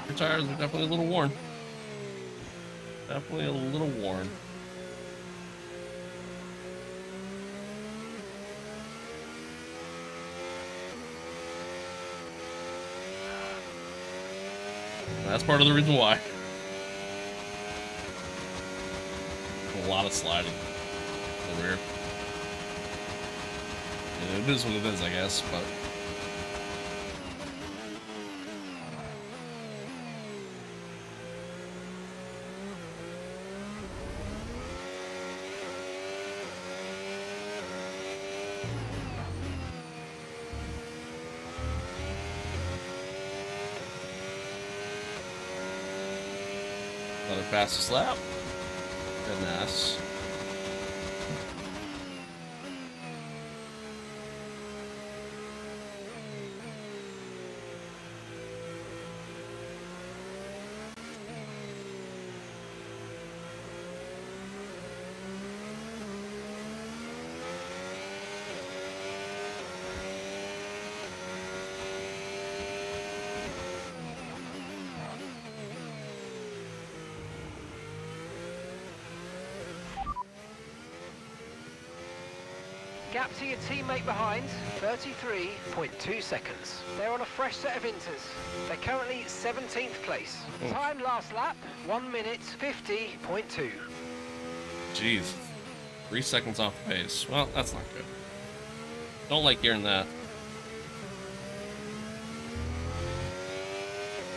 Your tires are definitely a little worn. Definitely a little worn. That's part of the reason why. A lot of sliding in the rear. And it is what it is, I guess, but another fastest lap. Goodness. Gap to your teammate behind, 33.2 seconds. They're on a fresh set of inters. They're currently 17th place. Time last lap, 1 minute 50.2. Jeez. 3 seconds off the pace. Well, that's not good. Don't like hearing that.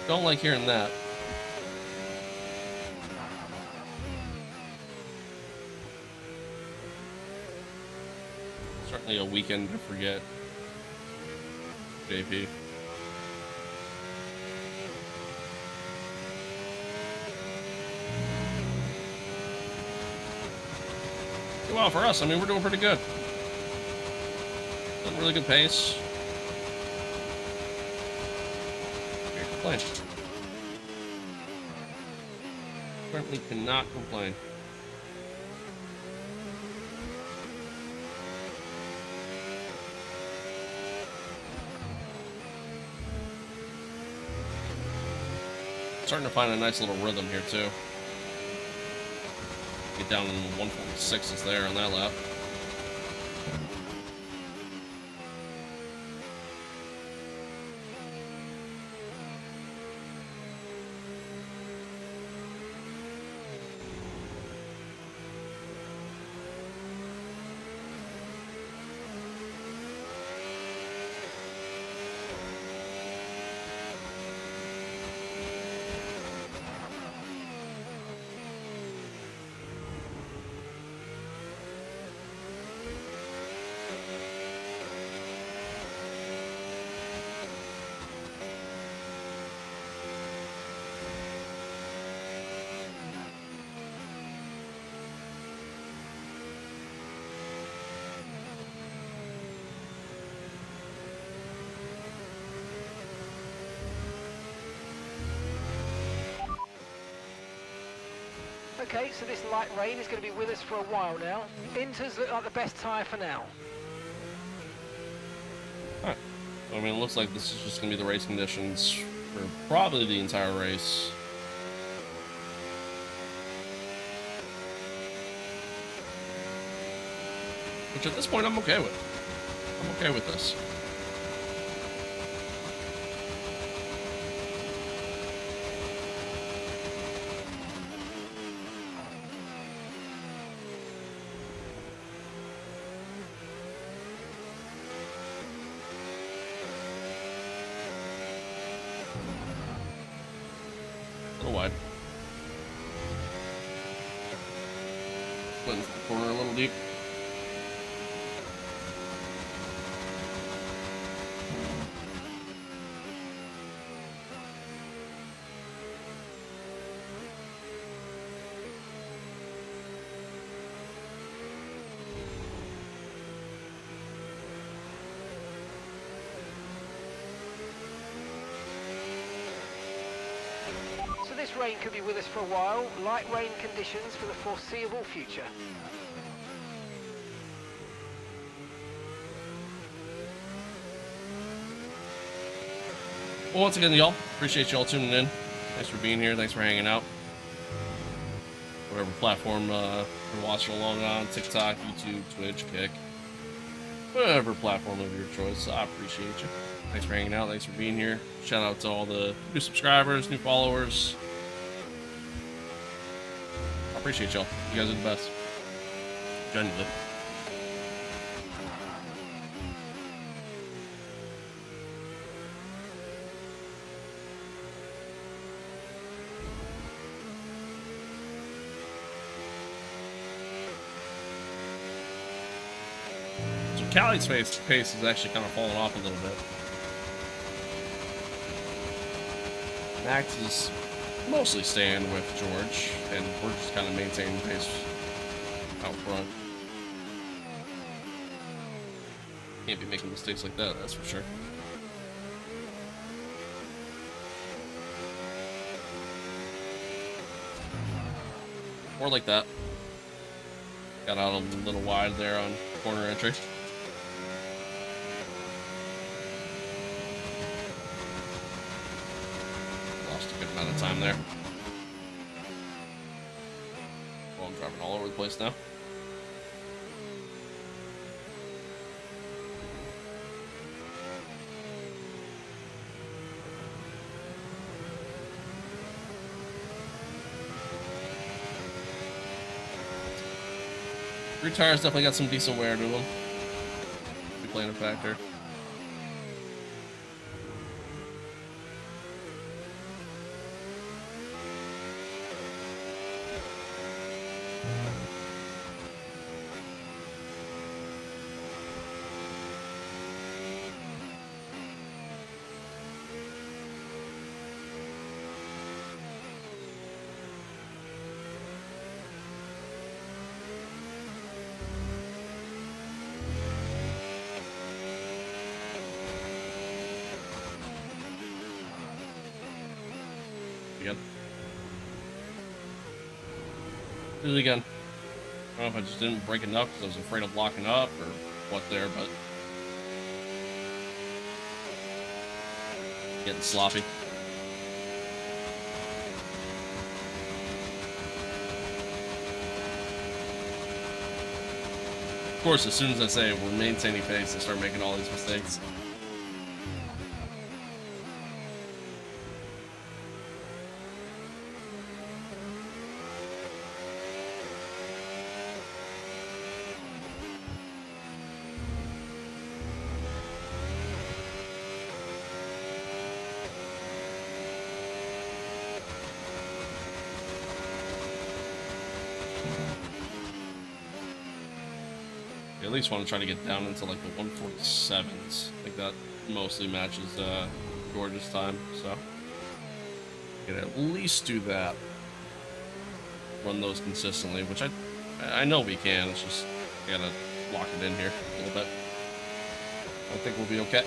Don't like hearing that. Certainly a weekend to forget. JP. Well, for us, I mean, we're doing pretty good. Doing really good pace. Can't complain. Certainly cannot complain. Starting to find a nice little rhythm here too. Get down in 146s there on that lap. Okay, so this light rain is going to be with us for a while now. Inters look like the best tyre for now. Alright. I mean, it looks like this is just going to be the race conditions for probably the entire race. Which at this point I'm okay with. I'm okay with this. A little wide. Went into the corner a little deep. So this rain could be with us for a while. Light rain conditions for the foreseeable future. Well, once again, y'all, appreciate y'all tuning in. Thanks for being here. Thanks for hanging out. Whatever platform you're watching along on, TikTok, YouTube, Twitch, Kick. Whatever platform of your choice, I appreciate you. Thanks for hanging out. Thanks for being here. Shout out to all the new subscribers, new followers. I appreciate y'all. You guys are the best. Genuinely. So Callie's pace is actually kind of falling off a little bit. Max is mostly staying with George, and we're just kind of maintaining pace out front. Can't be making mistakes like that, that's for sure. More like that. Got out a little wide there on corner entry. Lost a good amount of time there. Well, I'm driving all over the place now. Rear tires definitely got some decent wear to them. Be playing a factor. Again. Do it again. I don't know if I just didn't break enough because I was afraid of locking up or what there, but getting sloppy. Of course, as soon as I say we're maintaining pace, I start making all these mistakes. I at least want to try to get down into like the 147s. I think that mostly matches George's time, so I can at least do that. Run those consistently, which I know we can. It's just I gotta lock it in here a little bit. I think we'll be okay.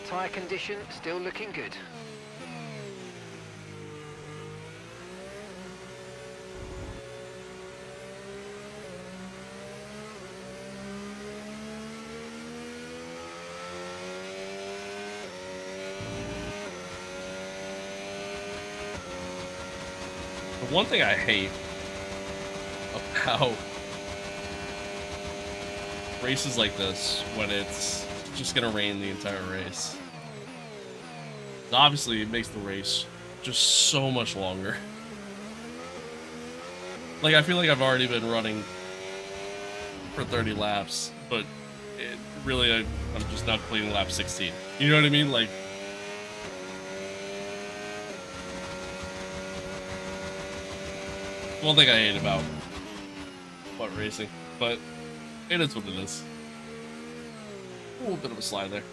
Tyre condition still looking good. The one thing I hate about races like this, when it's just gonna rain the entire race, obviously it makes the race just so much longer. Like, I feel like I've already been running for 30 laps, but really I'm just not completing lap 16. You know what I mean? Like, one thing I hate about racing, but it is what it is. A little bit of a slide there.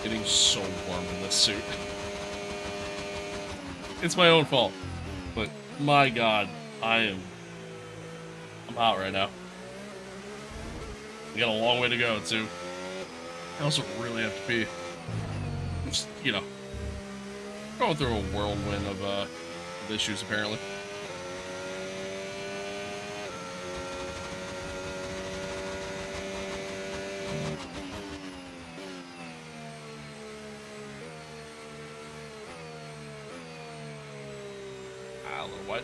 Getting so warm in this suit. It's my own fault, but my God, I'm hot right now. We got a long way to go too. I also really have to pee. Just, you know, going through a whirlwind of issues apparently. a little wide.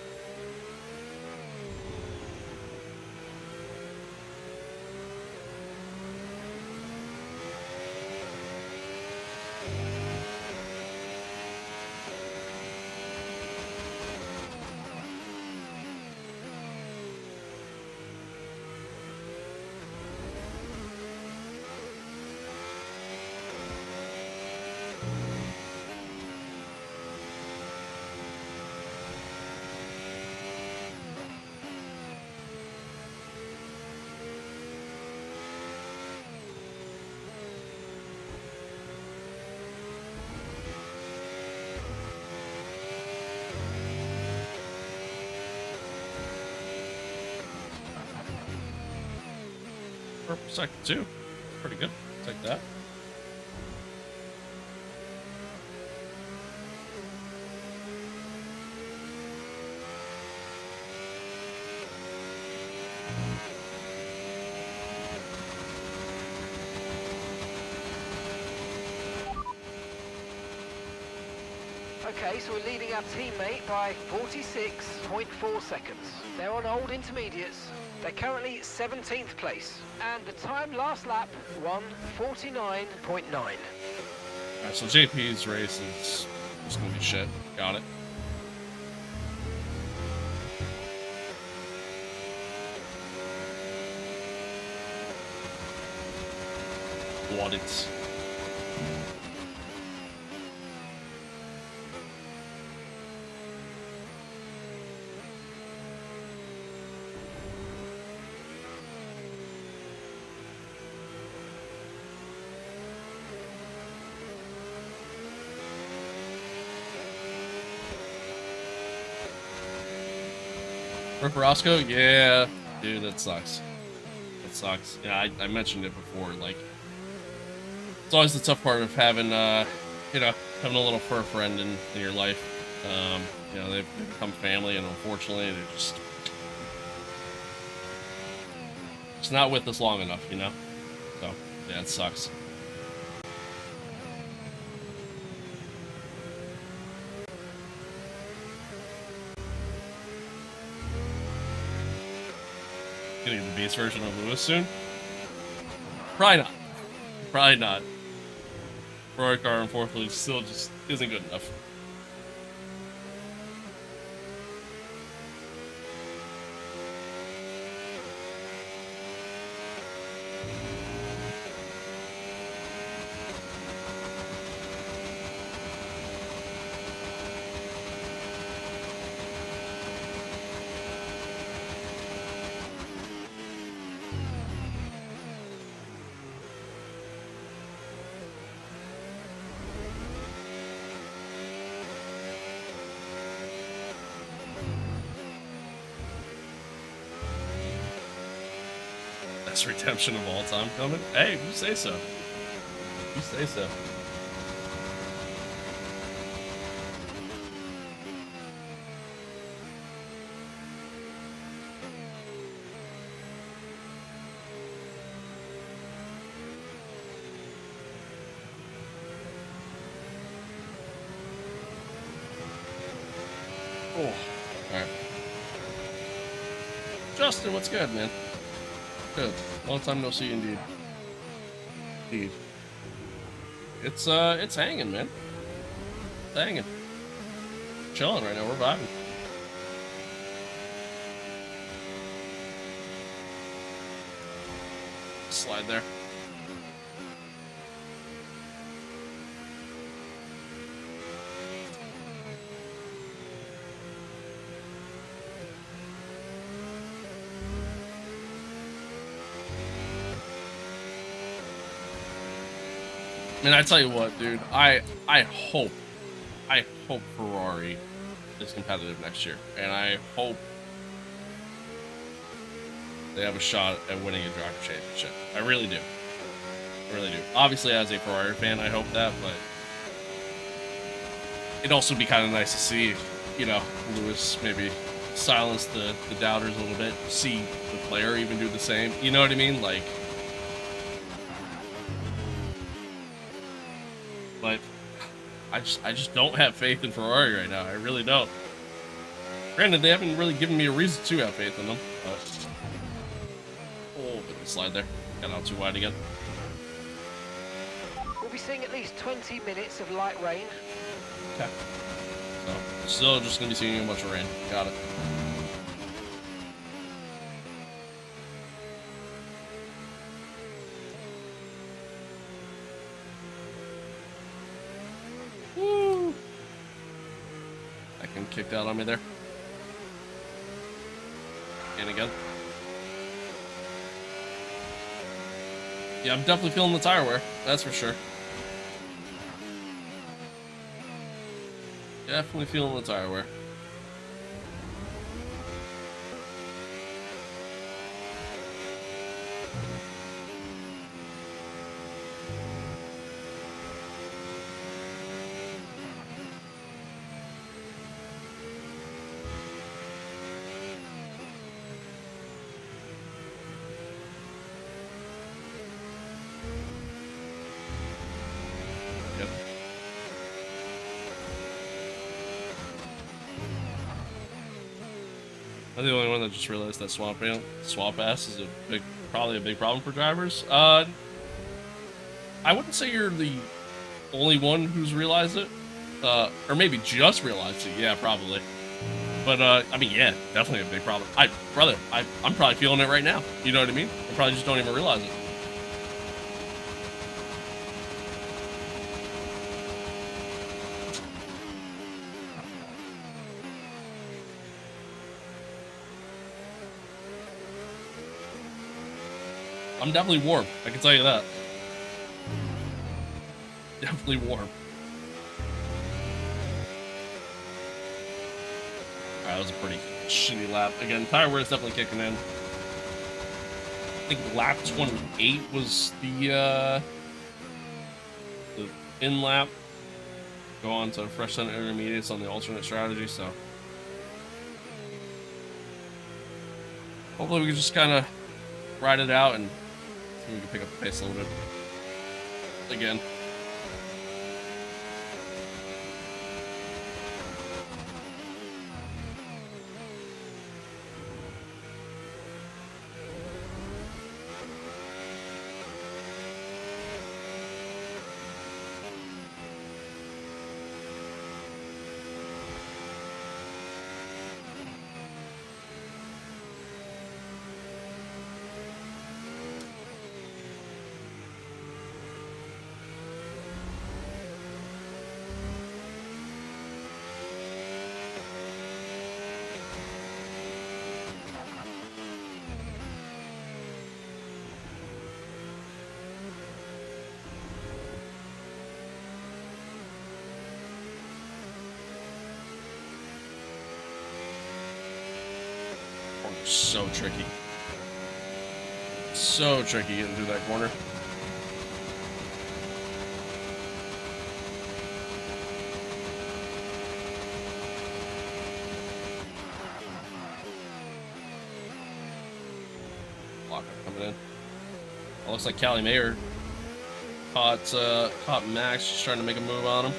Second two, pretty good. Take that. Okay, so we're leading our teammate by 46.4 seconds. They're on old intermediates. They're currently 17th place. And the time last lap, 1:49.9. Alright, so JP's race is gonna be shit. Got it. What it's. Ripper Roscoe? Yeah, dude, that sucks. That sucks. Yeah, I mentioned it before. Like, it's always the tough part of having, you know, having a little fur friend in your life. You know, they've become family, and unfortunately, they're just not with us long enough, you know? So, yeah, it sucks. Gonna get the base version of Lewis soon? Probably not. Probably not. Ferrari car, unfortunately, still just isn't good enough. Best redemption of all time coming? Hey, you say so. You say so. Oh, all right. Justin, what's good, man? Good. Long time no see, indeed. Indeed. It's hanging, man. It's hanging. Chilling right now. We're vibing. Slide there. And I tell you what, dude, I hope Ferrari is competitive next year, and I hope they have a shot at winning a driver championship. I really do. I really do. Obviously, as a Ferrari fan, I hope that, but it'd also be kind of nice to see, you know, Lewis maybe silence the doubters a little bit, see the player even do the same. You know what I mean? Like, but I just don't have faith in Ferrari right now. I really don't. Granted, they haven't really given me a reason to have faith in them. But... Oh, bit of a slide there. Got out too wide again. We'll be seeing at least 20 minutes of light rain. Okay. So, still just going to be seeing a bunch of rain. Got it. Woo! That can kicked out on me there. And again. Yeah, I'm definitely feeling the tire wear. That's for sure. Definitely feeling the tire wear. Yep. I'm the only one that just realized that swap ass is probably a big problem for drivers. I wouldn't say you're the only one who's realized it, or maybe just realized it. Yeah, probably. But I mean, yeah, definitely a big problem. I'm probably feeling it right now. You know what I mean? I probably just don't even realize it. I'm definitely warm. I can tell you that. Definitely warm. Alright, that was a pretty shitty lap. Again, tire wear is definitely kicking in. I think lap 28 was the in lap. Go on to fresh center intermediates on the alternate strategy, so. Hopefully we can just kind of ride it out and see if we can pick up the pace a little bit. Again. So tricky. So tricky getting through that corner. Locker coming in. It looks like Callie Mayer caught Max. She's trying to make a move on him.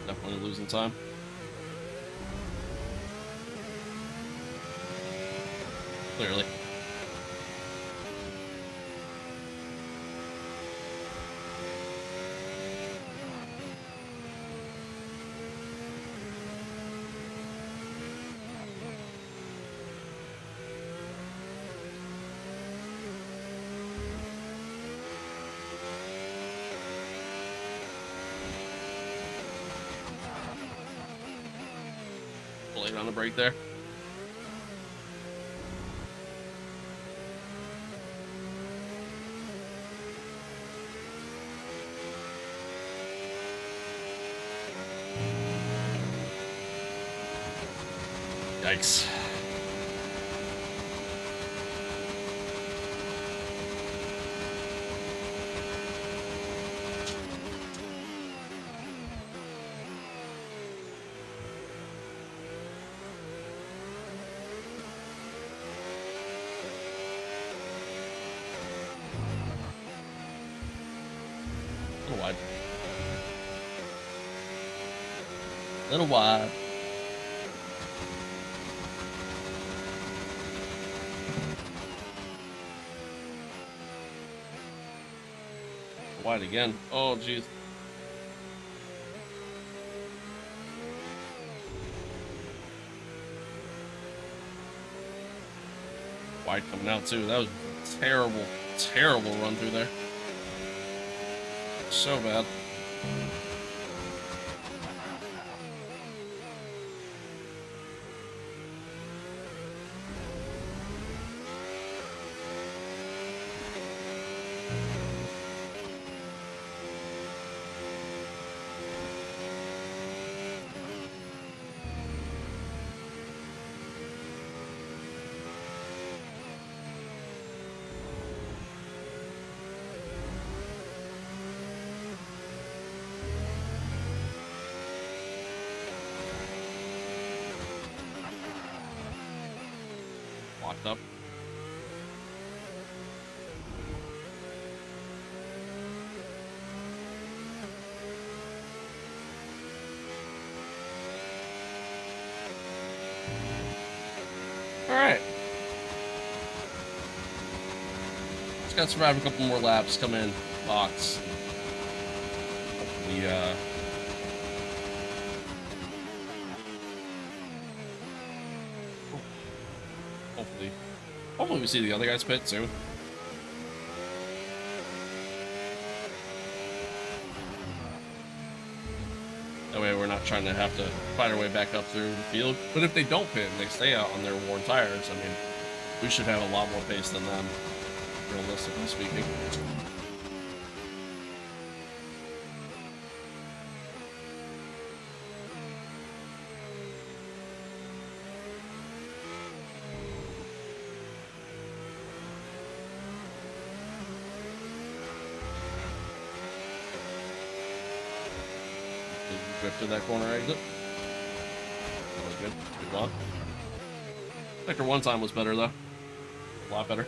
Definitely losing time. Clearly. Late on the break there. Yikes. A little wide. Little wide. Wide again. Oh, jeez. Wide coming out too. That was a terrible, terrible run through there. So bad. Locked up. All right. Just gotta survive a couple more laps. Come in, box. Hopefully, hopefully we see the other guys pit soon. That way we're not trying to have to fight our way back up through the field. But if they don't pit and they stay out on their worn tires, I mean, we should have a lot more pace than them, realistically speaking. Drifted that corner exit. That was good. Good block. Sector 1 time was better though. A lot better.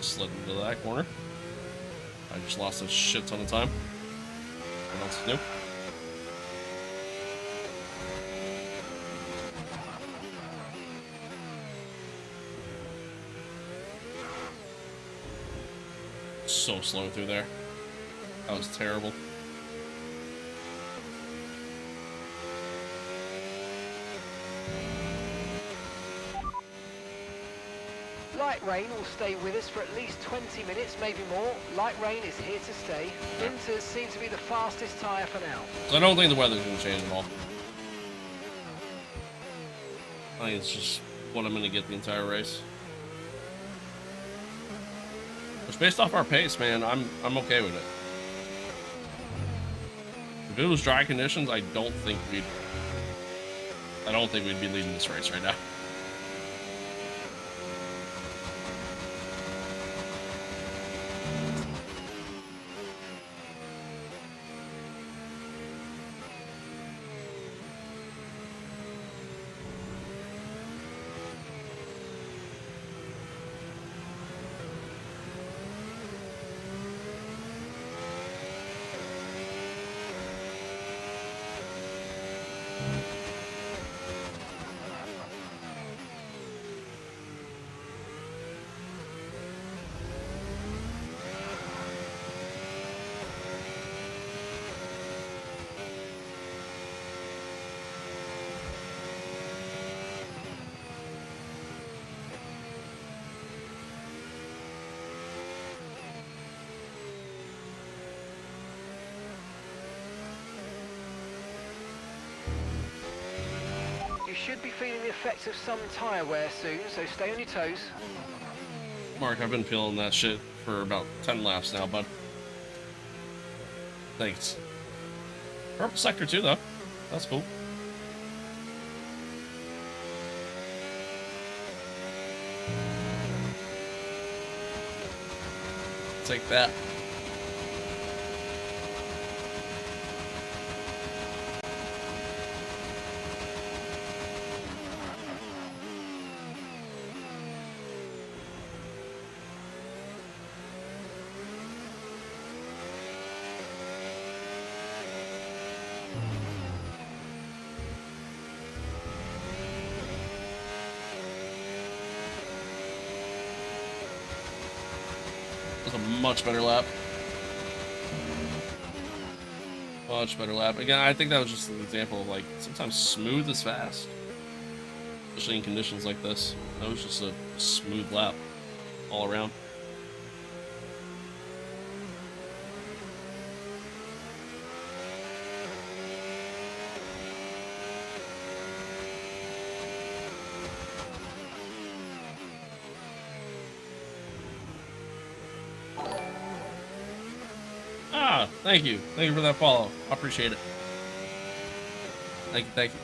Slid into that corner. I just lost a shit ton of time. What else to do? So slow through there. That was terrible. Light rain will stay with us for at least 20 minutes, maybe more. Light rain is here to stay. Winters seem to be the fastest tyre for now. So I don't think the weather's going to change at all. I think it's just what I'm going to get the entire race. Which, based off our pace, man, I'm okay with it. If it was dry conditions, I don't think we'd be leading this race right now. be feeling the effects of some tyre wear soon, so stay on your toes. Mark, I've been feeling that shit for about 10 laps now, bud. Thanks. Purple sector too, though. That's cool. Take that. A much better lap. Much better lap. Again, I think that was just an example of, like, sometimes smooth is fast. Especially in conditions like this. That was just a smooth lap all around. Thank you. Thank you for that follow. I appreciate it. Thank you, thank you.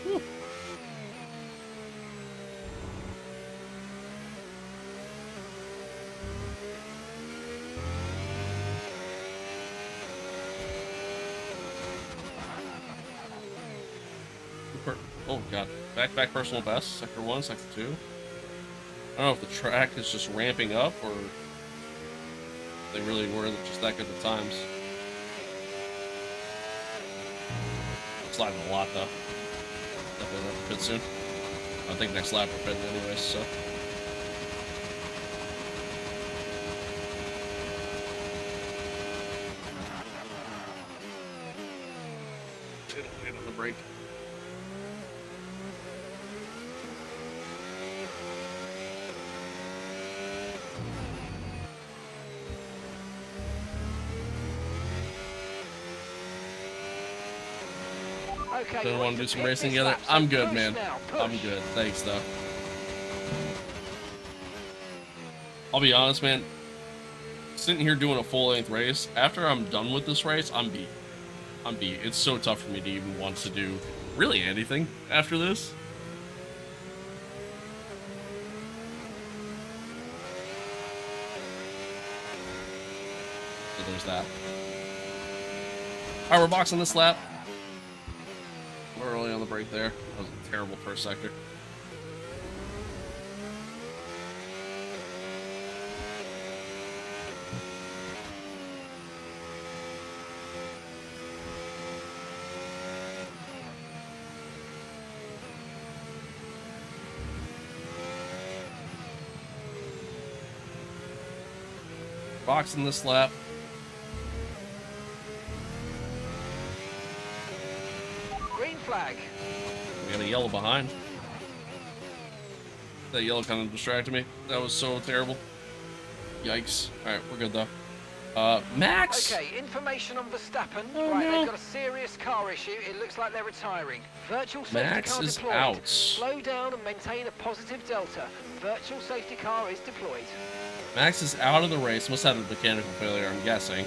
Whew. Oh god. Back personal best, sector 1, sector 2. I don't know if the track is just ramping up or they really were just that good at times. I'm sliding a lot though. Definitely have to pit soon. I think next lap we're pitting anyways, so. Hit on the brake. Okay, Don't want to do some racing together. I'm good, man. I'm good. Thanks, though. I'll be honest, man. Sitting here doing a full-length race, after I'm done with this race, I'm beat. I'm beat. It's so tough for me to even want to do really anything after this. So there's that. Alright, we're boxing this lap. We're early on the break there. That was a terrible first sector. Boxing this lap. Green flag. We got a yellow behind. That yellow kind of distracted me. That was so terrible. Yikes. Alright, we're good though. Max? Okay, information on Verstappen. Oh, right, no. they've got a serious car issue. It looks like they're retiring. Virtual safety Max car is deployed. out. Slow down and maintain a positive delta. Virtual safety car is deployed. Max is out of the race. Must have a mechanical failure, I'm guessing.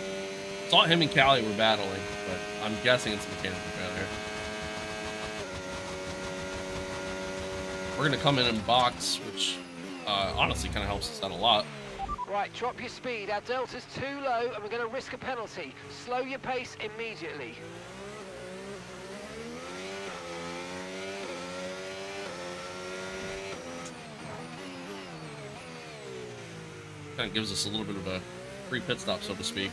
Thought him and Callie were battling, but I'm guessing it's a mechanical failure. We're going to come in and box, which honestly kind of helps us out a lot. Right, drop your speed. Our delta's too low and we're going to risk a penalty. Slow your pace immediately. Kind of gives us a little bit of a free pit stop, so to speak.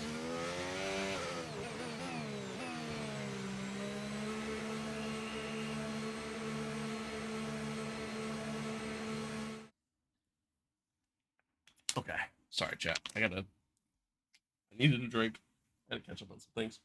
Okay. Sorry, chat. I needed a drink. I had to catch up on some things.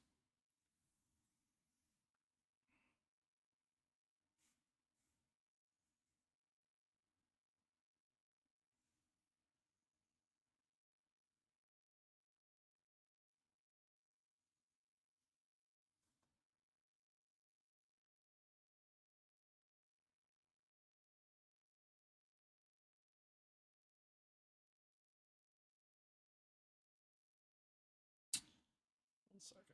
second.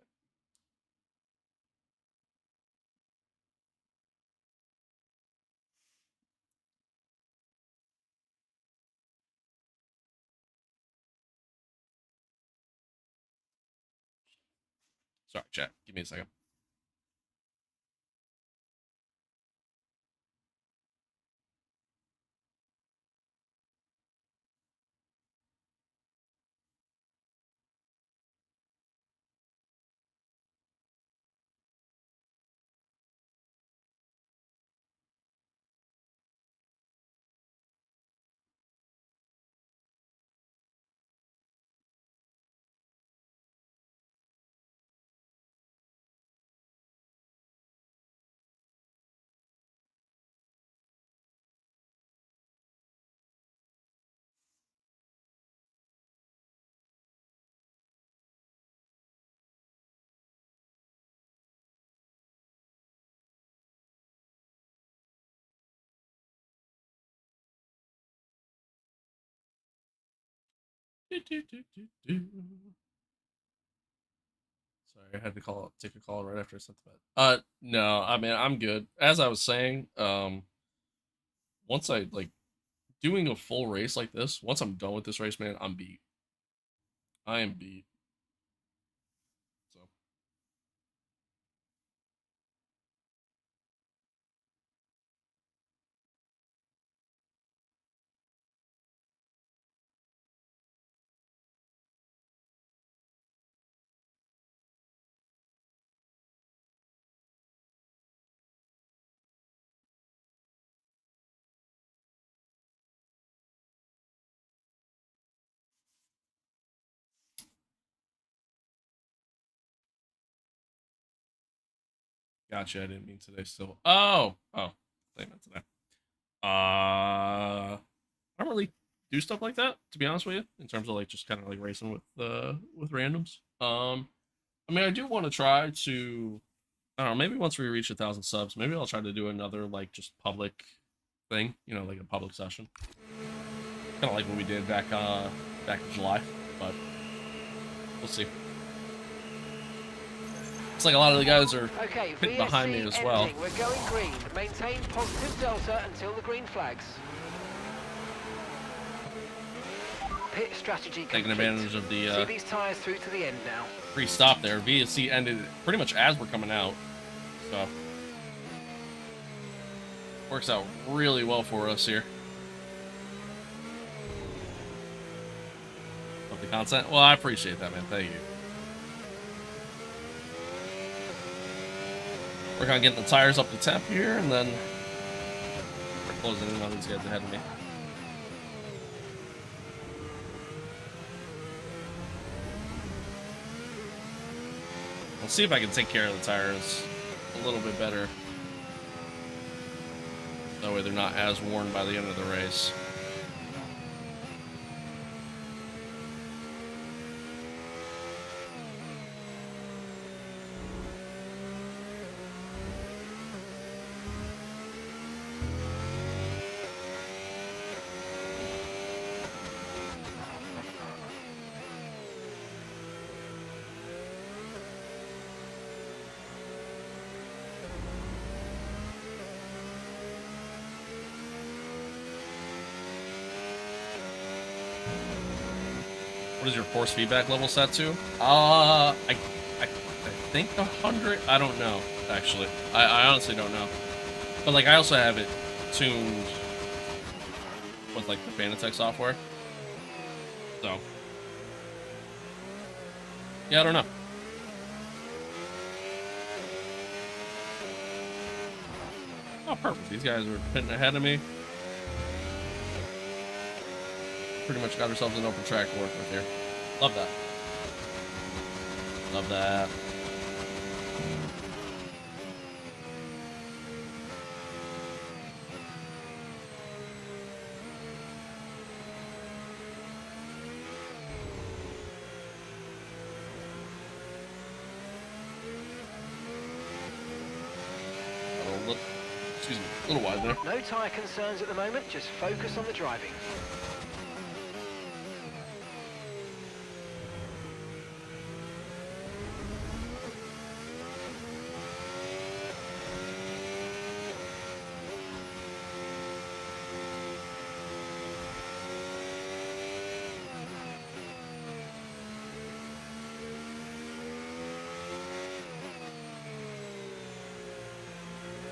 Sorry, chat. Give me a second. Sorry, I had to take a call right after I sent the bed. No, I mean I'm good. As I was saying, once I like doing a full race like this, once I'm done with this race, man, I'm beat. I am beat. So gotcha. I didn't mean today. Still. Oh, they meant today. I don't really do stuff like that, to be honest with you, in terms of like just kind of like racing with randoms. I mean, I do want to try to. I don't know. Maybe once we reach 1,000 subs, maybe I'll try to do another like just public thing. You know, like a public session, kind of like what we did back in July. But we'll see. Looks like a lot of the guys are Okay, pitting behind me as well. We're going green. Maintain positive delta until the green flags. Pit strategy complete. Taking advantage of See the these tyres through to the end now. free stop there. VSC ended pretty much as we're coming out. So works out really well for us here. Love the content. Well, I appreciate that, man. Thank you. Work on getting the tires up to temp here, and then we're closing in on these guys ahead of me. I'll see if I can take care of the tires a little bit better. That way they're not as worn by the end of the race. What is your force feedback level set to? I think 100. I don't know, actually. I honestly don't know. But like, I also have it tuned with like the Fanatec software. So yeah, I don't know. Oh, perfect. These guys are pitting ahead of me. Pretty much got ourselves an open track to work with here. Love that. Love that. Excuse me, a little wide there. No tyre concerns at the moment, just focus on the driving.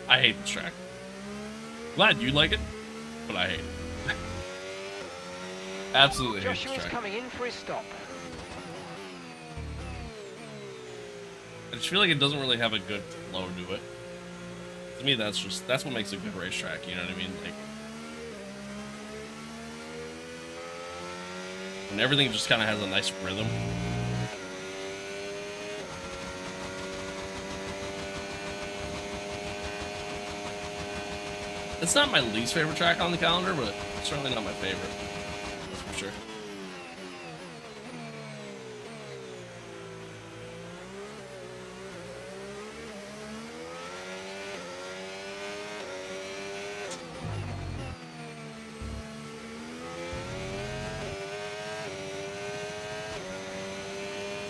I hate this track. Glad you like it, but I hate it. Absolutely hate this Joshua's track. coming in for his stop. I just feel like it doesn't really have a good flow to it. To me, that's what makes a good racetrack. You know what I mean? Like, and everything just kind of has a nice rhythm. It's not my least favorite track on the calendar, but it's certainly not my favorite. That's for sure.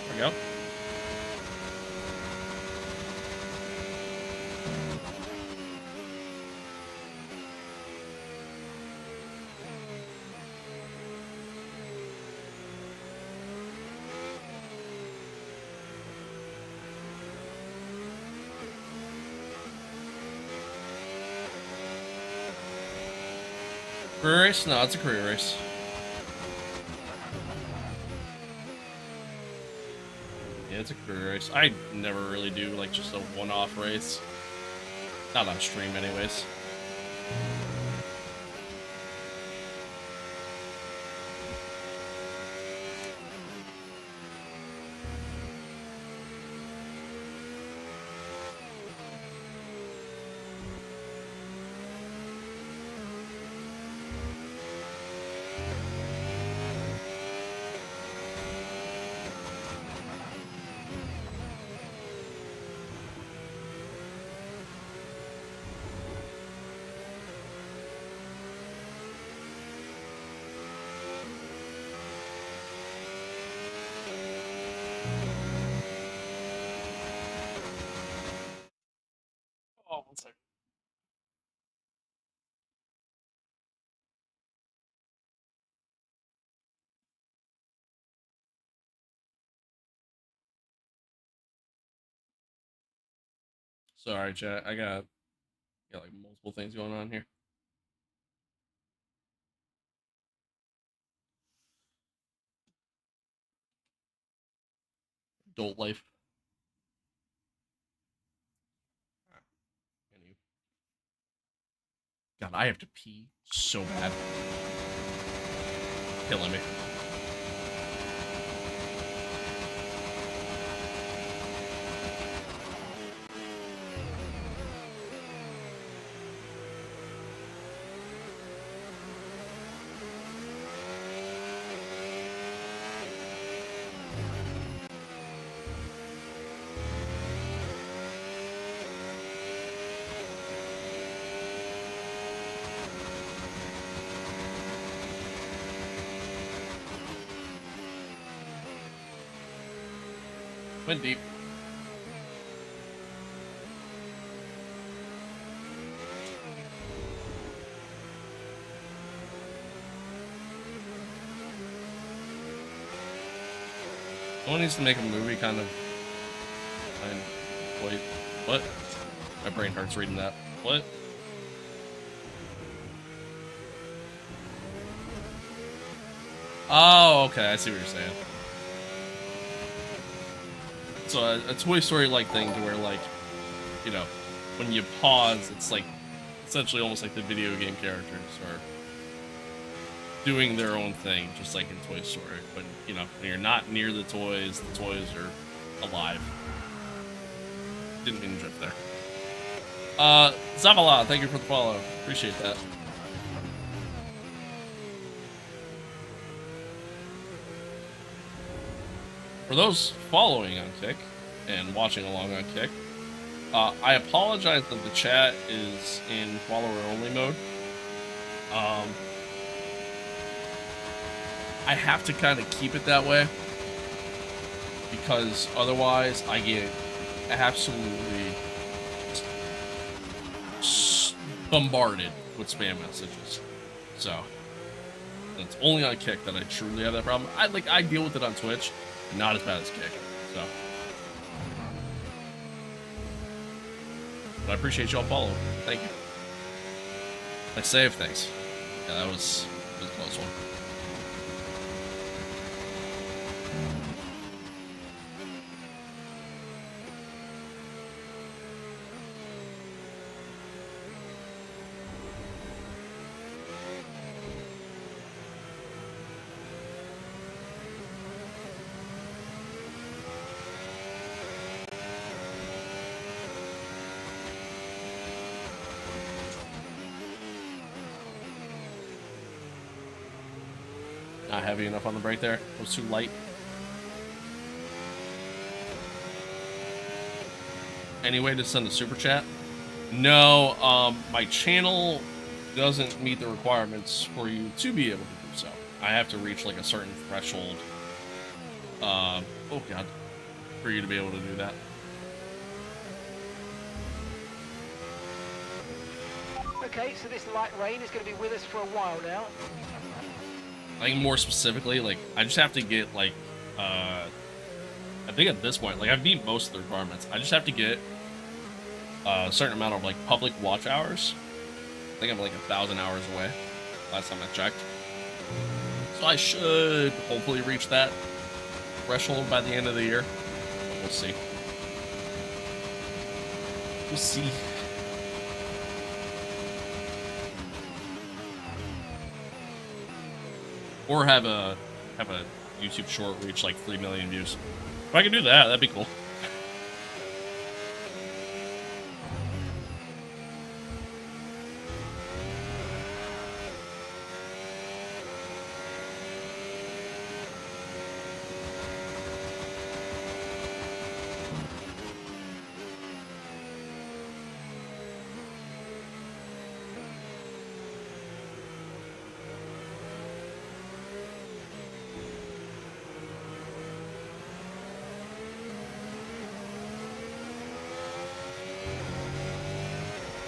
There we go. Career race? No, it's a career race. Yeah, it's a career race. I never really do like just a one-off race. Not on stream anyways. Oh, 1 second. Sorry, chat. I got like multiple things going on here. Adult life. God, I have to pee so bad. Killing me. Went deep. Someone needs to make a movie kind of. Wait, what? My brain hurts reading that. What? Oh, okay. I see what you're saying. So a Toy Story like thing to where, like, you know, when you pause, it's like essentially almost like the video game characters are doing their own thing, just like in Toy Story. But you know, when you're not near the toys are alive. Didn't mean to drift there. Zavala, thank you for the follow. Appreciate that. For those following on Kick and watching along on Kick, I apologize that the chat is in follower-only mode. I have to kind of keep it that way because otherwise I get absolutely bombarded with spam messages. So it's only on Kick that I truly have that problem. I deal with it on Twitch. Not as bad as Kick, so. But I appreciate y'all following. Thank you. I save things. Yeah, that was a close one. Not heavy enough on the brake there. It was too light. Any way to send a super chat? No, my channel doesn't meet the requirements for you to be able to do so. I have to reach like a certain threshold. Oh god, for you to be able to do that. Okay, so this light rain is going to be with us for a while now. I think more specifically, like, I just have to get, like, I think at this point, like, I've beat most of the requirements. I just have to get a certain amount of, like, public watch hours. I think I'm, like, 1,000 hours away, last time I checked. So I should hopefully reach that threshold by the end of the year. But we'll see. We'll see. Or have a YouTube short reach like 3 million views. If I could do that, that'd be cool.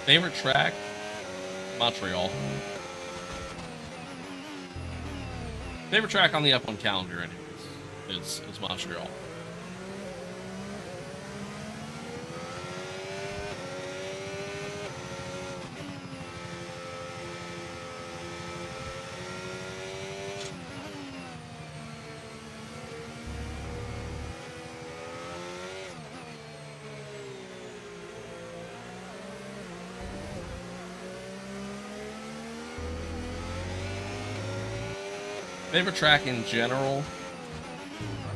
Favorite track? Montreal. Favorite track on the F1 calendar, anyways, is Montreal. Favorite track in general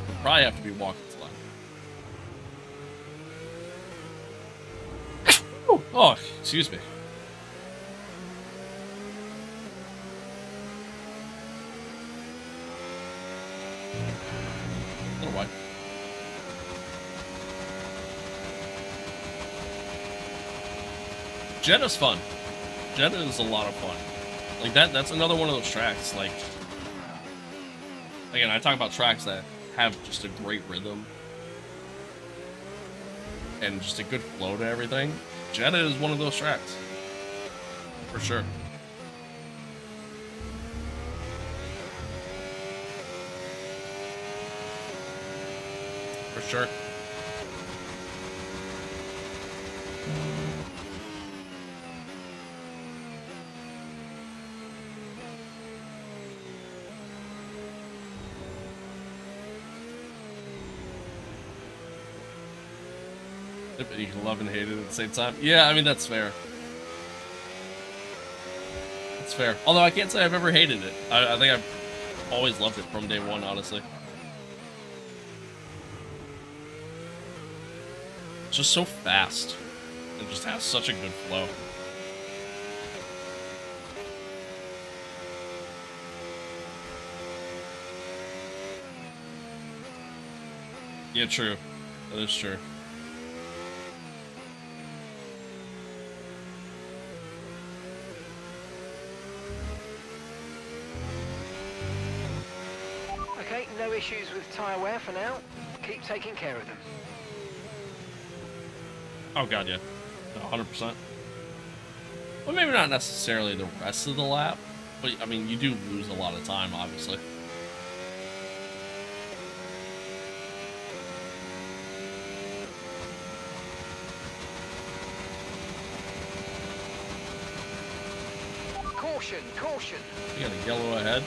would probably have to be Watkins Glen. Oh, excuse me. A little wide. Jeddah's fun. Jeddah is a lot of fun. Like that's another one of those tracks, like, again, I talk about tracks that have just a great rhythm and just a good flow to everything. Jeddah is one of those tracks, for sure. For sure. You can love and hate it at the same time. Yeah, I mean, that's fair. It's fair. Although I can't say I've ever hated it. I think I've always loved it from day one, honestly. It's just so fast. It just has such a good flow. Yeah, true. That is true. Okay, no issues with tyre wear for now. Keep taking care of them. Oh god, yeah. 100%. Well, maybe not necessarily the rest of the lap, but I mean, you do lose a lot of time, obviously. Caution, caution. We got a yellow ahead.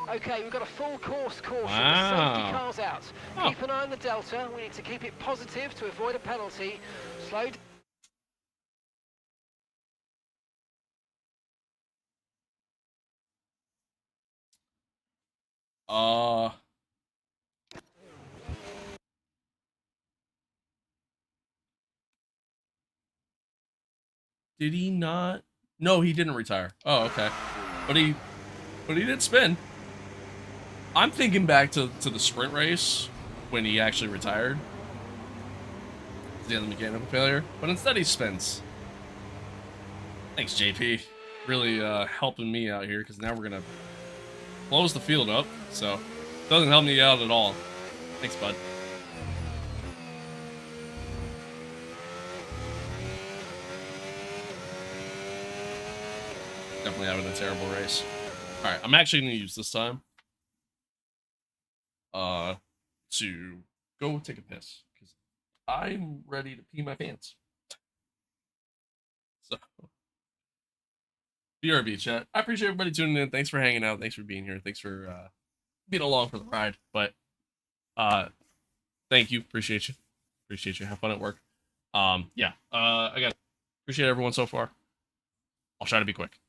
Okay, we've got a full course caution. Wow. The safety car's out. Oh. Keep an eye on the delta. We need to keep it positive to avoid a penalty. Slow down. Did he not? No, he didn't retire. Oh, okay. But he did spin. I'm thinking back to the sprint race when he actually retired. The other mechanical failure, but instead he spins. Thanks, JP. Really helping me out here because now we're gonna close the field up. So doesn't help me out at all. Thanks, bud. Definitely having a terrible race. All right, I'm actually gonna use this time to go take a piss because I'm ready to pee my pants. So, BRB chat. I appreciate everybody tuning in. Thanks for hanging out. Thanks for being here. Thanks for being along for the ride. But thank you. Appreciate you. Appreciate you. Have fun at work. Yeah. Again, appreciate everyone so far. I'll try to be quick.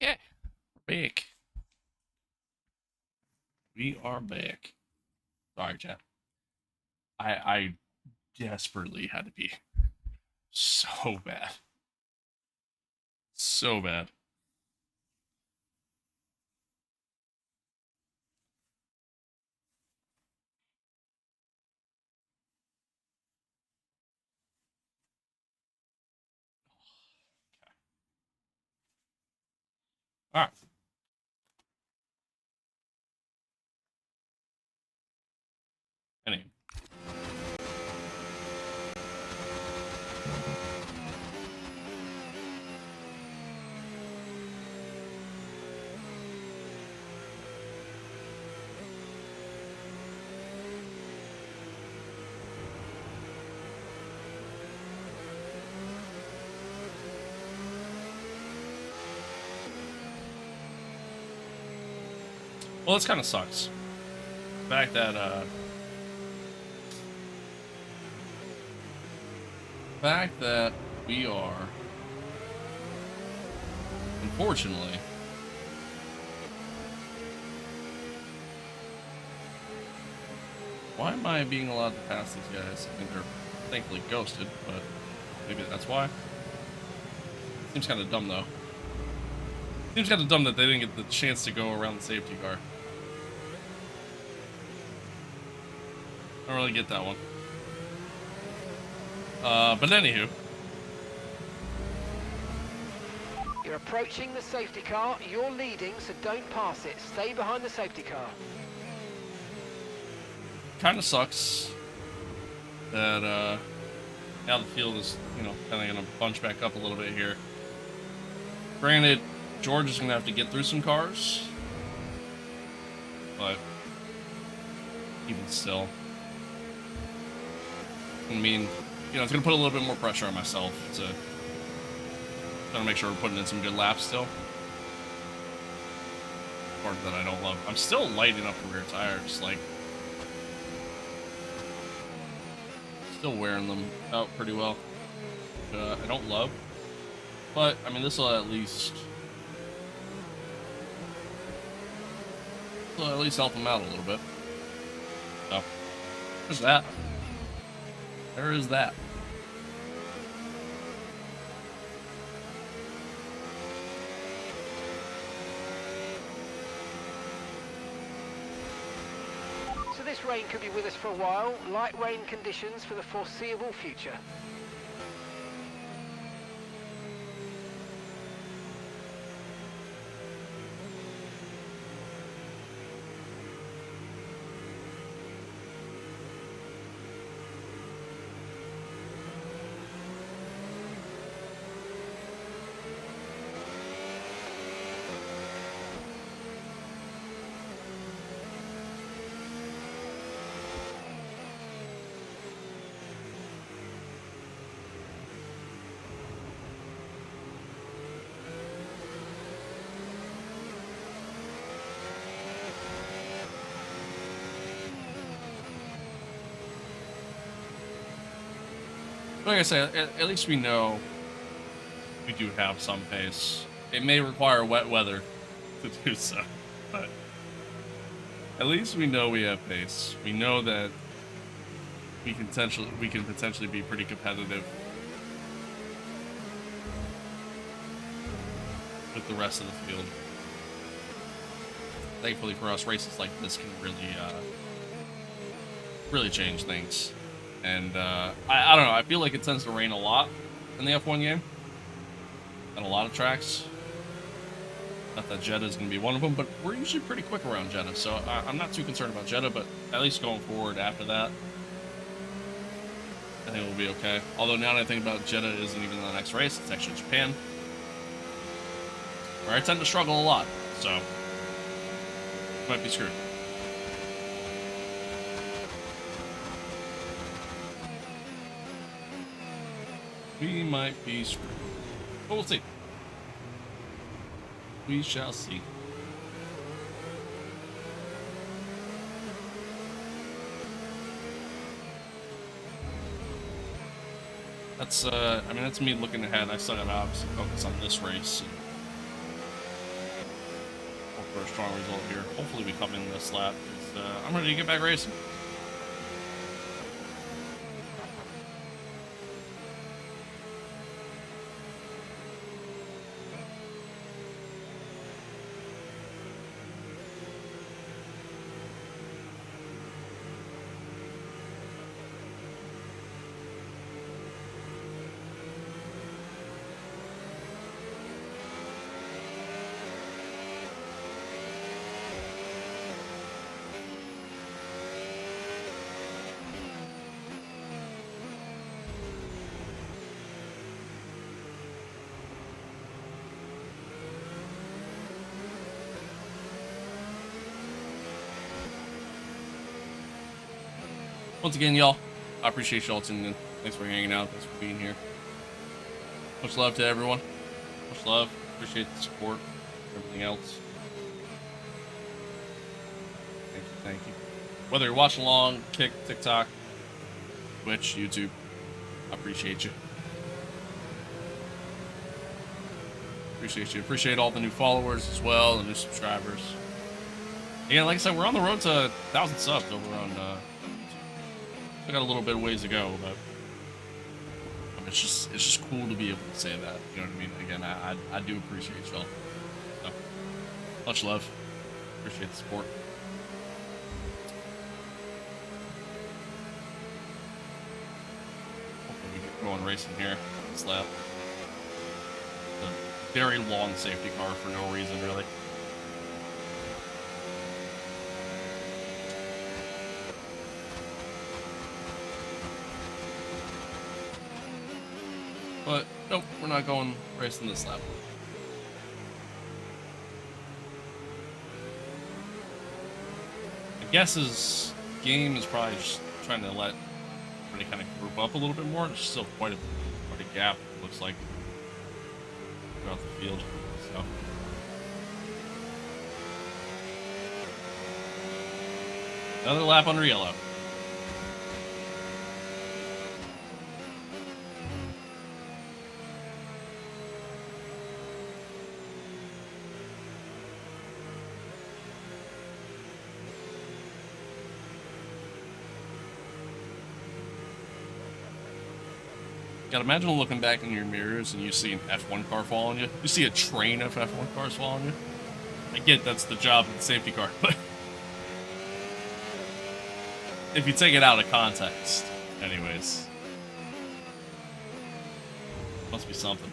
Yeah, we're back. We are back. Sorry, chat. I desperately had to pee. So bad. So bad. All right. Anyway. Well, this kind of sucks. The fact that we are, unfortunately, why am I being allowed to pass these guys? I think they're thankfully ghosted, but maybe that's why. Seems kind of dumb though. Seems kind of dumb that they didn't get the chance to go around the safety car. I don't really get that one. But anywho. You're approaching the safety car. You're leading, so don't pass it. Stay behind the safety car. Kind of sucks that now the field is, you know, kind of going to bunch back up a little bit here. Granted, George is going to have to get through some cars, but even still, I mean, you know, it's going to put a little bit more pressure on myself to make sure we're putting in some good laps still. Part that I don't love. I'm still lighting up the rear tires, like, still wearing them out pretty well. I don't love, but I mean, this will at least help them out a little bit. So there's that. There is that. So this rain could be with us for a while. Light rain conditions for the foreseeable future. Like I said, at least we know we do have some pace. It may require wet weather to do so, but at least we know we have pace. We know that we can potentially be pretty competitive with the rest of the field. Thankfully for us, races like this can really change things. And I don't know, I feel like it tends to rain a lot in the F1 game at a lot of tracks. Not that Jeddah is going to be one of them, but we're usually pretty quick around Jeddah, so I'm not too concerned about Jeddah, but at least going forward after that, I think we'll be okay. Although now that I think about it, Jeddah isn't even the next race, it's actually Japan, where I tend to struggle a lot, so might be screwed. We might be screwed. But we'll see. We shall see. That's I mean, that's me looking ahead. I still gotta obviously focus on this race for a strong result here. Hopefully we come in this lap, 'cause, I'm ready to get back racing. Once again, y'all, I appreciate y'all tuning in. Thanks for hanging out. Thanks for being here. Much love to everyone. Much love. Appreciate the support. Everything else. Thank you. Thank you. Whether you're watching along, Kick, TikTok, Twitch, YouTube, I appreciate you. Appreciate you. Appreciate all the new followers as well, the new subscribers. Yeah, like I said, we're on the road to 1,000 subs over on. I got a little bit of ways to go, but I mean, it's just cool to be able to say that. You know what I mean? Again, I do appreciate y'all. So, much love. Appreciate the support. Hopefully we get going racing here this lap. A very long safety car for no reason, really. But, nope, we're not going racing this lap. I guess his game is probably just trying to let everybody kind of group up a little bit more. There's still quite a gap, it looks like, throughout the field. So. Another lap under yellow. God, imagine looking back in your mirrors and you see an F1 car following you. You see a train of F1 cars following you. I get that's the job of the safety car, but if you take it out of context, anyways, must be something.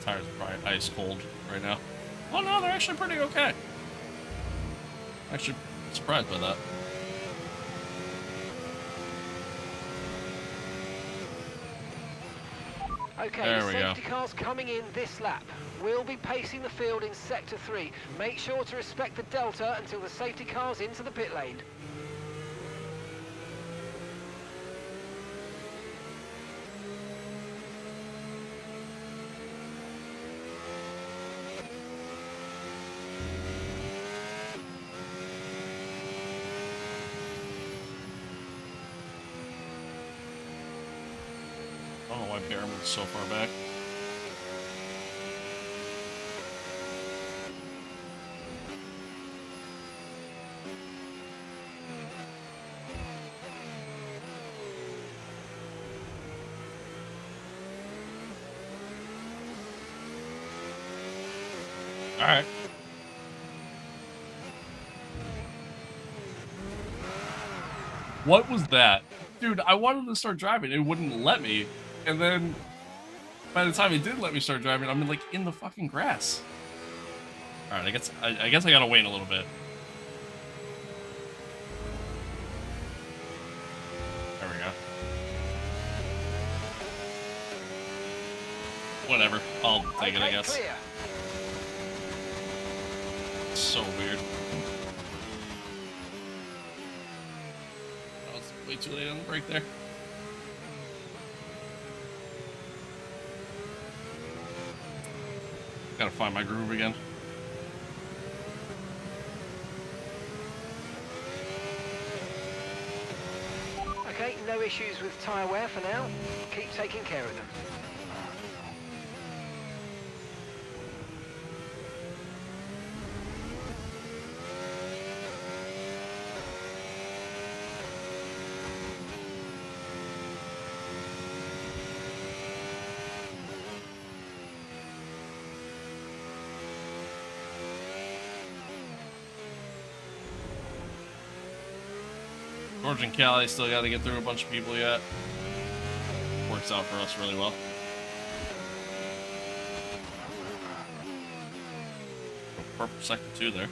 Tires are probably ice cold right now. Oh no, they're actually pretty okay. Actually surprised by that. Okay, there the we safety go. cars coming in this lap. We'll be pacing the field in sector 3. Make sure to respect the delta until the safety car's into the pit lane. I don't know why Barrowman's so far back. All right. What was that? Dude, I wanted to start driving. It wouldn't let me. And then by the time it did let me start driving, I'm in the fucking grass. All right, I guess I gotta wait a little bit. There we go. Whatever. I'll take it, I guess. Clear. It's so weird. Way too late on the brake there. Gotta find my groove again. Okay, no issues with tyre wear for now. Keep taking care of them. George and Cali still got to get through a bunch of people yet. Works out for us really well. Purple second two there.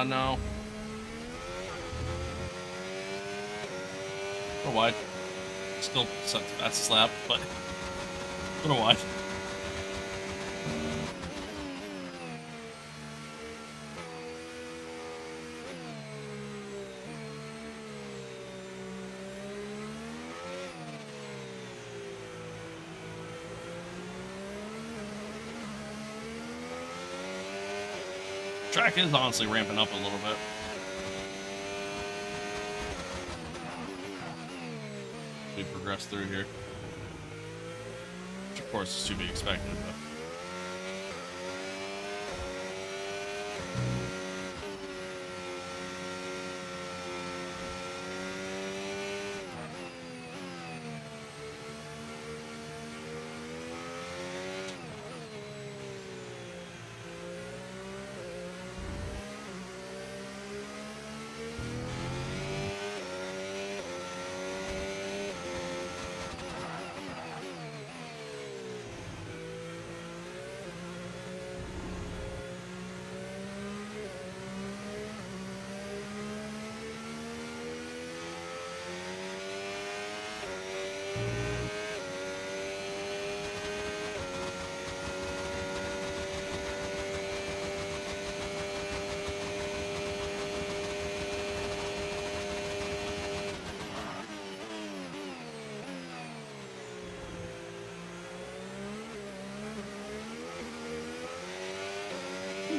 No. Or wide. Still set the fastest lap, but a little wide. Track is honestly ramping up a little bit. We progress through here. Which of course is to be expected, but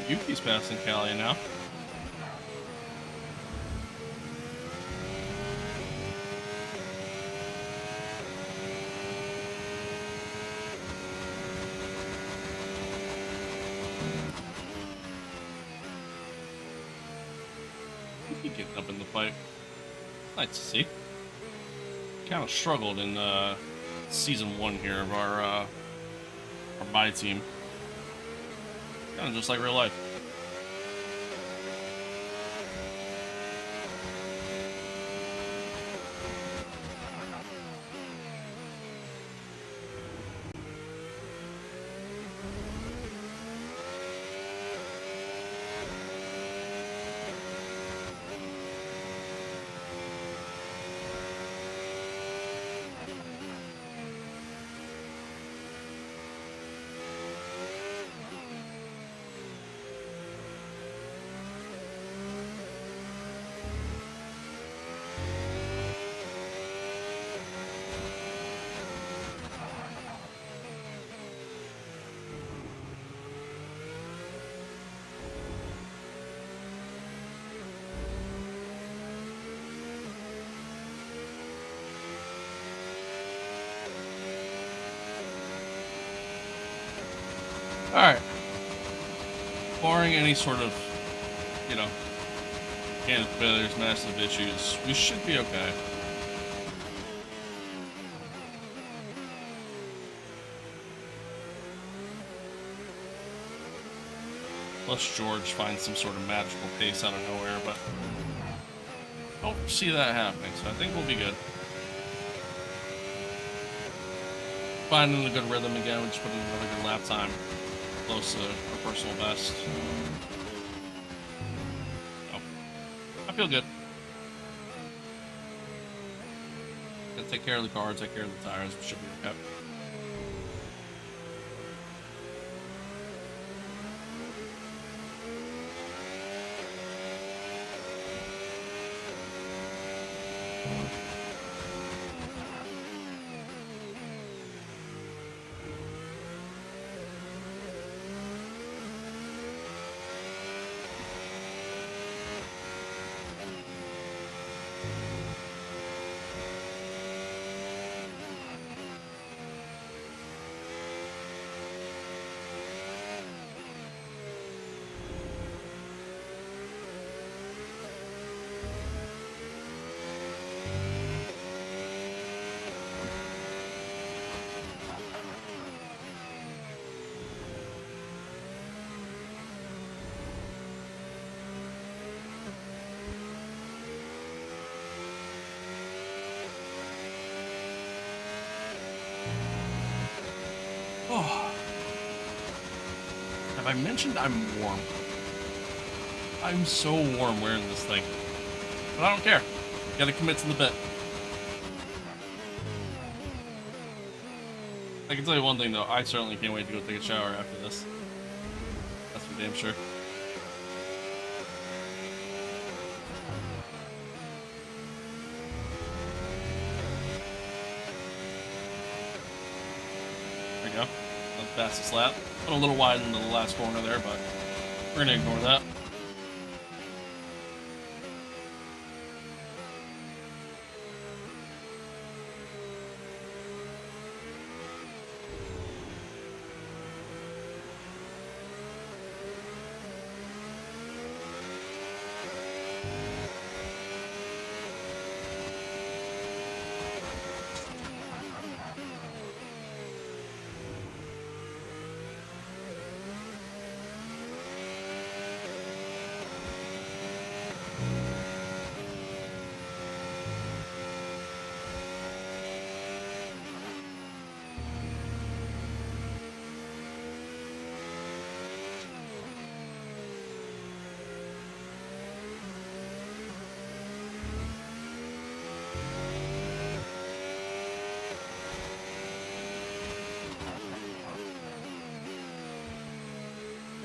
Yuki's passing Cali now. Yuki getting up in the fight. Nice to see. Kind of struggled in season 1 here of our MYTEAM. Kind of just like real life. Alright. Barring any sort of, you know, candid failures, massive issues, we should be okay. Unless George finds some sort of magical pace out of nowhere, but I don't see that happening, so I think we'll be good. Finding a good rhythm again, we just put in another good lap time. Close to our personal best. So, I feel good. Gonna take care of the car, take care of the tires, we should be okay. Oh. Have I mentioned I'm warm? I'm so warm wearing this thing. But I don't care. Gotta commit to the bit. I can tell you one thing though, I certainly can't wait to go take a shower after this. That's for damn sure. There we go. Not the fastest lap. Went a little wide into the last corner there, but we're gonna ignore that.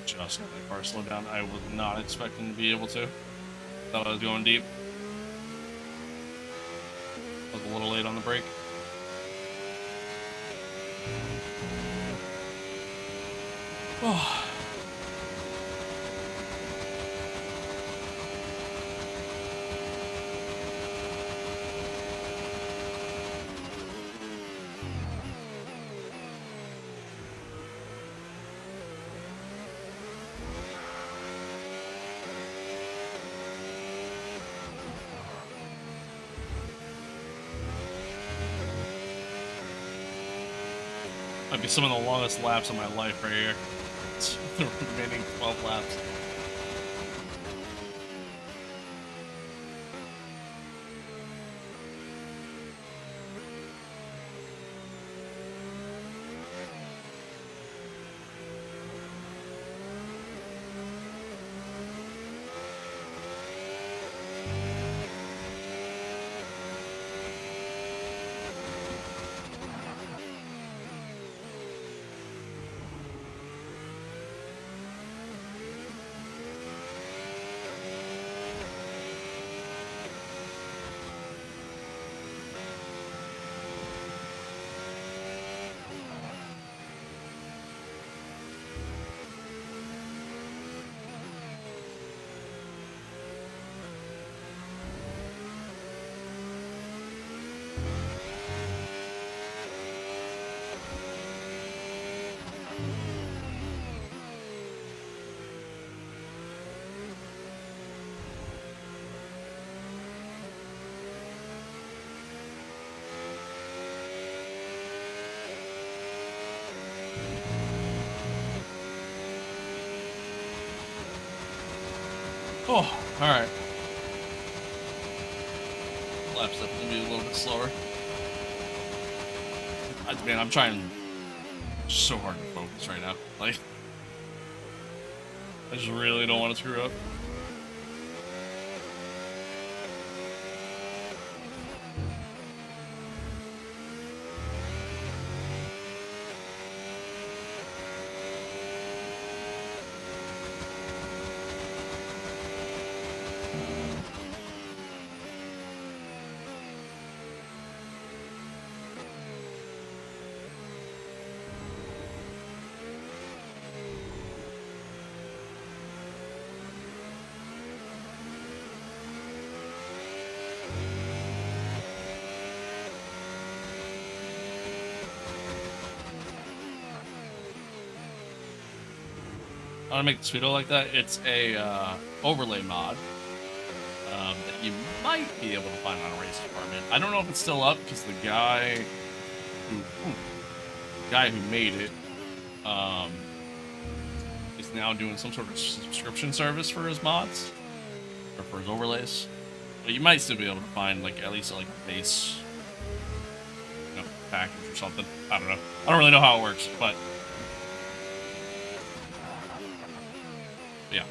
Just got my car slow down. I was not expecting to be able to. Thought I was going deep. Was a little late on the brake. Oh. Might be some of the longest laps of my life right here. It's the remaining 12 laps. Oh, all right. Lap's definitely be a little bit slower. Man, I'm trying so hard to focus right now. Like, I just really don't want to screw up. I want to make the speedo like that. It's a overlay mod that you might be able to find on a race department. I don't know if it's still up because the guy who made it is now doing some sort of subscription service for his mods or for his overlays. But you might still be able to find like at least like a base, package or something. I don't know. I don't really know how it works, but yeah.